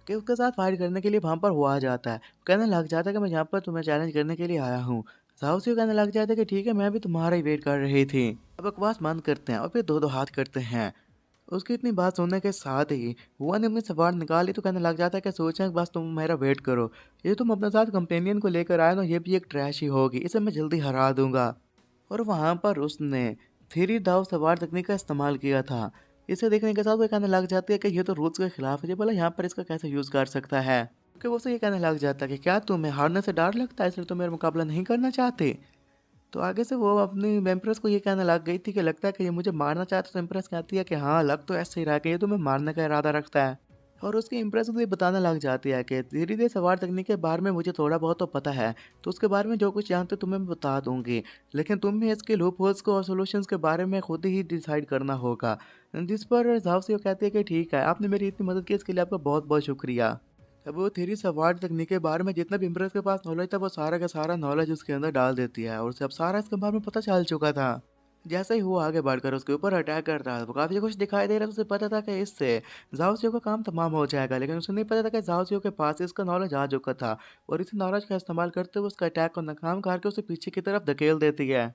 कि उसके साथ फाइट करने के लिए वहां पर वो आ जाता है, कहने लग जाता है कि मैं यहाँ पर तुम्हें चैलेंज करने के लिए आया हूँ। जाओसी कहने लग जाता है कि ठीक है, मैं भी तुम्हारा ही वेट कर रही थी। अब बकवास बंद करते हैं और फिर दो दो हाथ करते हैं। उसकी इतनी बात सुनने के साथ ही हुआ ने अपनी सवार निकाली तो कहने लग जाता है कि सोचा कि बस तुम मेरा वेट करो, ये तुम अपने साथ कंपेनियन को लेकर आए ना, ये भी एक ट्रैश ही होगी, इसे मैं जल्दी हरा दूंगा। और वहां पर उसने थ्री दाव सवार तकनीक का इस्तेमाल किया था। इसे देखने के साथ वो कहने लग जाती है कि ये तो रूल्स के खिलाफ है, ये बोला यहाँ पर इसका कैसे यूज कर सकता है। क्योंकि वो उसे ये कहने लग जाता है कि क्या तुम्हें हारने से डर लगता है, इसलिए तुम मेरा मुकाबला नहीं करना चाहते। तो आगे से वो अपनी एम्प्रेस को ये कहने लग गई थी कि लगता है कि ये मुझे मारना चाहता, तो एम्प्रेस कहती है कि हाँ, लग तो ऐसे ही रहा कि ये तुम्हें मारने का इरादा रखता है। और उसकी इम्प्रेस उसे बताने लग जाती है कि धीरे धीरे सवार तकनीक के बारे में मुझे थोड़ा बहुत तो पता है, तो उसके बारे में जो कुछ जानते हो तुम्हें मैं बता दूंगी, लेकिन तुम्हें इसके लूप होल्स को और सोल्यूशंस के बारे में खुद ही डिसाइड करना होगा। जिस पर झावसी कहती है कि ठीक है, आपने मेरी इतनी मदद की, इसके लिए आपका बहुत बहुत शुक्रिया। अब वो थ्री सवार तकनीक के बारे में जितना भी इम्प्रेस के पास नॉलेज था वो सारा का सारा नॉलेज उसके अंदर डाल देती है और उसे अब सारा इसके बारे में पता चल चुका था। जैसे ही वो आगे बढ़कर उसके ऊपर अटैक कर रहा था वो काफी कुछ दिखाई दे रहा था। उसे पता था कि इससे जाओसियो का काम तमाम हो जाएगा, लेकिन उसे नहीं पता था कि जाओसियो के पास इसका नॉलेज आ चुका था और इस नॉलेज का इस्तेमाल करते हुए उसका अटैक को नाकाम करके उसे पीछे की तरफ धकेल देती है।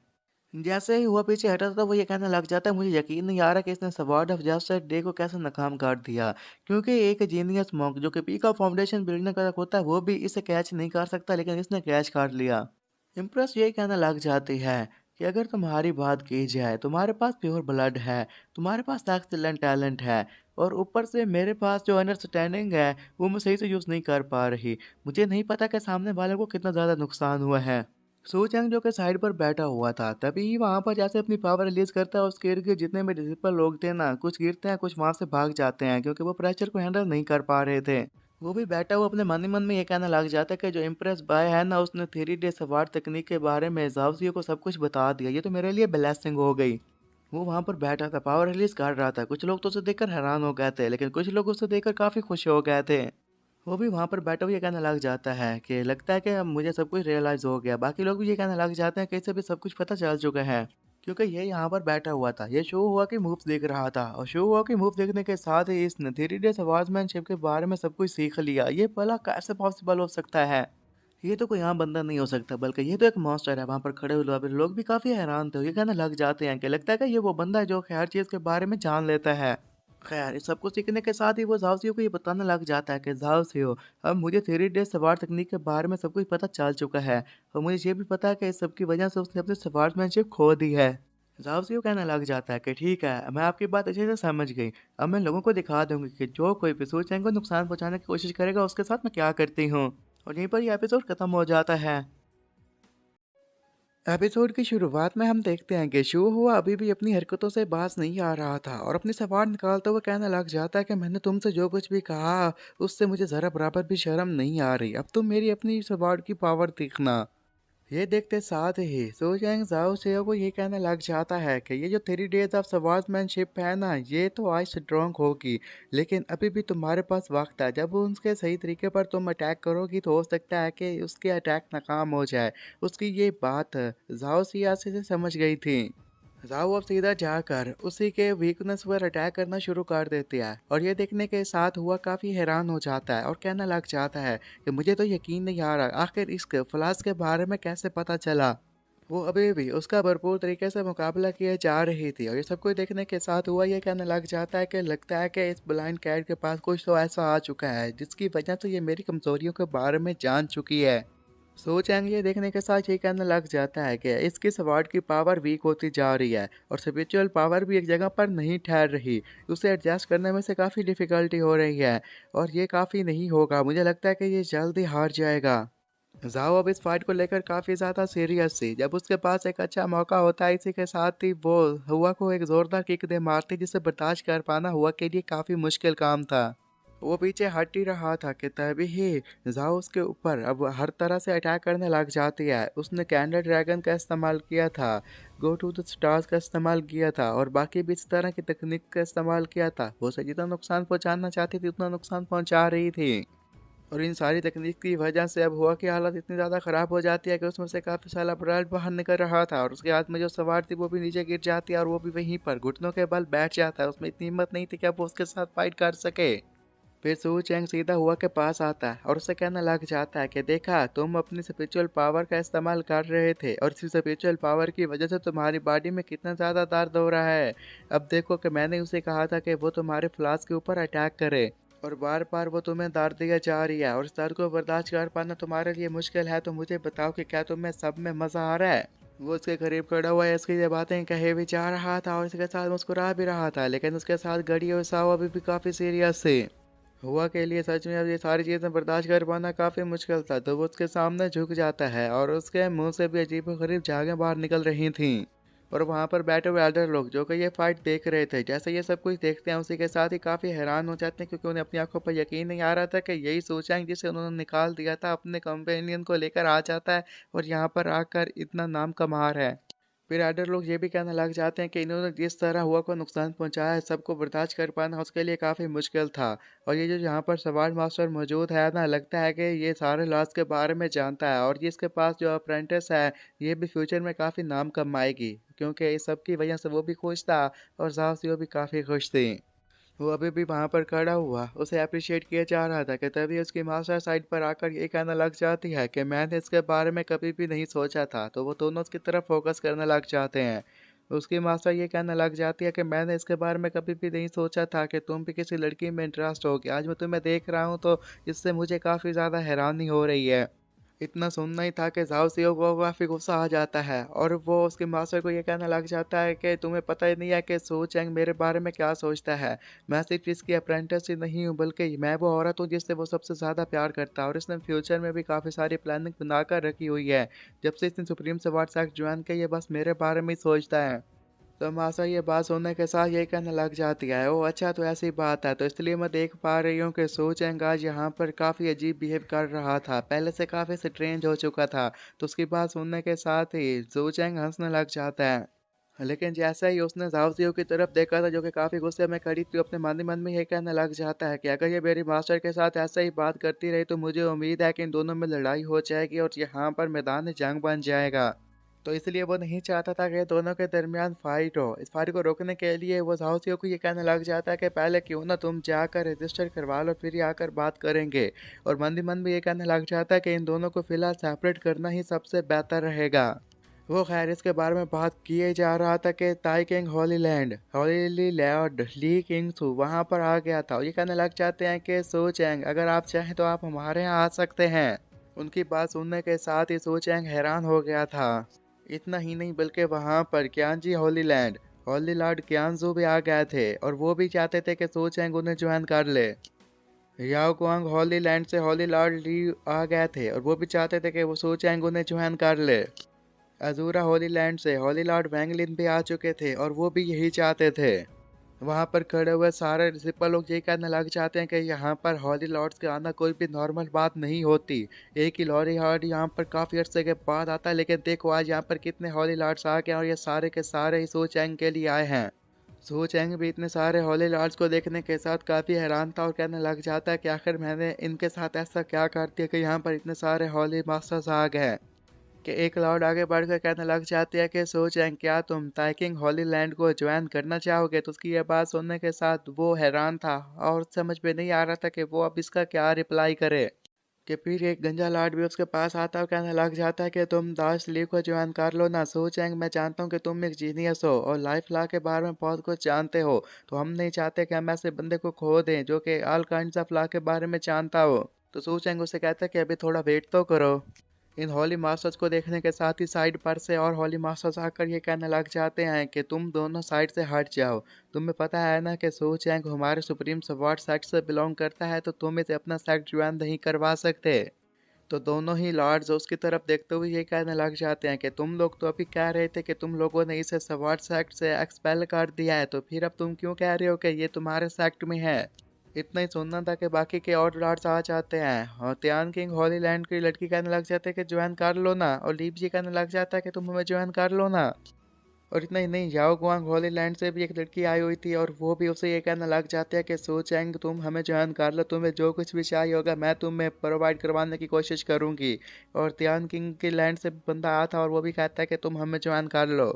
जैसे ही हुआ पीछे हटा था वो ये कहने लग जाता है, मुझे यकीन नहीं आ रहा कि इसने सवार्ड ऑफ जस्टिस डे को कैसे नाकाम कर दिया, क्योंकि एक जीनियस मॉन्क जो कि पीक ऑफ फाउंडेशन बिल्डने का होता है वो भी इसे कैच नहीं कर सकता, लेकिन इसने कैच कर लिया। इम्प्रेस ये कहने लग जाती है कि अगर तुम्हारी बात की जाए, तुम्हारे पास प्योर ब्लड है, तुम्हारे पास एक्सीलेंट टैलेंट है और ऊपर से मेरे पास जो अंडरस्टैंडिंग है वो मैं सही से यूज़ नहीं कर पा रही। मुझे नहीं पता कि सामने वाले को कितना ज़्यादा नुकसान हुआ है। सू चैंग जो कि साइड पर बैठा हुआ था तभी वहां पर जैसे अपनी पावर रिलीज करता है, उसके इर्द गिर्द जितने भी डिसिपल लोग थे ना, कुछ गिरते हैं कुछ वहां से भाग जाते हैं क्योंकि वो प्रेशर को हैंडल नहीं कर पा रहे थे। वो भी बैठा हुआ अपने मन ही मन में ये कहना लग जाता है कि जो इम्प्रेस बाय है ना, उसने 3D सवार तकनीक के बारे में जावसियो को सब कुछ बता दिया, ये तो मेरे लिए ब्लेसिंग हो गई। वो वहां पर बैठा था, पावर रिलीज कर रहा था। कुछ लोग तो उसे देखकर हैरान हो गए थे, लेकिन कुछ लोग उसे देखकर काफी खुश हो गए थे। वो भी वहाँ पर बैठा हुआ ये कहने लग जाता है कि लगता है कि अब मुझे सब कुछ रियलाइज़ हो गया। बाकी लोग भी ये कहने लग जाते हैं कि इसे भी सब कुछ पता चल चुका है। क्योंकि ये यहाँ पर बैठा हुआ था। ये शो हुआ की मूव्स देख रहा था और शो हुआ की मूव देखने के साथ ही इसने 3 डेज़ स्वॉर्ड्समैनशिप के बारे में सब कुछ सीख लिया। ये भला कैसे पॉसिबल हो सकता है? ये तो कोई आम बंदा नहीं हो सकता, बल्कि ये तो एक मॉन्स्टर है। वहाँ पर खड़े हुए लोग भी काफ़ी हैरान थे। ये कहने लग जाते हैं कि लगता है कि ये वो बंदा है जो कि हर चीज़ के बारे में जान लेता है। खैर, इस सब कुछ सीखने के साथ ही वो झाओसियो को ये बताने लग जाता है कि झाओसियो, अब मुझे थ्री डे सवार तकनीक के बारे में सब कुछ पता चल चुका है और मुझे ये भी पता है कि इस सब की वजह से उसने अपनी स्वॉर्ड्समैनशिप खो दी है। झाओसियो कहने लग जाता है कि ठीक है, मैं आपकी बात अच्छे से समझ गई। अब मैं लोगों को दिखा दूंगी कि जो कोई भी सू चैंग को नुकसान पहुंचाने की कोशिश करेगा उसके साथ मैं क्या करती हूँ। और यहीं पर ये एपिसोड खत्म हो जाता है। एपिसोड की शुरुआत में हम देखते हैं कि शू हुआ अभी भी अपनी हरकतों से बाज नहीं आ रहा था और अपनी सवार निकालते हुए कहने लग जाता है कि मैंने तुमसे जो कुछ भी कहा उससे मुझे ज़रा बराबर भी शर्म नहीं आ रही। अब तुम मेरी अपनी सवार की पावर देखना। ये देखते साथ ही सो चैंग जाओ सेओ को ये कहने लग जाता है कि ये जो 3 डेज ऑफ स्वॉर्ड्समैनशिप है ना, ये तो आज स्ट्रॉन्ग होगी, लेकिन अभी भी तुम्हारे पास वक्त है। जब उसके सही तरीके पर तुम अटैक करोगी तो हो सकता है कि उसके अटैक नाकाम हो जाए। उसकी ये बात जाओ सियासी से समझ गई थी। जाओ अब सीधा जाकर उसी के वीकनेस पर अटैक करना शुरू कर देती है और ये देखने के साथ हुआ काफ़ी हैरान हो जाता है और कहने लग जाता है कि मुझे तो यकीन नहीं आ रहा आखिर इस फ्लास्क के बारे में कैसे पता चला। वो अभी भी उसका भरपूर तरीके से मुकाबला किए जा रही थी और ये सब कुछ देखने के साथ हुआ ये कहने लग जाता है कि लगता है कि इस ब्लाइंड कैट के पास कुछ तो ऐसा आ चुका है जिसकी वजह से ये मेरी कमजोरियों के बारे में जान चुकी है। सो चैंग ये देखने के साथ ये कहने लग जाता है कि इसकी स्वॉर्ड की पावर वीक होती जा रही है और स्पिरिचुअल पावर भी एक जगह पर नहीं ठहर रही। उसे एडजस्ट करने में से काफ़ी डिफ़िकल्टी हो रही है और ये काफ़ी नहीं होगा। मुझे लगता है कि ये जल्द ही हार जाएगा। जाओ अब इस फाइट को लेकर काफ़ी ज़्यादा सीरियस थी। जब उसके पास एक अच्छा मौका होता है इसी के साथ ही वो हुआ को एक ज़ोरदार किक दे मारती जिसे बर्दाश्त कर पाना हुआ के लिए काफ़ी मुश्किल काम था। वो पीछे हट ही रहा था कि तभी ही जाओ उसके ऊपर अब हर तरह से अटैक करने लग जाती है। उसने कैंडल ड्रैगन का इस्तेमाल किया था, गो टू द स्टार्स का इस्तेमाल किया था और बाकी भी इस तरह की तकनीक का इस्तेमाल किया था। वो उसे जितना नुकसान पहुंचाना चाहती थी उतना नुकसान पहुंचा रही थी और इन सारी तकनीक की वजह से अब हुआ की हालत इतनी ज़्यादा ख़राब हो जाती है कि उसमें से काफ़ी सारा ब्लड बाहर निकल रहा था और उसके हाथ में जो सवार थी वो भी नीचे गिर जाती है और वो भी वहीं पर घुटनों के बल बैठ जाता है। उसमें इतनी हिम्मत नहीं थी कि अब वो उसके साथ फाइट कर सके। फिर सू चैंग सीधा हुआ के पास आता है और उसे कहने लग जाता है कि देखा, तुम अपनी स्पिरिचुअल पावर का इस्तेमाल कर रहे थे और इसी स्पिरिचुअल पावर की वजह से तुम्हारी बॉडी में कितना ज़्यादा दर्द हो रहा है। अब देखो कि मैंने उसे कहा था कि वो तुम्हारे फ्लास्क के ऊपर अटैक करे और बार बार वो तुम्हें दर्द दिया जा रही है और इस दर्द को बर्दाश्त कर पाना तुम्हारे लिए मुश्किल है। तो मुझे बताओ कि क्या तुम्हें सब में मज़ा आ रहा है। वो उसके करीब खड़ा हुआ है, इसकी ये बातें कहे भी जा रहा था और इसके साथ मुस्कुरा भी रहा था, लेकिन उसके साथ घड़ी और साव अभी भी काफ़ी सीरियस थे। हुआ के लिए सच में अब ये सारी चीज़ें बर्दाश्त कर पाना काफ़ी मुश्किल था, तो वो उसके सामने झुक जाता है और उसके मुंह से भी अजीबोगरीब झागें बाहर निकल रही थीं। और वहाँ पर बैठे हुए एल्डर लोग जो कि ये फाइट देख रहे थे, जैसे ये सब कुछ देखते हैं उसी के साथ ही काफ़ी हैरान हो जाते हैं क्योंकि उन्हें अपनी आंखों पर यकीन नहीं आ रहा था कि यही सोचेंगे जिसे उन्होंने निकाल दिया था अपने कंपेनियन को लेकर आ जाता है और यहाँ पर आकर इतना नाम कमा रहा है। फिर एडर लोग ये भी कहने लग जाते हैं कि इन्होंने जिस तरह हुआ को नुकसान पहुंचाया है सबको बर्दाश्त कर पाना उसके लिए काफ़ी मुश्किल था। और ये जो यहाँ पर सवार मास्टर मौजूद है ना, लगता है कि ये सारे लॉस के बारे में जानता है और ये इसके पास जो अप्रेंटिस है ये भी फ्यूचर में काफ़ी नाम कमाएगी क्योंकि इस सब की वजह से वो भी खुश था और साहसियों भी काफ़ी खुश थी। वो अभी भी वहाँ पर खड़ा हुआ उसे अप्रिशिएट किया जा रहा था कि तभी उसकी मास्टर साइड पर आकर ये कहने लग जाती है कि मैंने इसके बारे में कभी भी नहीं सोचा था। तो वो दोनों उसकी तरफ फोकस करने लग जाते हैं। उसकी मास्टर ये कहने लग जाती है कि मैंने इसके बारे में कभी भी नहीं सोचा था कि तुम भी किसी लड़की में इंटरेस्ट होगी। आज मैं तुम्हें देख रहा हूँ तो इससे मुझे काफ़ी ज़्यादा हैरानी हो रही है। इतना सुनना ही था कि झाओ सीओ को काफ़ी गुस्सा आ जाता है और वो उसके मास्टर को ये कहने लग जाता है कि तुम्हें पता ही नहीं है कि सू चैंग मेरे बारे में क्या सोचता है। मैं सिर्फ इसकी अप्रेंटिस ही नहीं हूँ बल्कि मैं वो औरत हूँ जिससे वो सबसे ज़्यादा प्यार करता है और इसने फ्यूचर में भी काफ़ी सारी प्लानिंग बनाकर रखी हुई है। जब से इसने सुप्रीम सवार्ड सेक्ट ज्वाइन किया ये बस मेरे बारे में ही सोचता है। तो मासा ये बात सुनने के साथ ये कहने लग जाती है, ओ अच्छा तो ऐसी बात है, तो इसलिए मैं देख पा रही हूँ कि सू चैंग आज यहाँ पर काफ़ी अजीब बिहेव कर रहा था, पहले से काफ़ी स्ट्रेंज हो चुका था। तो उसकी बात सुनने के साथ ही सू चैंग हंसने लग जाता है। लेकिन जैसा ही उसने झाओ की तरफ देखा था, जो कि काफ़ी गुस्से में खड़ी थी, अपने मन ही मन में ये कहने लग जाता है कि अगर ये मेरी मास्टर के साथ ऐसा ही बात करती रही तो मुझे उम्मीद है कि इन दोनों में लड़ाई हो जाएगी और यहाँ पर मैदान जंग बन जाएगा। तो इसलिए वो नहीं चाहता था कि दोनों के दरमियान फाइट हो। इस फाइट को रोकने के लिए वो झाओ को ये कहने लग जाता है कि पहले क्यों ना तुम जाकर रजिस्टर करवा लो, फिर ही आकर बात करेंगे। और मन ही मन में ये कहने लग जाता है कि इन दोनों को फिलहाल सेपरेट करना ही सबसे बेहतर रहेगा। वो खैर इसके बारे में बात किए जा रहा था कि ताई किंग होली लॉर्ड ली किंग सू वहाँ पर आ गया था। ये कहने लग जाते हैं कि सो चैंग, अगर आप चाहें तो आप हमारे यहाँ आ सकते हैं। उनकी बात सुनने के साथ ही सो चैंग हैरान हो गया था। इतना ही नहीं बल्कि वहाँ पर क्यानजी होली लॉर्ड क्यानजू भी आ गए थे और वो भी चाहते थे कि सो चैंग उन्हें ज्वाइन कर ले। याओ कुआंग होली लैंड से होली लॉर्ड ली आ गए थे और वो भी चाहते थे कि वो सो चैंग उन्हें ज्वाइन कर ले। अजूरा होली लैंड से होली लॉर्ड वैंगलिन भी आ चुके थे और वो भी यही चाहते थे। वहां पर खड़े हुए सारे रिसिपल लोग ये कहने लग जाते हैं कि यहाँ पर हॉली लॉर्ड्स के आना कोई भी नॉर्मल बात नहीं होती। एक ही लॉरी लॉर्ड यहाँ पर काफी अरसे के बाद आता है, लेकिन देखो आज यहाँ पर कितने हॉली लॉर्ड्स आ गए और ये सारे के सारे ही सो चैंग के लिए आए हैं। सो चैंग भी इतने सारे हॉली लॉर्ड्स को देखने के साथ काफी हैरान था और कहने लग जाता है कि आखिर मैंने इनके साथ ऐसा क्या कर दिया कि यहाँ पर इतने सारे हॉली मास्टर्स आ गए हैं। कि एक लॉर्ड आगे बढ़कर कहने लग जाती है कि सो चैंग, क्या तुम ताइकिंग हॉली लैंड को ज्वाइन करना चाहोगे? तो उसकी यह बात सुनने के साथ वो हैरान था और समझ में नहीं आ रहा था कि वो अब इसका क्या रिप्लाई करे। कि फिर एक गंजा लॉर्ड भी उसके पास आता है और कहने लग जाता है कि तुम दास ली को ज्वाइन कर लो ना। सो चैंग, मैं जानता हूँ कि तुम एक जीनियस हो और लाइफ लॉ के बारे में बहुत कुछ जानते हो, तो हम नहीं चाहते कि हम ऐसे बंदे को खो दें जो कि ऑल काइंड्स ऑफ लॉ के बारे में जानता हो। तो सो चैंग उसे कहता है कि अभी थोड़ा वेट तो करो। इन हॉली मास्टर्स को देखने के साथ ही साइड पर से और हॉली मास्टर्स आकर ये कहने लग जाते हैं कि तुम दोनों साइड से हट जाओ। तुम्हें पता है ना कि सो चैंग हमारे सुप्रीम स्वॉर्ड सेक्ट से बिलोंग करता है, तो तुम इसे अपना सेक्ट ज्वाइन नहीं करवा सकते। तो दोनों ही लॉर्ड्स उसकी तरफ देखते हुए ये कहने लग जाते हैं कि तुम लोग तो अभी कह रहे थे कि तुम लोगों ने इसे स्वॉर्ड सेक्ट से एक्सपेल कर दिया है, तो फिर अब तुम क्यों कह रहे हो कि ये तुम्हारे सेक्ट में है? इतना ही सुनना था कि बाकी के और लॉर्ड्स आ जाते हैं और त्यान किंग होली लैंड की लड़की कहने लग जाते हैं कि ज्वाइन कर लो ना, और लीप जी कहने लग जाता है कि तुम हमें ज्वाइन कर लो ना। और इतना ही नहीं, याओ गुआंग होली लैंड से भी एक लड़की आई हुई थी और वो भी उसे ये कहने लग जाते हैं कि सो चैंग, तुम हमें ज्वाइन कर लो, तुम्हें जो कुछ भी चाहिए होगा मैं तुम्हें प्रोवाइड करवाने की कोशिश करूंगी। और त्यान किंग के लैंड से बंदा आया था और वो भी कहता है कि तुम हमें ज्वाइन कर लो।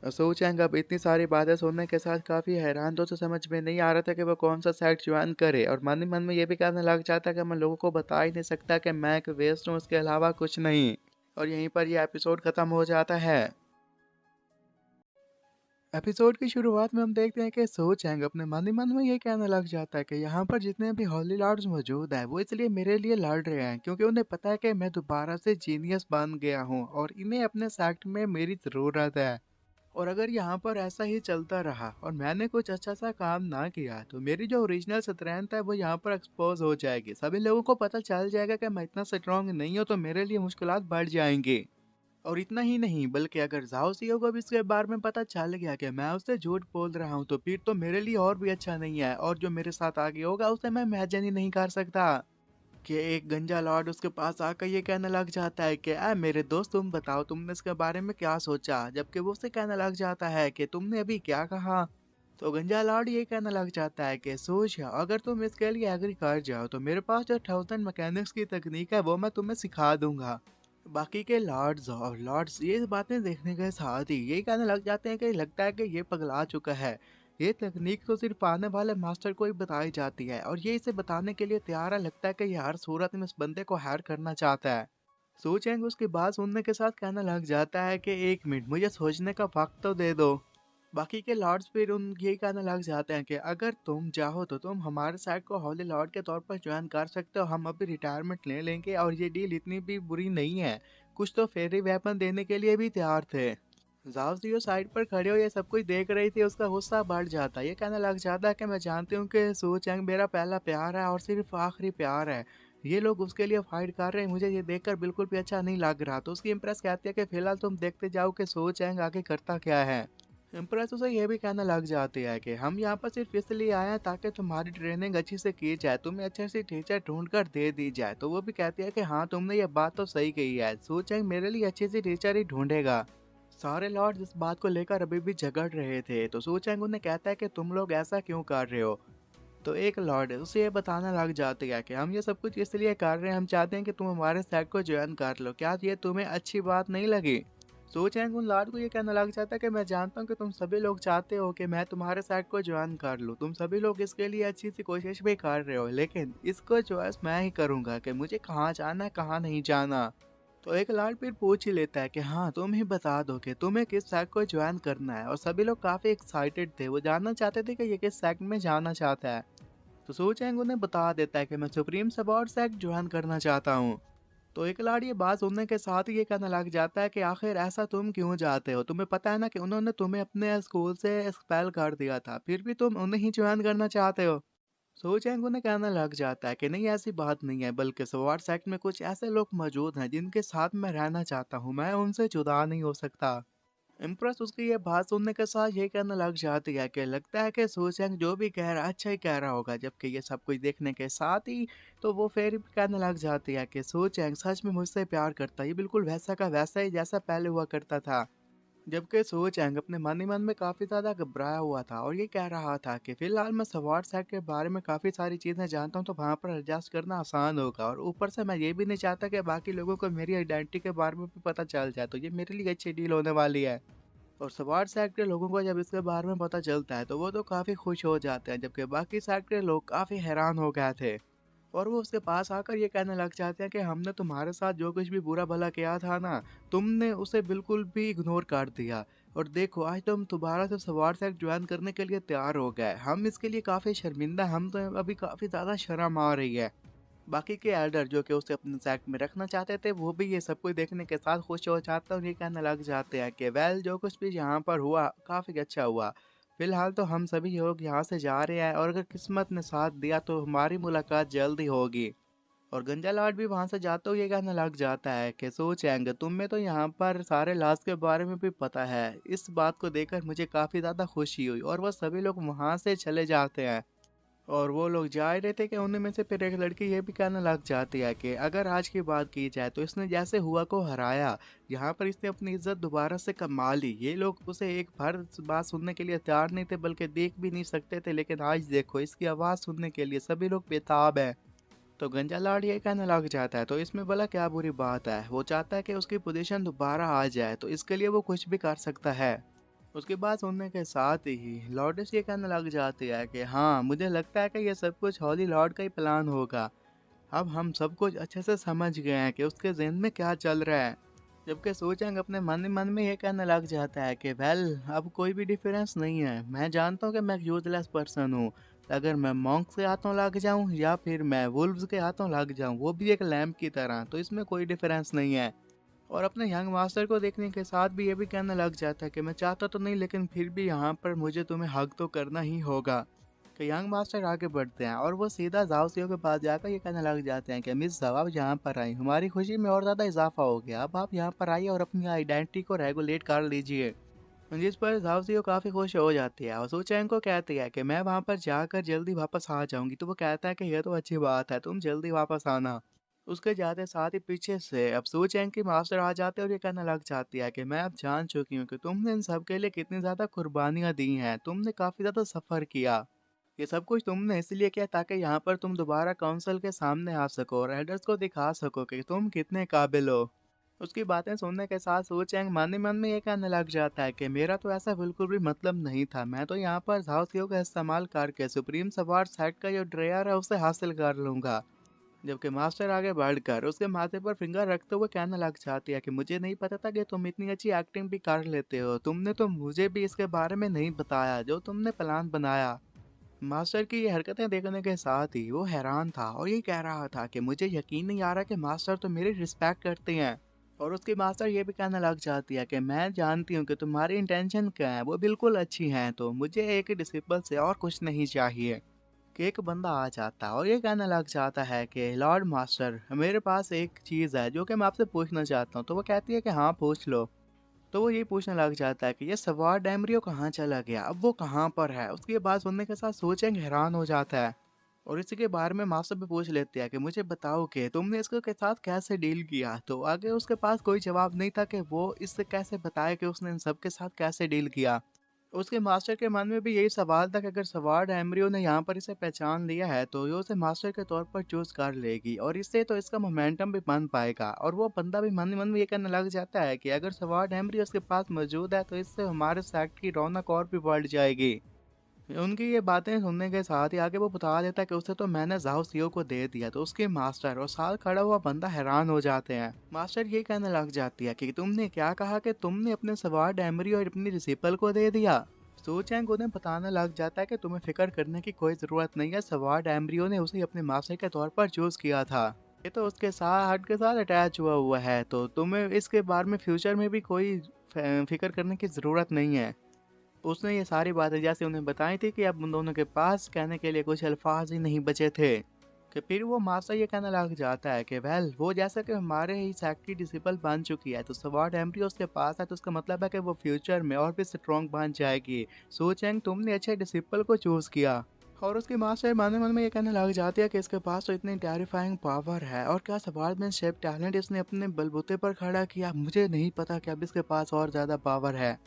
सो चैंग अब इतनी सारी बातें सुनने के साथ काफ़ी हैरान तो समझ में नहीं आ रहा था कि वो कौन सा साइट ज्वाइन करे, और मन ही मन में ये भी कहने लग जाता कि मैं लोगों को बता ही नहीं सकता कि मैं एक वेस्ट हूँ, उसके अलावा कुछ नहीं। और यहीं पर ये एपिसोड ख़त्म हो जाता है। एपिसोड की शुरुआत में हम देखते हैं कि सो चैंग अपने मन ही मन में ये कहने लग जाता है कि यहाँ पर जितने भी हॉली लॉर्ड्स मौजूद हैं वो इसलिए मेरे लिए लड़ रहे हैं क्योंकि उन्हें पता है कि मैं दोबारा से जीनियस बन गया हूँ और इन्हें अपने सेक्ट में मेरी ज़रूरत है। और अगर यहाँ पर ऐसा ही चलता रहा और मैंने कुछ अच्छा सा काम ना किया तो मेरी जो ओरिजिनल स्ट्रेंथ है वो यहाँ पर एक्सपोज हो जाएगी, सभी लोगों को पता चल जाएगा कि मैं इतना स्ट्रांग नहीं हूँ, तो मेरे लिए मुश्किलात बढ़ जाएंगी। और इतना ही नहीं बल्कि अगर जाओ सीओ को भी इसके बारे में पता चल गया कि मैं उससे झूठ बोल रहा हूँ तो फिर तो मेरे लिए और भी अच्छा नहीं है, और जो मेरे साथ आगे होगा उसे मैं इमेजिन ही नहीं कर सकता। कि एक गंजा लॉर्ड उसके पास आकर ये कहने लग जाता है कि मेरे दोस्त तुम बताओ तुमने इसके बारे में क्या सोचा, जबकि वो उससे कहने लग जाता है कि तुमने अभी क्या कहा। तो गंजा लॉर्ड ये कहने लग जाता है कि सोच, अगर तुम इसके लिए एग्री कर जाओ तो मेरे पास जो 1000 मैकेनिक्स की तकनीक है वो मैं तुम्हें सिखा दूंगा। बाकी के लॉर्ड्स ये बातें देखने के साथ ही ये कहने लग जाते हैं कि लगता है कि ये पगला चुका है। ये तकनीक तो सिर्फ आने वाले मास्टर को ही बताई जाती है और ये इसे बताने के लिए तैयार है, लगता है कि ये हर सूरत में इस बंदे को हायर करना चाहता है। सो चैंग उसकी बात सुनने के साथ कहने लग जाता है कि एक मिनट मुझे सोचने का वक्त तो दे दो। बाकी के लॉर्ड्स फिर उन यही कहने लग जाते हैं कि अगर तुम चाहो तो तुम हमारे साइड को हॉली लॉर्ड के तौर पर ज्वाइन कर सकते हो, हम अभी रिटायरमेंट ले लेंगे और ये डील इतनी भी बुरी नहीं है। कुछ तो फेरी वेपन देने के लिए भी तैयार थे। जाओ साइड पर खड़े हो ये सब कुछ देख रही थी, उसका गुस्सा बढ़ जाता है, ये कहने लग जाता है कि मैं जानती हूँ कि सो चैंग मेरा पहला प्यार है और सिर्फ आखिरी प्यार है। ये लोग उसके लिए फाइट कर रहे हैं, मुझे ये देखकर बिल्कुल भी अच्छा नहीं लग रहा। तो उसकी इम्प्रेस कहती है कि फिलहाल तुम देखते जाओ कि सो चैंग आगे करता क्या है। इम्प्रेस उसे ये भी कहने लग जाती है कि हम यहाँ पर सिर्फ इसलिए आए हैं ताकि तुम्हारी ट्रेनिंग अच्छी से की जाए, तुम्हें अच्छे से टीचर ढूंढ कर दे दी जाए। तो वो भी कहती है कि हाँ तुमने ये बात तो सही कही है, सो चैंग मेरे लिए अच्छी सी टीचर ही ढूंढेगा। सारे लॉर्ड्स इस बात को लेकर अभी भी झगड़ रहे थे, तो सू चैंग उन्हें कहता है कि तुम लोग ऐसा क्यों कर रहे हो। तो एक लॉर्ड उसे ये बताना लग जाती है कि हम ये सब कुछ इसलिए कर रहे हैं, हम चाहते हैं कि तुम हमारे सेट को ज्वाइन कर लो, क्या ये तुम्हें अच्छी बात नहीं लगी। सो चैंग उन लॉर्ड को ये कहना लग जाता है कि मैं जानता हूँ कि तुम सभी लोग चाहते हो कि मैं तुम्हारे सेट को ज्वाइन कर लूँ, तुम सभी लोग इसके लिए अच्छी सी कोशिश भी कर रहे हो, लेकिन इसको चॉइस मैं ही करूँगा कि मुझे कहाँ जाना है कहाँ नहीं जाना। तो एक लॉर्ड फिर पूछ ही लेता है कि हाँ तुम ही बता दो कि तुम्हें किस सेट को ज्वाइन करना है, और सभी लोग काफी एक्साइटेड थे, वो जानना चाहते थे कि ये किस सेट में जाना चाहता है। तो सू चैंग उन्हें बता देता है कि मैं सुप्रीम सपोर्ट सेक्ट ज्वाइन करना चाहता हूँ। तो एक लाड़ ये बात सुनने के साथ ही ये कहने लग जाता है कि आखिर ऐसा तुम क्यों चाहते हो, तुम्हें पता है ना कि उन्होंने तुम्हें अपने स्कूल से एक्सपेल कर दिया था, फिर भी तुम उन्हें ही ज्वाइन करना चाहते हो। सो चैंग उन्हें कहने लग जाता है कि नहीं ऐसी बात नहीं है, बल्कि सवार सेक्ट में कुछ ऐसे लोग मौजूद हैं जिनके साथ मैं रहना चाहता हूँ, मैं उनसे जुदा नहीं हो सकता। इम्प्रेस उसकी ये बात सुनने के साथ ये कहने लग जाती है कि लगता है कि सूचेंग जो भी कह रहा है अच्छा ही कह रहा होगा, जबकि ये सब कुछ देखने के साथ ही तो वो फिर भी कहने लग जाती है कि सूचेंग सच में मुझसे प्यार करता है, ये बिल्कुल वैसा का वैसा ही जैसा पहले हुआ करता था। जबकि सूचेंग अपने मन ही मन में काफ़ी ज़्यादा घबराया हुआ था और ये कह रहा था कि फिलहाल मैं सवार सेट के बारे में काफ़ी सारी चीज़ें जानता हूँ, तो वहाँ पर एडजस्ट करना आसान होगा, और ऊपर से मैं ये भी नहीं चाहता कि बाकी लोगों को मेरी आइडेंटिटी के बारे में भी पता चल जाए, तो ये मेरे लिए अच्छी डील होने वाली है। और स्वाट साइड के लोगों को जब इसके बारे में पता चलता है तो वो तो काफ़ी खुश हो जाते हैं, जबकि बाकी साइड के लोग काफ़ी हैरान हो गए थे। और वो उसके पास आकर ये कहने लग जाते हैं कि हमने तुम्हारे साथ जो कुछ भी बुरा भला किया था ना, तुमने उसे बिल्कुल भी इग्नोर कर दिया, और देखो आज तुम दोबारा से स्वाट साइड ज्वाइन करने के लिए तैयार हो गए, हम इसके लिए काफ़ी शर्मिंदा हैं, हम तो अभी काफ़ी ज़्यादा शर्म आ रही है। बाकी के एल्डर जो कि उसे अपने सेट में रखना चाहते थे, वो भी ये सब कुछ देखने के साथ खुश हो जाते हैं और ये कहने लग जाते हैं कि वेल जो कुछ भी यहाँ पर हुआ काफ़ी अच्छा हुआ, फिलहाल तो हम सभी लोग यहाँ से जा रहे हैं, और अगर किस्मत ने साथ दिया तो हमारी मुलाकात जल्द ही होगी। और गंजा लाट भी वहां से जाते हुए ये कहने लग जाता है कि सोचेंगे तुम्हें तो यहाँ पर सारे लाश के बारे में भी पता है, इस बात को देखकर मुझे काफ़ी ज़्यादा खुशी हुई, और वह सभी लोग वहां से चले जाते हैं। और वो लोग जा ही रहे थे कि उन्हीं में से फिर एक लड़की ये भी कहने लग जाती है कि अगर आज की बात की जाए तो इसने जैसे हुआ को हराया, यहाँ पर इसने अपनी इज्जत दोबारा से कमा ली, ये लोग उसे एक बार बात सुनने के लिए तैयार नहीं थे, बल्कि देख भी नहीं सकते थे, लेकिन आज देखो इसकी आवाज़ सुनने के लिए सभी लोग बेताब हैं। तो गंजा लाड ये कहने लग जाता है तो इसमें भला क्या बुरी बात है, वो चाहता है कि उसकी पोजीशन दोबारा आ जाए, तो इसके लिए वो कुछ भी कर सकता है। उसकी बात सुनने के साथ ही लॉर्डेस ये कहने लग जाती है कि हाँ मुझे लगता है कि ये सब कुछ हॉली लॉर्ड का ही प्लान होगा, अब हम सब कुछ अच्छे से समझ गए हैं कि उसके जहन में क्या चल रहा है। जबकि सोचेंग अपने मन ही मन में ये कहने लग जाता है कि वेल अब कोई भी डिफरेंस नहीं है, मैं जानता हूँ कि मैं यूजलेस पर्सन हूँ, अगर मैं मॉन्क्स के हाथों लग जाऊँ या फिर मैं वुल्व्स के हाथों लग जाऊँ, वो भी एक लैम्प की तरह, तो इसमें कोई डिफरेंस नहीं है। और अपने यंग मास्टर को देखने के साथ भी ये भी कहने लग जाता है कि मैं चाहता तो नहीं, लेकिन फिर भी यहाँ पर मुझे तुम्हें हक तो करना ही होगा। कि यंग मास्टर आगे बढ़ते हैं और वो सीधा जाओ सीओ के पास जाकर ये कहने लग जाते हैं कि मिस जाओ आप यहाँ पर आई, हमारी खुशी में और ज़्यादा इजाफा हो गया, अब आप यहाँ पर आइए और अपनी आइडेंटिटी को रेगुलेट कर लीजिए। जिस पर जाओ सीओ काफ़ी खुश हो जाती है और सूचैंग को कहती है कि मैं वहाँ पर जाकर जल्दी वापस आ जाऊंगी, तो वो कहता है कि यह तो अच्छी बात है, तुम जल्दी वापस आना। उसके जाते साथ ही पीछे से अब सू चैंग की मास्टर आ जाते और ये कहने लग जाती है कि मैं अब जान चुकी हूँ कि तुमने इन सब के लिए कितनी ज़्यादा कुर्बानियाँ दी हैं, तुमने काफ़ी ज़्यादा सफ़र किया, ये सब कुछ तुमने इसलिए किया ताकि यहाँ पर तुम दोबारा काउंसिल के सामने आ सको और एल्डर्स को दिखा सको कि तुम कितने काबिल हो। उसकी बातें सुनने के साथ सू चैंग मन ही मन में ये कहने लग जाता है कि मेरा तो ऐसा बिल्कुल भी मतलब नहीं था, मैं तो यहाँ पर झाओसियो का इस्तेमाल करके सुप्रीम सवार सेट का जो ड्रेयर है उसे हासिल कर लूँगा। जबकि मास्टर आगे बढ़कर उसके माथे पर फिंगर रखते हुए कहने लग जाती है कि मुझे नहीं पता था कि तुम इतनी अच्छी एक्टिंग भी कर लेते हो, तुमने तो मुझे भी इसके बारे में नहीं बताया जो तुमने प्लान बनाया। मास्टर की ये हरकतें देखने के साथ ही वो हैरान था और ये कह रहा था कि मुझे यकीन नहीं आ रहा कि मास्टर तो मेरी रिस्पेक्ट करते हैं। और उसकी मास्टर ये भी कहने लग जाती है कि मैं जानती हूँ कि तुम्हारी इंटेंशन क्या है, वो बिल्कुल अच्छी हैं, तो मुझे एक डिसिपल से और कुछ नहीं चाहिए। कि एक बंदा आ जाता है और ये कहने लग जाता है कि लॉर्ड मास्टर मेरे पास एक चीज़ है जो कि मैं आपसे पूछना चाहता हूँ, तो वो कहती है कि हाँ पूछ लो। तो वो ये पूछने लग जाता है कि ये सवार डैमरियो कहाँ चला गया, अब वो कहाँ पर है। उसकी ये बात सुनने के साथ सोचेंगे हैरान हो जाता है और इसी के बारे में मास्टर भी पूछ लेते हैं कि मुझे बताओ कि तुमने इसके के साथ कैसे डील किया। तो आगे उसके पास कोई जवाब नहीं था कि वो इससे कैसे बताए कि उसने इन सब के साथ कैसे डील किया। उसके मास्टर के मन में भी यही सवाल था कि अगर सवार्ड एम्ब्रियो ने यहाँ पर इसे पहचान लिया है तो ये उसे मास्टर के तौर पर चूज कर लेगी और इससे तो इसका मोमेंटम भी बन पाएगा। और वो बंदा भी मन ही मन में ये कहने लग जाता है कि अगर सवार्ड एम्ब्रियो उसके पास मौजूद है तो इससे हमारे सेक्ट की रौनक और भी बढ़ जाएगी। उनकी ये बातें सुनने के साथ ही आगे वो बता देता है कि उसे तो मैंने जाओ सीओ को दे दिया। तो उसके मास्टर और साथ खड़ा हुआ बंदा हैरान हो जाते हैं। मास्टर ये कहने लग जाती है कि तुमने क्या कहा कि तुमने अपने सवार एमरी और अपनी डिसिपल को दे दिया। सो चैंग उन्हें बताने लग जाता है कि तुम्हें फिक्र करने की कोई ज़रूरत नहीं है, सवार एम्ब्रियो ने उसे अपने मास्टर के तौर पर चूज किया था। ये तो उसके साथ हार्ट के साथ अटैच हुआ हुआ है, तो तुम्हें इसके बारे में फ्यूचर में भी कोई फिक्र करने की ज़रूरत नहीं है। उसने ये सारी बातें जैसे उन्हें बताई थी कि अब उन दोनों के पास कहने के लिए कुछ अल्फाज ही नहीं बचे थे। कि फिर वो मास्टर ये कहने लग जाता है कि वेल वो जैसा कि हमारे ही सेक्ट की डिसिपल बन चुकी है, तो सवार्ड एम्ब्रियो उसके पास है, तो उसका मतलब है कि वो फ्यूचर में और भी स्ट्रॉन्ग बन जाएगी। सो चैंग तुमने अच्छे डिसिपल को चूज किया। और उसके मास्टर मन में ये कहने लग जाती है कि इसके पास तो इतनी टेरिफाइंग पावर है और क्या सवार्डमैनशिप टैलेंट इसने अपने बलबूते पर खड़ा किया। मुझे नहीं पता कि अब इसके पास और ज़्यादा पावर है।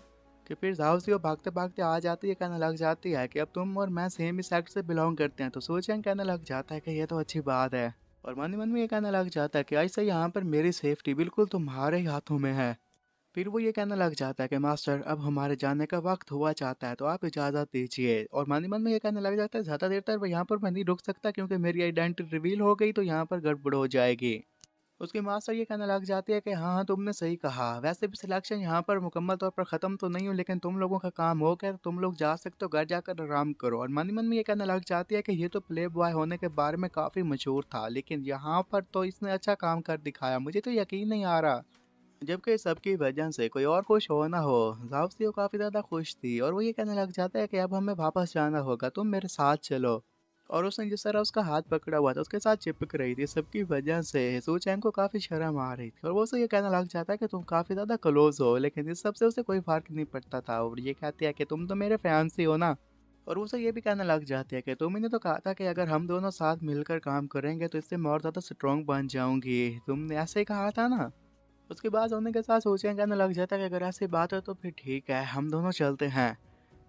कि फिर जाओ भागते भागते आ जाती है, कहने लग जाती है कि अब तुम और मैं सेम ही सेक्ट से बिलोंग करते हैं। तो सोचें कहने लग जाता है कि ये तो अच्छी बात है। और मन ही मन में ये कहने लग जाता है कि ऐसे यहाँ पर मेरी सेफ्टी बिल्कुल तुम्हारे ही हाथों में है। फिर वो ये कहने लग जाता है कि मास्टर अब हमारे जाने का वक्त हुआ चाहता है, तो आप इजाज़त दीजिए। और मन ही मन में ये कहने लग जाता है ज़्यादा देर तक यहाँ पर मैं नहीं रुक सकता, क्योंकि मेरी आइडेंटिटी रिवील हो गई तो यहाँ पर गड़बड़ हो जाएगी। उसकी मास्टर ये कहने लग जाती है कि हाँ हाँ तुमने सही कहा, वैसे भी सिलेक्शन यहाँ पर मुकम्मल तौर पर ख़त्म तो नहीं हो, लेकिन तुम लोगों का काम हो गया, तो तुम लोग जा सकते हो, घर जाकर आराम करो। और मन ही मन में ये कहने लग जाती है कि ये तो प्ले बॉय होने के बारे में काफ़ी मशहूर था, लेकिन यहाँ पर तो इसने अच्छा काम कर दिखाया, मुझे तो यकीन नहीं आ रहा। जबकि सबकी वजह से कोई और खुश हो ना हो, जाओ काफ़ी ज़्यादा खुश थी। और वो ये कहने लग जाता है कि अब हमें वापस जाना होगा, तुम मेरे साथ चलो। और उसने जिस तरह उसका हाथ पकड़ा हुआ था उसके साथ चिपक रही थी, सबकी वजह से सू चैंग को काफ़ी शर्म आ रही थी। और वो उसे ये कहने लग जाता है कि तुम काफ़ी ज़्यादा क्लोज हो, लेकिन इस सब से उसे कोई फ़र्क नहीं पड़ता था। और ये कहती है कि तुम तो मेरे फैंसी हो ना। और उसे ये भी कहने लग जाती है कि तुमने तो कहा था कि अगर हम दोनों साथ मिलकर काम करेंगे तो इससे मैं और ज़्यादा स्ट्रॉन्ग बन जाऊंगी, तुमने ऐसे ही कहा था ना। उसके बाद होने के साथ सोचें कहने लग जाता है कि अगर ऐसी बात है तो फिर ठीक है, हम दोनों चलते हैं।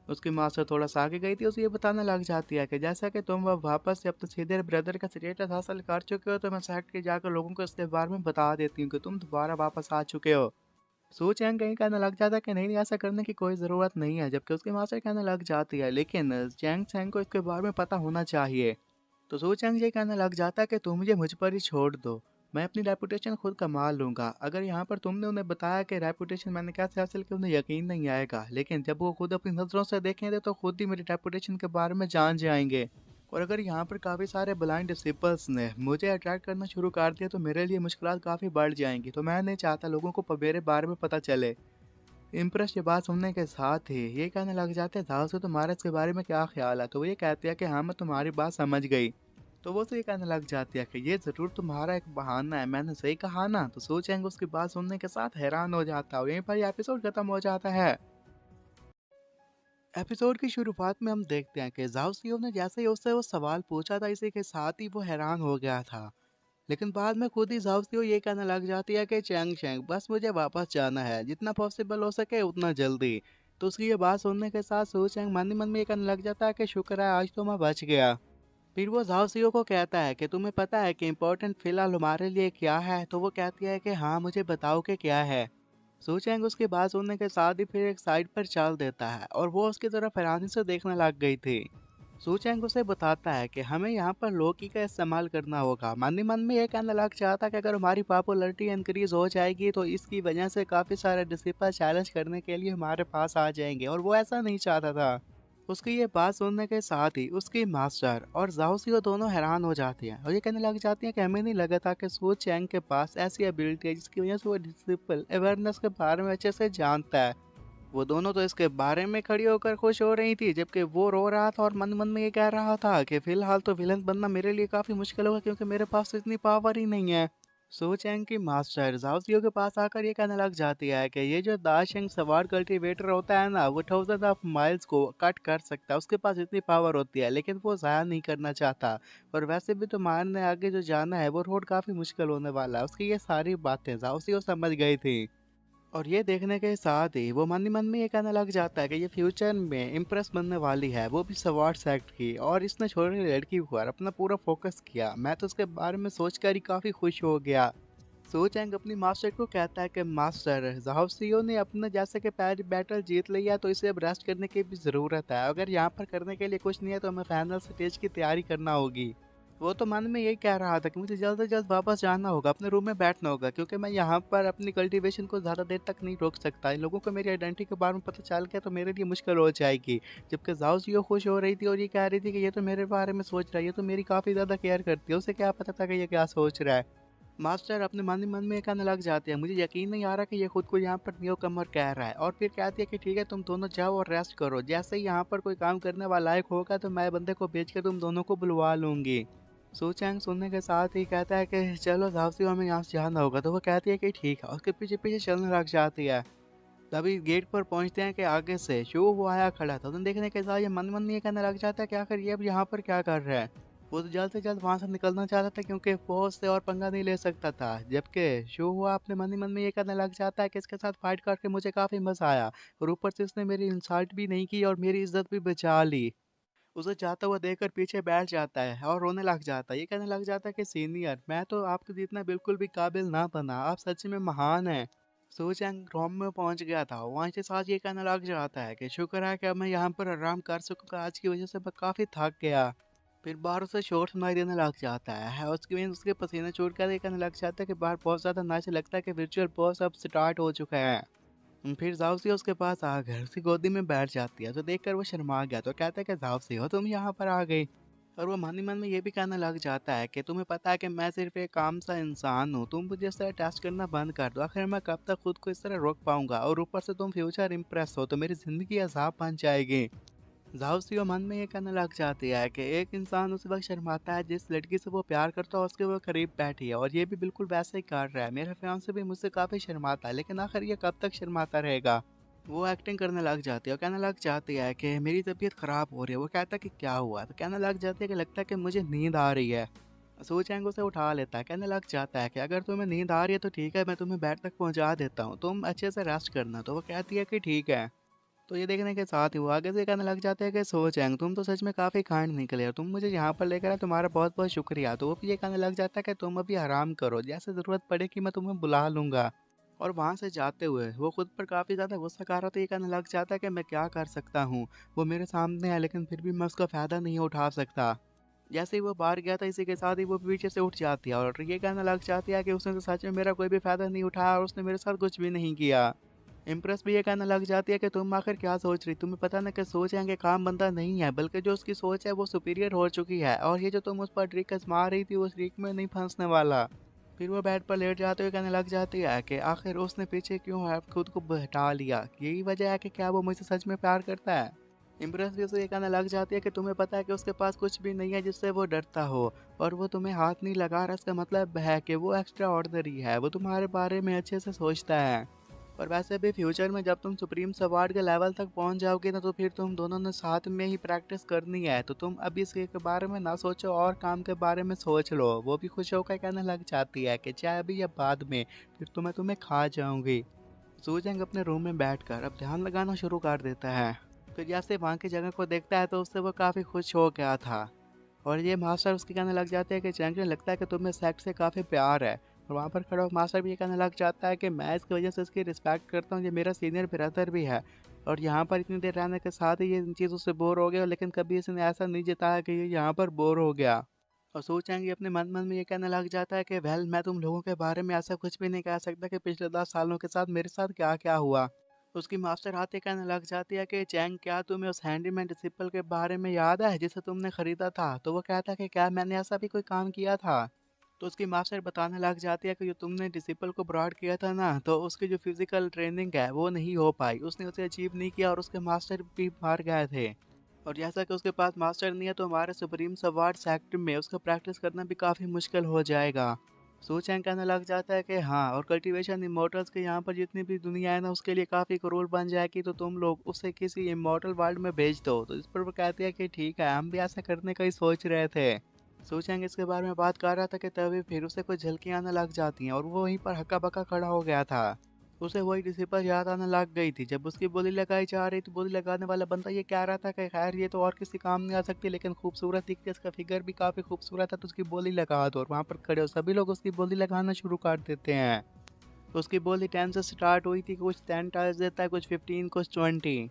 उसकी मास्टर थोड़ा सा आगे गई थी, उसे ये बताने लग जाती है कि जैसा कि तुम अब वापस से अपने सीधे ब्रदर का स्टेटस हासिल कर चुके हो, तो मैं सेक्ट के जाकर लोगों को इसके बारे में बता देती हूँ कि तुम दोबारा वापस आ चुके हो। सू चैंग कहीं कहने लग जाता है कि नहीं नहीं, ऐसा करने की कोई ज़रूरत नहीं है। जबकि उसकी मास्टर कहने लग जाती है लेकिन चैंग चैंग को इसके बारे में पता होना चाहिए। तो सू चैंग ये कहने लग जाता है कि तुम मुझे पर ही छोड़ दो, मैं अपनी रेपुटेशन खुद कमा लूंगा। अगर यहाँ पर तुमने उन्हें बताया कि रेपुटेशन मैंने कैसे हासिल की, उन्हें यकीन नहीं आएगा, लेकिन जब वो खुद अपनी नज़रों से देखेंगे तो खुद ही मेरी रेपुटेशन के बारे में जान जाएंगे। और अगर यहाँ पर काफ़ी सारे ब्लाइंड डिसिपल्स ने मुझे अट्रैक्ट करना शुरू कर दिया तो मेरे लिए मुश्किल काफ़ी बढ़ जाएंगी, तो मैं नहीं चाहता लोगों को मेरे बारे में पता चले। इम्प्रेस ये बात सुनने के साथ ही ये कहने लग जाते हैं जाओ से तुम्हारा इसके बारे में क्या ख्याल है। तो वो ये कहती है कि हाँ मैं तुम्हारी बात समझ गई। तो वो तो ये कहने लग जाती है कि ये ज़रूर तुम्हारा एक बहाना है, मैंने सही कहा ना। तो सोचेंगे उसकी बात सुनने के साथ हैरान हो जाता है और यहीं पर एपिसोड खत्म हो जाता है। एपिसोड की शुरुआत में हम देखते हैं कि जाओ सीओ ने जैसे ही उससे वो सवाल पूछा था, इसी के साथ ही वो हैरान हो गया था। लेकिन बाद में खुद ही जाओ ये कहने लग जाती है कि चैंग चैंग बस मुझे वापस जाना है, जितना पॉसिबल हो सके उतना जल्दी। तो उसकी ये बात सुनने के साथ सू चैंग मन ही मन में ये कहने लग जाता है कि शुक्र है आज तो मैं बच गया। फिर वो झाओसियो को कहता है कि तुम्हें पता है कि इम्पोर्टेंट फिलहाल हमारे लिए क्या है। तो वो कहती है कि हाँ मुझे बताओ कि क्या है। सू चैंग उसकी बात सुनने के साथ ही फिर एक साइड पर चल देता है और वो उसकी तरफ हैरानी से देखने लग गई थी। सू चैंग उसे बताता है कि हमें यहाँ पर लोकी का इस्तेमाल करना होगा। मन ही मन में ये कहने लग जाता कि अगर हमारी पॉपुलैरिटी इंक्रीज हो जाएगी तो इसकी वजह से काफ़ी सारे डिसिपल चैलेंज करने के लिए हमारे पास आ जाएंगे, और वो ऐसा नहीं चाहता था। उसकी ये बात सुनने के साथ ही उसकी मास्टर और जाओसियो दोनों हैरान हो जाती हैं और ये कहने लग जाती हैं कि हमें नहीं लगा था कि सू चैंग के पास ऐसी एबिलिटी है जिसकी वजह से वो डिसिपल अवेयरनेस के बारे में अच्छे से जानता है। वो दोनों तो इसके बारे में खड़ी होकर खुश हो रही थी, जबकि वो रो रहा था और मन मन में ये कह रहा था कि फिलहाल तो विलन बनना मेरे लिए काफ़ी मुश्किल होगा, क्योंकि मेरे पास तो इतनी पावर ही नहीं है। सो चैंग की मास्टर जाओसियो के पास आकर ये कहने लग जाती है कि ये जो दाशंग सवार कल्टीवेटर होता है ना, वो 1000 ऑफ माइल्स को कट कर सकता है। उसके पास इतनी पावर होती है, लेकिन वो ज़ाया नहीं करना चाहता। और वैसे भी तो मारने आगे जो जाना है वो रोड काफ़ी मुश्किल होने वाला है। उसकी ये सारी बातें जाओसियो समझ गई थी। और ये देखने के साथ ही वो मन ही मन में ये कहने लग जाता है कि ये फ्यूचर में इम्प्रेस बनने वाली है, वो भी सवार सेक्ट की। और इसने छोटी लड़की पर अपना पूरा फोकस किया। मैं तो उसके बारे में सोचकर ही काफ़ी खुश हो गया। सो चैंग अपनी मास्टर को कहता है कि मास्टर ज़ाओसियो ने अपने जैसे कि पहली बैटल जीत लिया, तो इसे अब रेस्ट करने की भी ज़रूरत है। अगर यहाँ पर करने के लिए कुछ नहीं है तो हमें फाइनल स्टेज की तैयारी करना होगी। वो तो मन में यही कह रहा था कि मुझे जल्द से जल्द वापस जाना होगा, अपने रूम में बैठना होगा, क्योंकि मैं यहाँ पर अपनी कल्टीवेशन को ज़्यादा देर तक नहीं रोक सकता। इन लोगों को मेरी आइडेंटिटी के बारे में पता चल गया तो मेरे लिए मुश्किल हो जाएगी। जबकि ज़ाओसियो खुश हो रही थी और ये कह रही थी कि ये तो मेरे बारे में सोच रहा है, ये तो मेरी काफ़ी ज़्यादा केयर करती है, उसे क्या पता था कि ये क्या सोच रहा है। मास्टर अपने मन ही मन में ये कहने लग जाते हैं, मुझे यकीन नहीं आ रहा कि ये खुद को यहाँ पर न्यू कमर कह रहा है। और फिर कहती है कि ठीक है, तुम दोनों जाओ और रेस्ट करो, जैसे ही यहाँ पर कोई काम करने वाला लायक होगा तो मैं बंदे को भेज के तुम दोनों को बुलवा लूंगी। सू चैंग सुनने के साथ ही कहता है कि चलो जाओ, हमें यहाँ से जाना होगा। तो वो कहती है कि ठीक है, उसके पीछे पीछे चलने लग जाती है। तभी गेट पर पहुंचते हैं कि आगे से शो वो आया खड़ा था। उन्हें देखने के साथ ये मन ये कहने लग जाता है कि आखिर ये अब यहाँ पर क्या कर रहा है। वो तो जल्द से जल्द वहां से निकलना चाहता था, क्योंकि फौज से और पंगा नहीं ले सकता था। जबकि शो हुआ अपने मन ही मन में ये कहने लग जाता है कि इसके साथ फाइट करके मुझे काफी मजा आया, और ऊपर से इसने मेरी इंसल्ट भी नहीं की और मेरी इज्जत भी बचा ली। उसे जाता हुआ देखकर पीछे बैठ जाता है और रोने लग जाता है। ये कहने लग जाता है कि सीनियर, मैं तो आपके जितना बिल्कुल भी काबिल ना बना, आप सच में महान हैं। सो चैंग रोम में पहुंच गया था। वहाँ से साथ ये कहने लग जाता है कि शुक्र है कि अब मैं यहाँ पर आराम कर सकूंगा, आज की वजह से मैं काफ़ी थक गया। फिर बाहर उसे शोर सुनाई देने लग जाता है, और उसकी वजह से उसके पसीने छूट कर ये कहने लग जाता है कि बाहर बहुत ज़्यादा नाच लगता है कि वर्चुअल बॉस अब स्टार्ट हो चुका है। फिर जाओसियो उसके पास आ गए, उसकी गोदी में बैठ जाती है। तो देखकर वो शर्मा गया, तो कहता है कि जाओसियो, तुम यहाँ पर आ गई। और वो मन ही मन में ये भी कहने लग जाता है कि तुम्हें पता है कि मैं सिर्फ एक आम सा इंसान हूँ, तुम मुझे इस तरह टेस्ट करना बंद कर दो। आखिर मैं कब तक खुद को इस तरह रोक पाऊंगा, और ऊपर से तुम फ्यूचर इम्प्रेस हो तो मेरी जिंदगी अजाब बन जाएगी। जाओसियो मन में ये कहने लग जाती है कि एक इंसान उस वक्त शर्माता है जिस लड़की से वो प्यार करता है उसके वो करीब बैठी है, और ये भी बिल्कुल वैसे ही कर रहा है। मेरा फियांसे भी मुझसे काफ़ी शर्माता है, लेकिन आखिर ये कब तक शर्माता रहेगा। वो एक्टिंग करने लग जाती है और कहने लग जाती है कि मेरी तबीयत ख़राब हो रही है। वो कहता है कि क्या हुआ, तो कहने लग जाती है कि लगता है कि मुझे नींद आ रही है। सो चैंग उसे उठा लेता है, कहने लग जाता है कि अगर तुम्हें नींद आ रही है तो ठीक है, मैं तुम्हें बेड तक पहुंचा देता हूँ, तुम अच्छे से रेस्ट करना। तो वो कहती है कि ठीक है। तो ये देखने के साथ ही वो आगे से कहने लग जाते हैं कि सो चैंग, तुम तो सच में काफ़ी काइंड निकले हो, तुम मुझे यहाँ पर लेकर आए, तुम्हारा बहुत बहुत शुक्रिया। तो वो भी ये कहने लग जाता है कि तुम अभी आराम करो, जैसे ज़रूरत पड़ेगी मैं तुम्हें बुला लूँगा। और वहाँ से जाते हुए वो खुद पर काफ़ी ज़्यादा गुस्सा कर रहा था। ये कहने लग जाता है कि मैं क्या कर सकता हूँ, वो मेरे सामने है लेकिन फिर भी मैं उसका फ़ायदा नहीं उठा सकता। जैसे ही वो बाहर गया था, इसी के साथ ही वो पीछे से उठ जाती है और ये कहने लग जाती है कि उसने तो सच में मेरा कोई भी फ़ायदा नहीं उठाया और उसने मेरे साथ कुछ भी नहीं किया। इम्प्रेस भी ये कहने लग जाती है कि तुम आखिर क्या सोच रही, तुम्हें पता ना कि सोच है कि काम बंदा नहीं है, बल्कि जो उसकी सोच है वो सुपीरियर हो चुकी है, और ये जो तुम उस पर ट्रिक आजमा रही थी उस ट्रिक में नहीं फंसने वाला। फिर वो बेड पर लेट जाते हुए कहने लग जाती है कि आखिर उसने पीछे क्यों है खुद को हटा लिया, यही वजह है कि क्या वो मुझसे सच में प्यार करता है। इम्प्रेस भी उसे ये कहने लग जाती है कि तुम्हें पता है कि उसके पास कुछ भी नहीं है जिससे वो डरता हो, और वो तुम्हें हाथ नहीं लगा रहा, इसका मतलब है कि वो एक्स्ट्रा ऑर्डनरी है, वो तुम्हारे बारे में अच्छे से सोचता है। और वैसे भी फ्यूचर में जब तुम सुप्रीम सवार्ड के लेवल तक पहुंच जाओगे ना, तो फिर तुम दोनों ने साथ में ही प्रैक्टिस करनी है। तो तुम अभी इसके के बारे में ना सोचो और काम के बारे में सोच लो। वो भी खुश होकर कहने लग जाती है कि चाहे अभी या बाद में, फिर तो मैं तुम्हें खा जाऊंगी। सूजंग अपने रूम में बैठकर अब ध्यान लगाना शुरू कर देता है। फिर जैसे वहाँ की जगह को देखता है तो उससे वो काफ़ी खुश हो गया था। और ये मास्टर उसके कहने लग जाते हैं कि चैंपियन, लगता है कि तुम्हें सेक्ट से काफ़ी प्यार है। और वहाँ पर खड़ा हुआ मास्टर भी ये कहने लग जाता है कि मैं इसकी वजह से इसकी रिस्पेक्ट करता हूँ, ये मेरा सीनियर ब्रदर भी है। और यहाँ पर इतनी देर रहने के साथ ही ये इन चीज़ों से बोर हो गया, लेकिन कभी इसने ऐसा नहीं जताया कि ये यहाँ पर बोर हो गया। और सोचेंगे अपने मन मन में ये कहने लग जाता है कि वेल, मैं तुम लोगों के बारे में ऐसा कुछ भी नहीं कह सकता कि पिछले 10 सालों के साथ मेरे साथ क्या क्या हुआ। उसकी मास्टर आते कहने लग जाती है कि चैंग, क्या तुम्हें उस हैंडीमैन डिसिपल के बारे में याद है जिसे तुमने खरीदा था। तो वो कहता है कि क्या मैंने ऐसा भी कोई काम किया था। तो उसकी मास्टर बताने लग जाती है कि जो तुमने डिसिपल को ब्रॉड किया था ना, तो उसकी जो फिजिकल ट्रेनिंग है वो नहीं हो पाई, उसने उसे अचीव नहीं किया और उसके मास्टर भी मार गए थे। और जैसा कि उसके पास मास्टर नहीं है तो हमारे सुप्रीम सवार्ड सेक्टर में उसका प्रैक्टिस करना भी काफ़ी मुश्किल हो जाएगा। सू चैंग कहने लग जाता है कि हाँ, और कल्टीवेशन इमोर्टल्स के यहाँ पर जितनी भी दुनिया है ना, उसके लिए काफ़ी क्रूर बन जाएगी, तो तुम लोग उसे किसी इमोर्टल वर्ल्ड में भेज दो। तो इस पर वो कहती है कि ठीक है, हम भी ऐसा करने का ही सोच रहे थे। सू चैंग इसके बारे में बात कर रहा था कि तभी फिर उसे कुछ झलकियाँ आने लग जाती हैं और वो वहीं पर हक्का बक्का खड़ा हो गया था। उसे वही डिसिपल याद आने लग गई थी जब उसकी बोली लगाई जा रही थी। बोली लगाने वाला बंदा ये कह रहा था कि खैर ये तो और किसी काम नहीं आ सकती, लेकिन खूबसूरत दिखती है, इसका फिगर भी काफी खूबसूरत है, तो उसकी बोली लगा दो। और वहां पर खड़े हो सभी लोग उसकी बोली लगाना शुरू कर देते हैं। उसकी बोली 10 से स्टार्ट हुई थी, कुछ 10 टाइल्स देता है, कुछ 15, कुछ 20।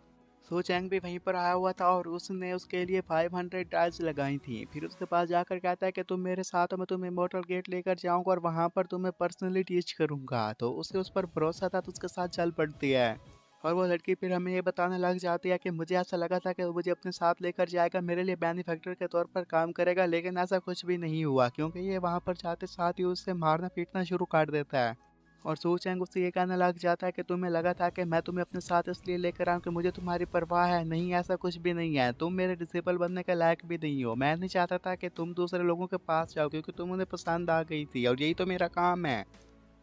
सो चैंग भी वहीं पर आया हुआ था और उसने उसके लिए 500 टाइल्स लगाई थी। फिर उसके पास जाकर कहता है कि तुम मेरे साथ हो, मैं तुम्हें इमॉर्टल गेट लेकर जाऊंगा और वहां पर तुम्हें पर्सनली टीच करूंगा। तो उसे उस पर भरोसा था, तो उसके साथ चल पड़ती है। और वो लड़की फिर हमें ये बताने लग जाती है कि मुझे ऐसा लगा था कि वो मुझे अपने साथ लेकर जाएगा, मेरे लिए बेनिफैक्टर के तौर पर काम करेगा, लेकिन ऐसा कुछ भी नहीं हुआ, क्योंकि ये वहां पर जाते साथ ही उससे मारना पीटना शुरू कर देता है। और सू चैंग उससे ये कहने लग जाता है कि तुम्हें लगा था कि मैं तुम्हें अपने साथ इसलिए लेकर आऊं कि मुझे तुम्हारी परवाह है, नहीं ऐसा कुछ भी नहीं है, तुम मेरे डिसेबल बनने के लायक भी नहीं हो। मैं नहीं चाहता था कि तुम दूसरे लोगों के पास जाओ, क्योंकि तुम उन्हें पसंद आ गई थी और यही तो मेरा काम है।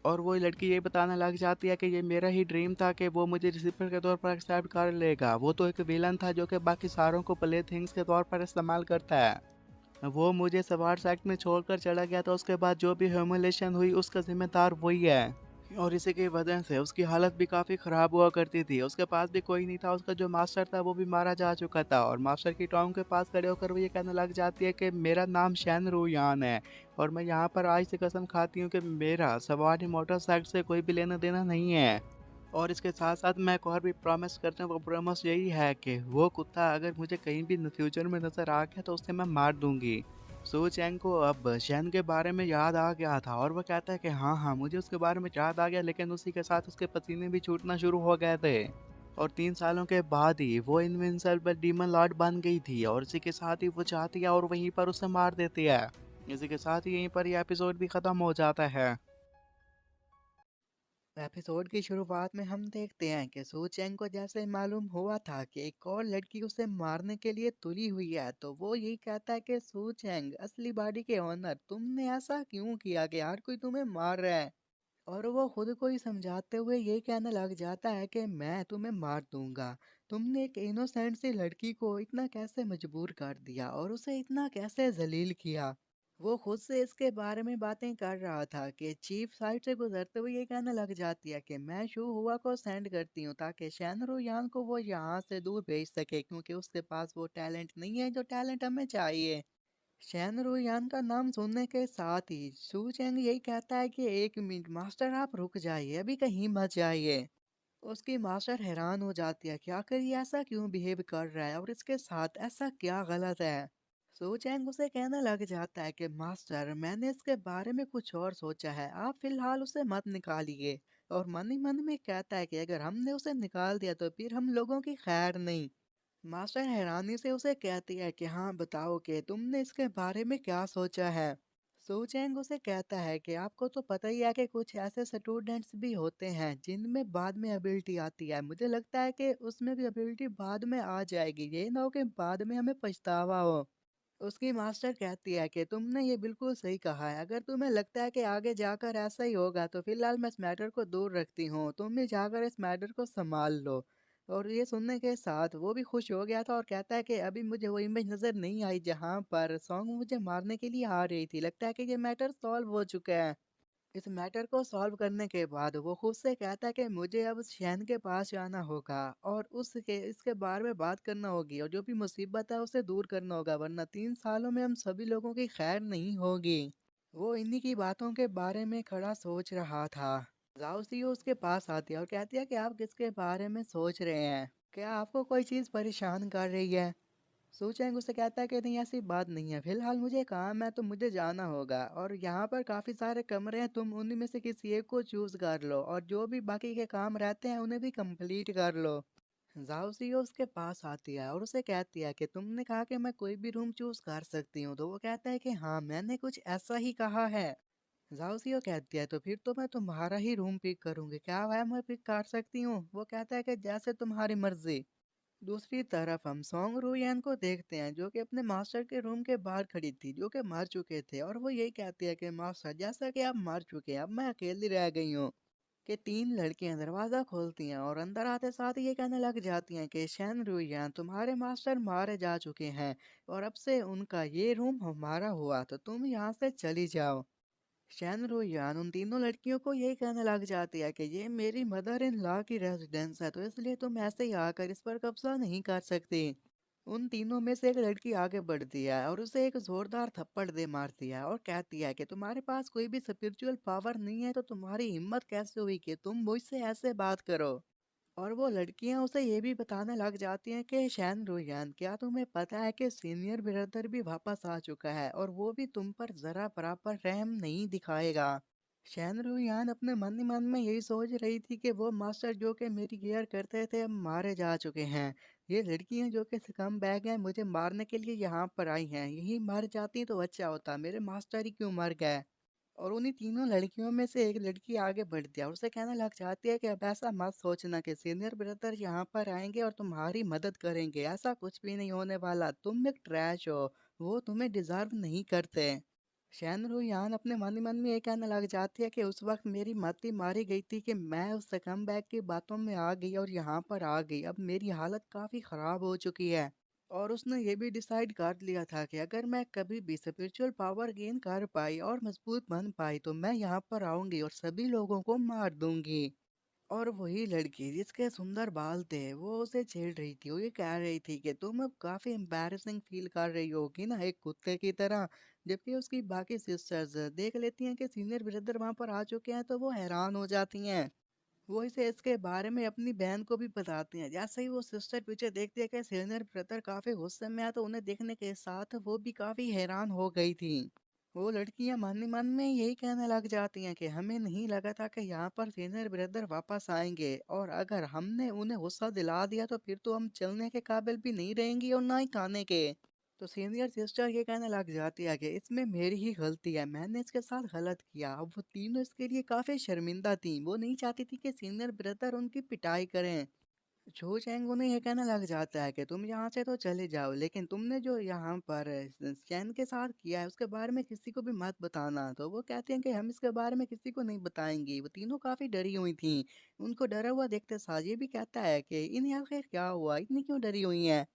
और वो लड़की ये बताने लग जाती है कि ये मेरा ही ड्रीम था कि वो मुझे रिसिपर के तौर पर एक्सेप्ट कर लेगा। वो तो एक विलन था जो कि बाकी सारों को प्ले थिंग्स के तौर पर इस्तेमाल करता है। वो मुझे सवार साइड में छोड़कर चला गया था, उसके बाद जो भी ह्यूमिलेशन हुई उसका जिम्मेदार वही है। और इसी की वजह से उसकी हालत भी काफ़ी ख़राब हुआ करती थी। उसके पास भी कोई नहीं था, उसका जो मास्टर था वो भी मारा जा चुका था। और मास्टर की टॉम के पास खड़े होकर वो ये कहने लग जाती है कि मेरा नाम शैन रूयान है और मैं यहाँ पर आज से कसम खाती हूँ कि मेरा सवारी मोटरसाइकिल से कोई भी लेना देना नहीं है। और इसके साथ साथ मैं एक और भी प्रॉमिस करता हूँ, वो प्रॉमिस यही है कि वो कुत्ता अगर मुझे कहीं भी फ्यूचर में नजर आ गया तो उसे मैं मार दूंगी। सो चैंग को अब शैन के बारे में याद आ गया था और वो कहता है कि हाँ हाँ मुझे उसके बारे में याद आ गया, लेकिन उसी के साथ उसके पसीने भी छूटना शुरू हो गए थे। और 3 सालों के बाद ही वो इनविंसिबल डीमन लॉर्ड बन गई थी और इसी के साथ ही वो चाहती है और वहीं पर उसे मार देती है। इसी के साथ ही यहीं पर ये एपिसोड भी खत्म हो जाता है। एपिसोड की शुरुआत में हम देखते हैं कि सू चैंग को जैसे मालूम हुआ था कि एक और लड़की उसे मारने के लिए तुली हुई है, तो वो यही कहता है कि सू चैंग असली बॉडी के ओनर, तुमने ऐसा क्यों किया कि हर कोई तुम्हें मार रहा है। और वो खुद को ही समझाते हुए ये कहने लग जाता है कि मैं तुम्हें मार दूंगा। तुमने एक इनोसेंट सी लड़की को इतना कैसे मजबूर कर दिया और उसे इतना कैसे जलील किया। वो खुद से इसके बारे में बातें कर रहा था कि चीफ साइड से गुजरते हुए ये कहने लग जाती है कि मैं शू हुआ को सेंड करती हूँ ताकि शैनरो यान को वो यहाँ से दूर भेज सके, क्योंकि उसके पास वो टैलेंट नहीं है जो टैलेंट हमें चाहिए। शैनरो यान का नाम सुनने के साथ ही शू चैंग यही कहता है कि 1 मिनट मास्टर, आप रुक जाइए, अभी कहीं मत जाइए। उसकी मास्टर हैरान हो जाती है कि आखिर ये ऐसा क्यों बिहेव कर रहा है और इसके साथ ऐसा क्या गलत है। सो चैंग उसे कहने लग जाता है कि मास्टर, मैंने इसके बारे में कुछ और सोचा है, आप फिलहाल उसे मत निकालिए। और मन ही मन में कहता है कि अगर हमने उसे निकाल दिया तो फिर हम लोगों की खैर नहीं। मास्टर हैरानी से उसे कहती है कि हाँ बताओ कि तुमने इसके बारे में क्या सोचा है। सो चैंग उसे कहता है कि आपको तो पता ही है कि कुछ ऐसे स्टूडेंट्स भी होते हैं जिनमें बाद में एबिलिटी आती है, मुझे लगता है कि उसमें भी एबिलिटी बाद में आ जाएगी, ये ना हो कि बाद में हमें पछतावा हो। उसकी मास्टर कहती है कि तुमने ये बिल्कुल सही कहा है, अगर तुम्हें लगता है कि आगे जाकर ऐसा ही होगा तो फिलहाल मैं इस मैटर को दूर रखती हूँ, तुम भी जाकर इस मैटर को संभाल लो। और ये सुनने के साथ वो भी खुश हो गया था और कहता है कि अभी मुझे वो इमेज नज़र नहीं आई जहाँ पर सॉन्ग मुझे मारने के लिए आ रही थी, लगता है कि ये मैटर सॉल्व हो चुका है। इस मैटर को सॉल्व करने के बाद वो खुद से कहता है कि मुझे अब शैन के पास जाना होगा और उसके इसके बारे में बात करना होगी और जो भी मुसीबत है उसे दूर करना होगा, वरना 3 सालों में हम सभी लोगों की खैर नहीं होगी। वो इन्हीं की बातों के बारे में खड़ा सोच रहा था। जाओसियो उसके पास आती है और कहती है कि आप किसके बारे में सोच रहे हैं, क्या आपको कोई चीज़ परेशान कर रही है। सोचेंगे उसे कहता है कि नहीं ऐसी बात नहीं है, फिलहाल मुझे काम है तो मुझे जाना होगा और यहाँ पर काफ़ी सारे कमरे हैं, तुम उन्हीं में से किसी एक को चूज कर लो और जो भी बाकी के काम रहते हैं उन्हें भी कंप्लीट कर लो। जाओसियो उसके पास आती है और उसे कहती है कि तुमने कहा कि मैं कोई भी रूम चूज कर सकती हूँ, तो वो कहता है कि हाँ मैंने कुछ ऐसा ही कहा है। जाओसियो कहती है तो फिर तो मैं तुम्हारा ही रूम पिक करूंगी, क्या वह मैं पिक कर सकती हूँ। वो कहता है कि जैसे तुम्हारी मर्जी। दूसरी तरफ हम सोंग रूयान को देखते हैं जो कि अपने मास्टर के रूम के बाहर खड़ी थी जो कि मर चुके थे, और वो यही कहती है कि मास्टर जैसा कि आप मर चुके हैं अब मैं अकेली रह गई हूँ। कि तीन लड़कियां दरवाजा खोलती हैं और अंदर आते साथ ही ये कहने लग जाती हैं कि शैन रूयान तुम्हारे मास्टर मारे जा चुके हैं और अब से उनका ये रूम हमारा हुआ, तो तुम यहाँ से चली जाओ। शैन रूयान उन तीनों लड़कियों को यही कहने लग जाती है कि ये मेरी मदर इन लॉ की रेजिडेंस है, तो इसलिए तुम ऐसे ही आकर इस पर कब्जा नहीं कर सकती। उन तीनों में से एक लड़की आगे बढ़ती है और उसे एक जोरदार थप्पड़ दे मारती है और कहती है कि तुम्हारे पास कोई भी स्पिरिचुअल पावर नहीं है तो तुम्हारी हिम्मत कैसे हुई कि तुम मुझसे ऐसे बात करो। और वो लड़कियां उसे ये भी बताने लग जाती हैं कि शैन रोयान क्या तुम्हें पता है कि सीनियर ब्रदर भी वापस आ चुका है और वो भी तुम पर जरा बराबर रहम नहीं दिखाएगा। शैन रोयान अपने मन ही मन में यही सोच रही थी कि वो मास्टर जो कि मेरी केयर करते थे अब मारे जा चुके हैं। ये लड़कियां जो कि स्कम बैग हैं मुझे मारने के लिए यहाँ पर आई हैं, यही मर जाती तो अच्छा होता, मेरे मास्टर ही क्यों मर गए। और उन्हीं तीनों लड़कियों में से एक लड़की आगे बढ़ती है और उसे कहने लग जाती है कि अब ऐसा मत सोचना कि सीनियर ब्रदर यहाँ पर आएंगे और तुम्हारी मदद करेंगे, ऐसा कुछ भी नहीं होने वाला, तुम एक ट्रैश हो, वो तुम्हें डिजर्व नहीं करते। शैन रुयान अपने मन ही मन में ये कहने लग जाती है कि उस वक्त मेरी मत ही मारी गई थी कि मैं उस सकम बैग की बातों में आ गई और यहाँ पर आ गई, अब मेरी हालत काफ़ी ख़राब हो चुकी है। और उसने ये भी डिसाइड कर लिया था कि अगर मैं कभी भी स्पिरिचुअल पावर गेन कर पाई और मजबूत बन पाई तो मैं यहाँ पर आऊंगी और सभी लोगों को मार दूंगी। और वही लड़की जिसके सुंदर बाल थे वो उसे छेड़ रही थी, वो ये कह रही थी कि तुम अब काफी एम्बैरेसिंग फील कर रही होगी ना एक कुत्ते की तरह। जबकि उसकी बाकी सिस्टर्स देख लेती हैं कि सीनियर ब्रदर वहां पर आ चुके हैं तो वो हैरान हो जाती हैं। वो इसे इसके बारे में अपनी बहन को भी बताती हैं। जैसे ही वो सिस्टर पीछे देखती है कि सीनियर ब्रदर काफी गुस्से में है तो उन्हें देखने के साथ वो भी काफी हैरान हो गई थी। वो लड़कियां मन ही मन में यही कहने लग जाती हैं कि हमें नहीं लगा था कि यहाँ पर सीनियर ब्रदर वापस आएंगे, और अगर हमने उन्हें गुस्सा दिला दिया तो फिर तो हम चलने के काबिल भी नहीं रहेंगी और ना ही खाने के। तो सीनियर सिस्टर ये कहने लग जाती है कि इसमें मेरी ही गलती है, मैंने इसके साथ गलत किया। अब वो तीनों इसके लिए काफी शर्मिंदा थी, वो नहीं चाहती थी कि सीनियर ब्रदर उनकी पिटाई करें। जो चैंग उन्हें ये कहना लग जाता है कि तुम यहाँ से तो चले जाओ, लेकिन तुमने जो यहाँ पर चैन के साथ किया है उसके बारे में किसी को भी मत बताना। तो वो कहते हैं कि हम इसके बारे में किसी को नहीं बताएंगी। वो तीनों काफी डरी हुई थी। उनको डरा हुआ देखते साथ ये भी कहता है कि इन्हें आखिर क्या हुआ, इतनी क्यों डरी हुई हैं।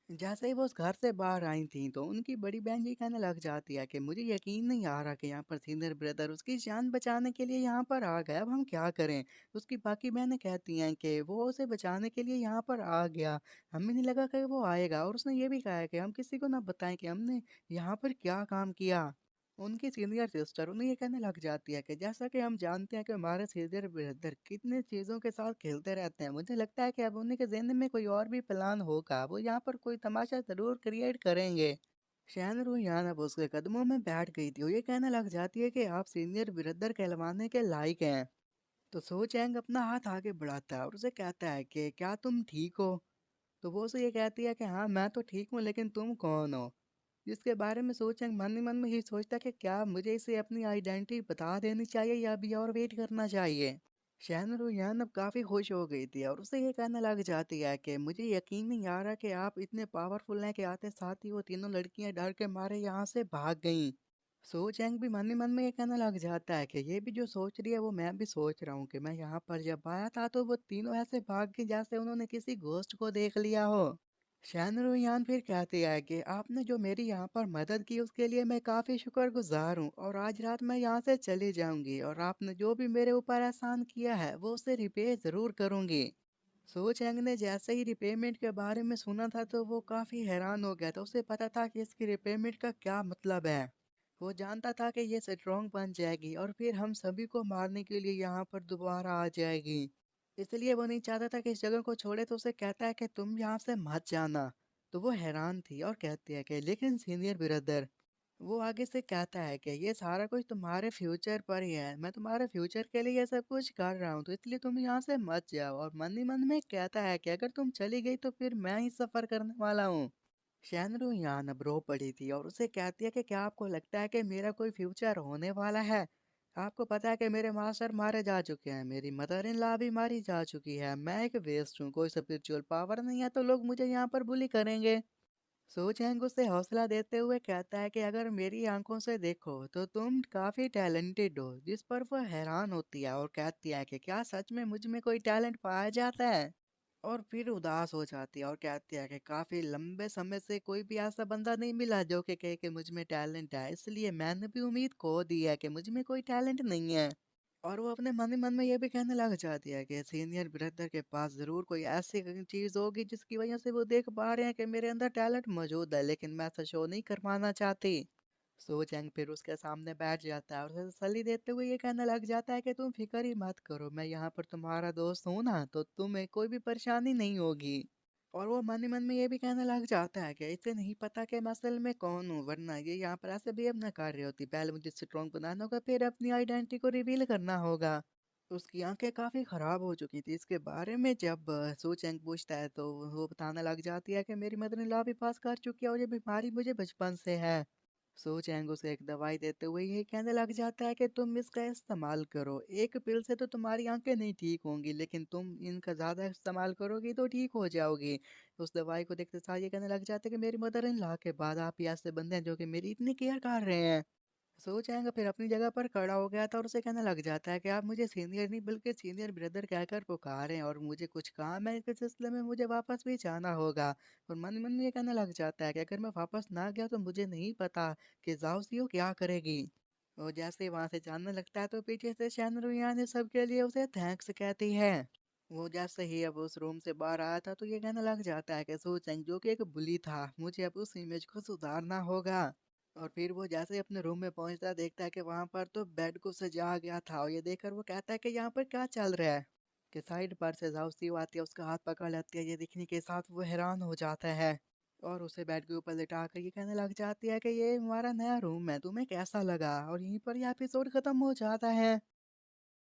जैसे ही वो उस घर से बाहर आई थी तो उनकी बड़ी बहन ये कहने लग जाती है कि मुझे यकीन नहीं आ रहा कि यहाँ पर सीनियर ब्रदर उसकी जान बचाने के लिए यहाँ पर आ गया, अब हम क्या करें। उसकी बाकी बहनें कहती हैं कि वो उसे बचाने के लिए यहाँ पर आ गया, हमें नहीं लगा कि वो आएगा, और उसने ये भी कहा है कि हम किसी को ना बताएं कि हमने यहाँ पर क्या काम किया। उनकी सीनियर सिस्टर उन्हें ये कहने लग जाती है कि जैसा कि हम जानते हैं कि हमारे सीनियर ब्रदर कितने चीज़ों के साथ खेलते रहते हैं, मुझे लगता है कि अब उन्हीं के ज़हन में कोई और भी प्लान होगा, वो यहाँ पर कोई तमाशा ज़रूर क्रिएट करेंगे। शैन रूयान अब उसके कदमों में बैठ गई थी, वो ये कहने लग जाती है कि आप सीनियर ब्रदर कहलवाने के लायक हैं। तो सो चैंग अपना हाथ आगे बढ़ाता है और उसे कहता है कि क्या तुम ठीक हो। तो वो उसे ये कहती है कि हाँ मैं तो ठीक हूँ, लेकिन तुम कौन हो। जिसके बारे में सोचें मन ही मन में ही सोचता कि क्या मुझे इसे अपनी आइडेंटिटी बता देनी चाहिए या अभी और वेट करना चाहिए। शहन रुयान अब काफ़ी खुश हो गई थी और उसे ये कहने लग जाती है कि मुझे यकीन नहीं आ रहा कि आप इतने पावरफुल हैं कि आते साथ ही वो तीनों लड़कियां डर के मारे यहाँ से भाग गईं। सो चैंग भी मन ही मन में ये कहने लग जाता है कि ये भी जो सोच रही है वो मैं भी सोच रहा हूँ कि मैं यहाँ पर जब आया था तो वो तीनों ऐसे भाग गई जैसे उन्होंने किसी घोस्ट को देख लिया हो। शैन रुयान फिर कहती है कि आपने जो मेरी यहाँ पर मदद की उसके लिए मैं काफ़ी शुक्रगुजार हूँ, और आज रात मैं यहाँ से चली जाऊंगी और आपने जो भी मेरे ऊपर एहसान किया है वो उसे रिपे ज़रूर करूंगी। सो चैंग ने जैसे ही रिपेमेंट के बारे में सुना था तो वो काफ़ी हैरान हो गया था, उसे पता था कि इसकी रिपेमेंट का क्या मतलब है। वो जानता था कि ये स्ट्रॉन्ग बन जाएगी और फिर हम सभी को मारने के लिए यहाँ पर दोबारा आ जाएगी। इसलिए वो नहीं चाहता था कि इस जगह को छोड़े, तो उसे कहता है कि तुम यहाँ से मत जाना। तो वो हैरान थी और कहती है कि लेकिन सीनियर ब्रदर, वो आगे से कहता है कि ये सारा कुछ तुम्हारे फ्यूचर पर ही है, मैं तुम्हारे फ्यूचर के लिए ये सब कुछ कर रहा हूँ, तो इसलिए तुम यहाँ से मत जाओ। और मन ही मन में कहता है कि अगर तुम चली गई तो फिर मैं ही सफ़र करने वाला हूँ। शैनरू यहाँ अब रो पड़ी थी और उसे कहती है कि क्या आपको लगता है कि मेरा कोई फ्यूचर होने वाला है। आपको पता है कि मेरे मास्टर मारे जा चुके हैं, मेरी मदर इन लॉ भी मारी जा चुकी है, मैं एक वेस्ट हूँ, कोई स्पिरिचुअल पावर नहीं है तो लोग मुझे यहाँ पर बुली करेंगे। सो चैंग उसे हौसला देते हुए कहता है कि अगर मेरी आंखों से देखो तो तुम काफी टैलेंटेड हो, जिस पर वो हैरान होती है और कहती है कि क्या सच में मुझ में कोई टैलेंट पाया जाता है। और फिर उदास हो जाती है और कहती है कि काफी लंबे समय से कोई भी ऐसा बंदा नहीं मिला जो कि कहे कि मुझ में टैलेंट है, इसलिए मैंने भी उम्मीद खो दी है कि मुझ में कोई टैलेंट नहीं है। और वो अपने मन ही मन में ये भी कहने लग जाती है कि सीनियर ब्रदर के पास ज़रूर कोई ऐसी चीज़ होगी जिसकी वजह से वो देख पा रहे हैं कि मेरे अंदर टैलेंट मौजूद है, लेकिन मैं ऐसा शो नहीं कर पाना चाहती। सो चैंग फिर उसके सामने बैठ जाता है और उसे तसल्ली देते हुए ये कहने लग जाता है कि तुम फिक्र ही मत करो, मैं यहाँ पर तुम्हारा दोस्त हूँ ना, तो तुम्हें कोई भी परेशानी नहीं होगी। और वो मन ही मन में ये भी कहने लग जाता है कि इसे नहीं पता कि मैं असल में कौन हूँ, वरना ये यहाँ पर ऐसे बिहेव ना कर रही होती, पहले मुझे स्ट्रॉन्ग बनाना होगा फिर अपनी आइडेंटिटी को रिवील करना होगा। उसकी आंखें काफी खराब हो चुकी थी इसके बारे में। जब सू चेंग पूछता है तो वो बताने लग जाती है कि मेरी मदर इन लॉ भी पास कर चुकी है और ये बीमारी मुझे बचपन से है। सो चैंग उसे एक दवाई देते हुए यही कहने लग जाता है कि तुम इसका इस्तेमाल करो, एक पिल से तो तुम्हारी आंखें नहीं ठीक होंगी, लेकिन तुम इनका ज़्यादा इस्तेमाल करोगी तो ठीक हो जाओगी। उस दवाई को देखते साथ ये कहने लग जाते हैं कि मेरी मदर इन लॉ के बाद आप ही ऐसे बंदे हैं जो कि मेरी इतनी केयर कर रहे हैं। सो जाएगा फिर अपनी जगह पर खड़ा हो गया था और उसे कहने लग जाता है कि आप मुझे सीनियर नहीं बल्कि सीनियर ब्रदर कहकर पुकारें, और मुझे कुछ काम है इसके सिलसिले में, मुझे वापस भी जाना होगा। और मन मन में ये कहने लग जाता है कि अगर मैं वापस ना गया तो मुझे नहीं पता कि जाओ सीओ क्या करेगी। और जैसे ही वहां से जाने लगता है तो पीछे से शैनरुया ने सबके लिए उसे थैंक्स कहती है। वो जैसे ही अब उस रूम से बाहर आया था तो ये कहने लग जाता है कि सो चैंग जो कि एक बुली था, मुझे अब उस इमेज को सुधारना होगा। और फिर वो जैसे ही अपने रूम में पहुंचता है देखता है कि वहां पर तो बेड को सजा गया था, और ये देखकर वो कहता है कि यहाँ पर क्या चल रहा है। कि साइड पर से जाओ आती है, उसका हाथ पकड़ लेती है, ये दिखने के साथ वो हैरान हो जाता है। और उसे बेड के ऊपर लिटा कर ये कहने लग जाती है कि ये हमारा नया रूम है, तुम्हें कैसा लगा। और यहीं पर यह एपिसोड खत्म हो जाता है।